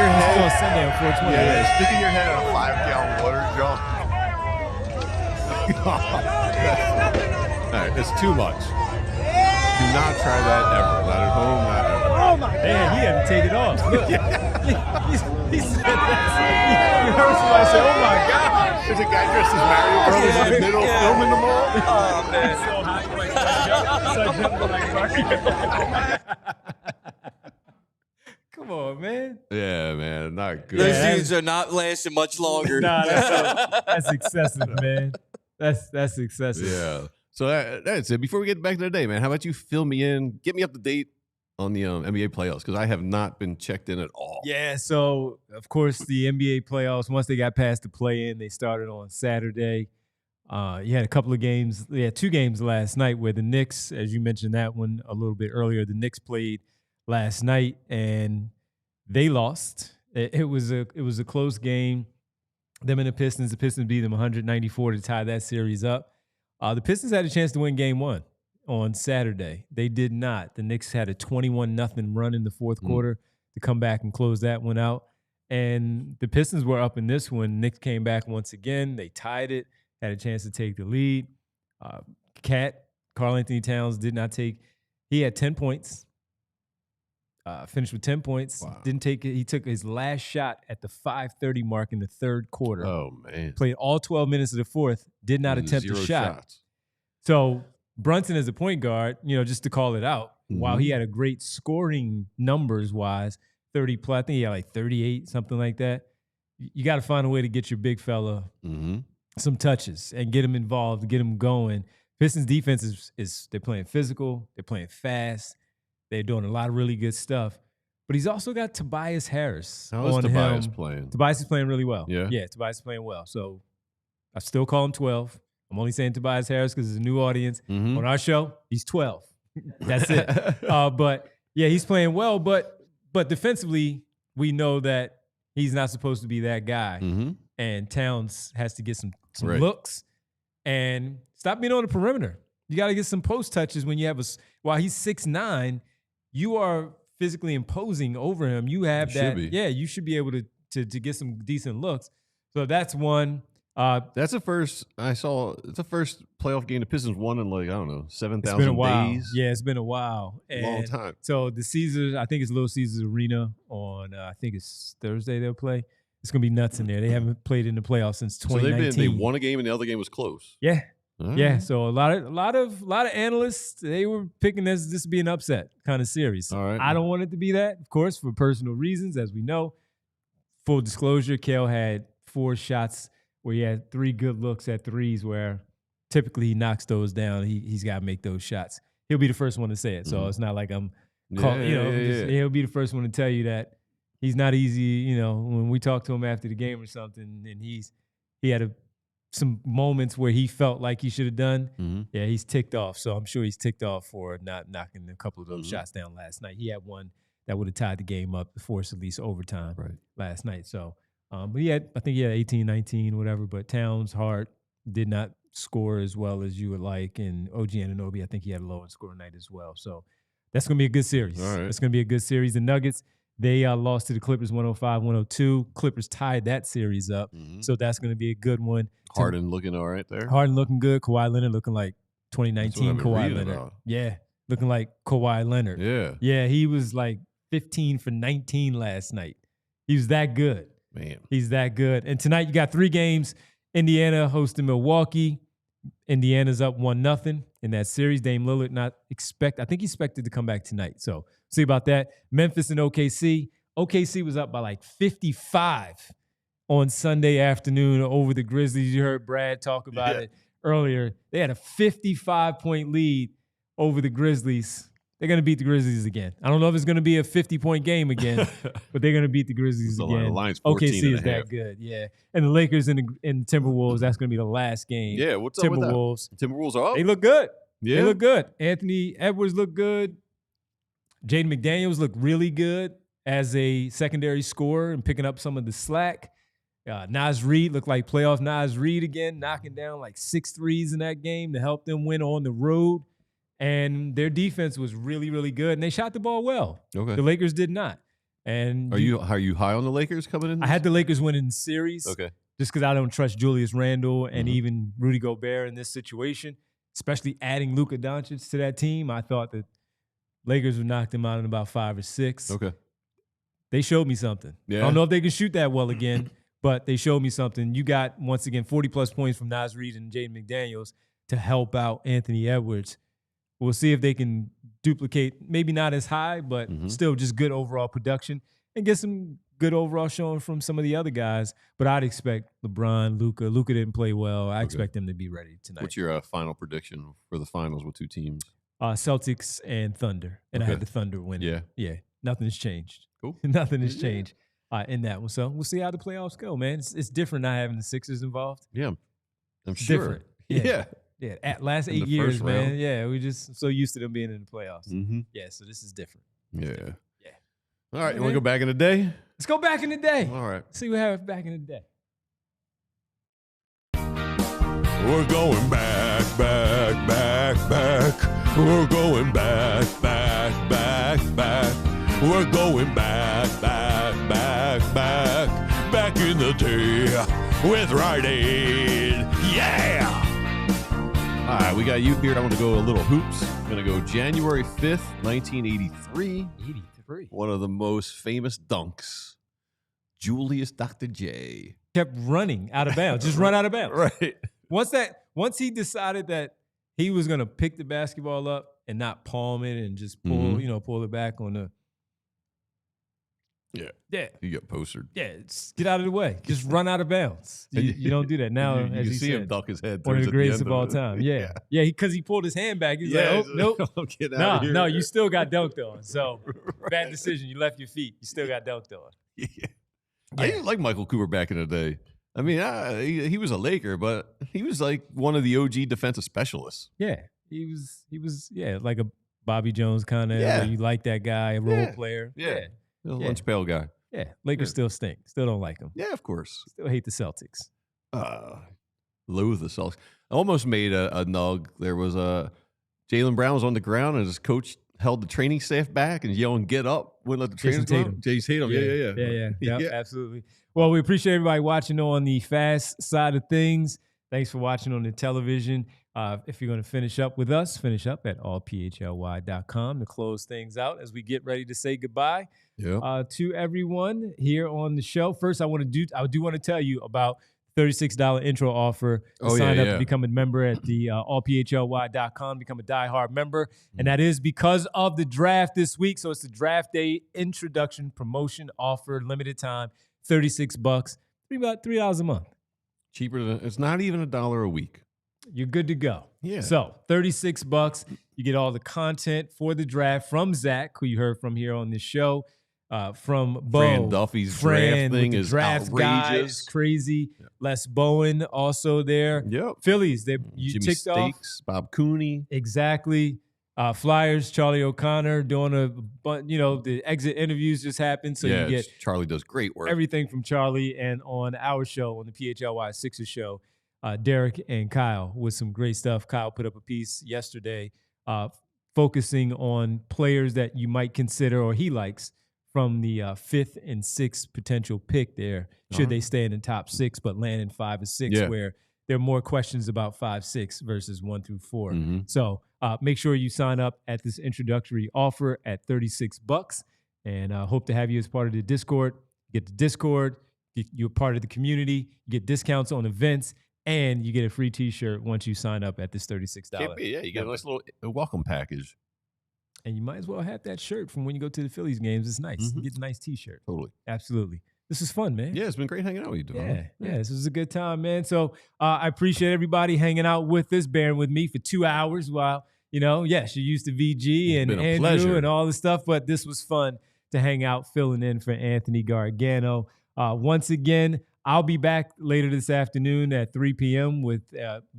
head. Still Sunday on 420. Yeah, sticking your head in a 5-gallon water jump. All right, that's too much. Do not try that ever. Not at home, not ever. Oh my man, he had to take it off. Look. he said that. You heard somebody say, "Oh my God!" There's a guy dressed as Mario Brothers in the middle filming them all. Oh man. So high, like, jumping like Mario. Come on, man. Yeah, man, not good. Those dudes are not lasting much longer. Nah, that's excessive, man. That's excessive. Yeah. So that's it. Before we get back to the day, man, how about you fill me in, get me up to date on the NBA playoffs, because I have not been checked in at all. Yeah, so of course the NBA playoffs, once they got past the play-in, they started on Saturday. You had a couple of games. They had 2 games last night where the Knicks, as you mentioned that one a little bit earlier, the Knicks played last night and they lost. It was a close game. Them and the Pistons beat them 194 to tie that series up. The Pistons had a chance to win game 1 on Saturday. They did not. The Knicks had a 21-0 run in the fourth quarter to come back and close that one out. And the Pistons were up in this one. Knicks came back once again. They tied it, had a chance to take the lead. Karl Anthony Towns did not take. He had 10 points. Finished with 10 points. Wow. Didn't take it. He took his last shot at the 5:30 mark in the third quarter. Oh, man. Played all 12 minutes of the fourth. Did not attempt a 0 shot. shots. So Brunson as a point guard, just to call it out, while he had a great scoring numbers-wise, 30 plus, I think he had like 38, something like that. You got to find a way to get your big fella some touches and get him involved, get him going. Pistons defense is they're playing physical, they're playing fast, they're doing a lot of really good stuff. But he's also got Tobias Harris. How is Tobias playing? Tobias is playing really well. Yeah? Yeah, Tobias is playing well. So I still call him 12. I'm only saying Tobias Harris because it's a new audience. On our show, he's 12. That's it. But yeah, he's playing well. But defensively, we know that he's not supposed to be that guy. And Towns has to get some looks and stop being on the perimeter. You got to get some post touches when you have while he's 6'9", you are physically imposing over him. You have that. Yeah, you should be able to get some decent looks. So that's one. That's the first I saw. It's the first playoff game the Pistons won in 7,000 It's been a while. days. Yeah, it's been a while. Long time. So the Caesars, I think it's Little Caesars Arena on. I think it's Thursday they'll play. It's gonna be nuts in there. They haven't played in the playoffs since 2019. So they won a game and the other game was close. Yeah. All Yeah, right. so a lot of analysts, they were picking this to be an upset kind of series. All right. I don't want it to be that, of course, for personal reasons, as we know. Full disclosure, Kel had 4 shots where he had 3 good looks at threes where typically he knocks those down. He's got to make those shots. He'll be the first one to say it. So it's not like I'm he'll be the first one to tell you that he's not easy, when we talk to him after the game or something, and he had some moments where he felt like he should have done. Yeah, he's ticked off. So I'm sure he's ticked off for not knocking a couple of those shots down last night. He had one that would have tied the game up to force at least overtime last night. So, but I think he had 18, 19, whatever. But Towns, Hart did not score as well as you would like. And OG Anunoby, I think he had a low score night as well. So that's going to be a good series. All right. It's going to be a good series. The Nuggets, they lost to the Clippers 105-102. Clippers tied that series up. So that's going to be a good one. Harden looking all right there. Harden looking good. Kawhi Leonard looking like 2019 Kawhi Leonard. About. Yeah, looking like Kawhi Leonard. Yeah. Yeah, he was like 15 for 19 last night. He was that good. Man. He's that good. And tonight you got 3 games. Indiana hosting Milwaukee. Indiana's up 1-0. in that series. Dame Lillard I think he's expected to come back tonight. So see about that. Memphis and OKC. OKC was up by like 55 on Sunday afternoon over the Grizzlies. You heard Brad talk about it earlier. They had a 55-point lead over the Grizzlies. They're going to beat the Grizzlies again. I don't know if it's going to be a 50-point game again, but they're going to beat the Grizzlies again. The line's 14 OKC is and a half. that good, yeah. And the Lakers and Timberwolves, that's going to be the last game. Yeah, what's up with that? Timberwolves are up. They look good. Yeah. They look good. Anthony Edwards looked good. Jaden McDaniels looked really good as a secondary scorer and picking up some of the slack. Naz Reid looked like playoff Naz Reid again, knocking down like 6 threes in that game to help them win on the road. And their defense was really, really good, and they shot the ball well. Okay. The Lakers did not. And Are you high on the Lakers coming in? I had the Lakers winning the series. Okay. Just because I don't trust Julius Randle and even Rudy Gobert in this situation, especially adding Luka Doncic to that team. I thought that Lakers would knock them out in about 5 or 6. Okay. They showed me something. Yeah. I don't know if they can shoot that well again, but they showed me something. You got, once again, 40-plus points from Naz Reid and Jaden McDaniels to help out Anthony Edwards. We'll see if they can duplicate, maybe not as high, but still just good overall production and get some good overall showing from some of the other guys. But I'd expect LeBron, Luka. Luka didn't play well. I expect them to be ready tonight. What's your final prediction for the finals with 2 teams? Celtics and Thunder. And I had the Thunder winning. Yeah. Nothing's changed. Cool. Nothing has changed in that one. So we'll see how the playoffs go, man. It's different not having the Sixers involved. Yeah. I'm sure. Different. Yeah. Yeah, at last In 8 the years, first man. round. Yeah, we just so used to them being in the playoffs. Yeah, so this is different. Yeah. Yeah. All right. You want to go back in the day? Let's go back in the day. All right. See what happened back in the day. We're going back. We're going back. We're going back in the day with Rite Aid. Yeah! All right, we got you here. I want to go a little hoops. I'm going to go January 5th, 1983. 83. One of the most famous dunks, Julius Dr. J. Kept running out of bounds. Just run out of bounds. Right. Once he decided that he was gonna pick the basketball up and not palm it and just pull it back on the. Yeah. You got postered. Yeah, just get out of the way. Just run out of bounds. You don't do that now. You as he see him said, duck his head. one of towards the at greatest end of all it. time. Yeah, because he pulled his hand back. He's like, oh nope, Get out of here. no, you still got dunked on. So bad decision. You left your feet. You still got dunked on. Yeah. I didn't like Michael Cooper back in the day. I mean, he was a Laker, but he was like one of the OG defensive specialists. Yeah, he was like a Bobby Jones kind of. Yeah. You like that guy, a role player. Yeah. Lunch pail guy. Yeah, Lakers still stink. Still don't like him. Yeah, of course. Still hate the Celtics. Loathe the Celtics. I almost made a nug. There was Jaylen Brown was on the ground and his coach held the training staff back and yelling, "Get up!" Wouldn't let the trainers go up. Jason Tatum. Yeah. Yep, absolutely. Well, we appreciate everybody watching on the fast side of things. Thanks for watching on the television. If you're going to finish up with us, finish up at allphly.com to close things out as we get ready to say goodbye to everyone here on the show. First, I do want to tell you about $36 intro offer to sign up to become a member at the allphly.com, become a diehard member. And that is because of the draft this week. So it's the draft day introduction promotion offer, limited time, $36, about $3 a month. Cheaper than it's not even $1 a week. You're good to go. Yeah. So $36, you get all the content for the draft from Zach, who you heard from here on this show, from Bo. Fran Duffy's draft thing is draft outrageous. Guys, crazy. Les Bowen also there. Yep. Phillies, you Jimmy ticked off. Stakes, Bob Cooney. Exactly. Flyers, Charlie O'Connor doing the exit interviews just happened. So you get Charlie does great work. everything from Charlie, and on our show, on the PHLY Sixers show, Derek and Kyle with some great stuff. Kyle put up a piece yesterday focusing on players that you might consider or he likes from the 5th and 6th potential pick there, should they stay in the top 6 but land in 5 or 6, where there are more questions about 5, 6 versus 1 through 4. So make sure you sign up at this introductory offer at $36, and hope to have you as part of the Discord. Get the Discord, you're part of the community, you get discounts on events, And you get a free T-shirt once you sign up at this $36. Can't be, yeah, you get a nice little welcome package. And you might as well have that shirt from when you go to the Phillies games. It's nice. You get a nice T-shirt. Totally. Absolutely. This is fun, man. Yeah, it's been great hanging out with you, Devon. Yeah, this was a good time, man. So I appreciate everybody hanging out with us, bearing with me for 2 hours while, yes, you're used to VG and Andrew pleasure. and all the stuff, but this was fun to hang out filling in for Anthony Gargano. Once again, I'll be back later this afternoon at 3 p.m. with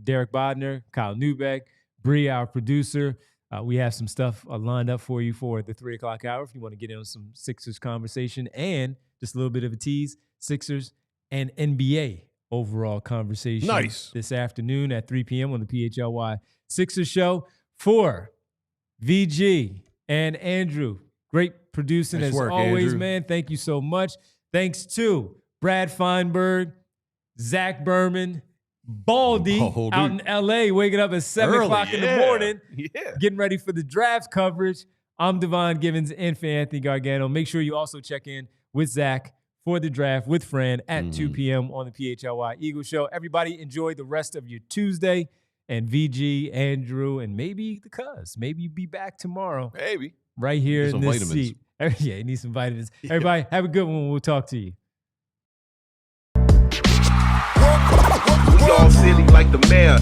Derek Bodner, Kyle Newbeck, Bree, our producer. We have some stuff lined up for you for the 3 o'clock hour if you want to get in on some Sixers conversation and just a little bit of a tease, Sixers and NBA overall conversation. Nice. This afternoon at 3 p.m. on the PHLY Sixers show for VG and Andrew. Great producing Nice as work, always, Andrew. man. Thank you so much. Thanks to Brad Feinberg, Zach Berman, Baldy out in LA, waking up at 7 o'clock in the morning, getting ready for the draft coverage. I'm Devon Givens in for Anthony Gargano. Make sure you also check in with Zach for the draft with Fran at 2 p.m. on the PHLY Eagle Show. Everybody enjoy the rest of your Tuesday. And VG, Andrew, and maybe the Cuz. Maybe you'll be back tomorrow. Maybe. Right here in Some this vitamins. seat. Yeah, you need some vitamins. Everybody, have a good one. We'll talk to you. We all silly like the mayor.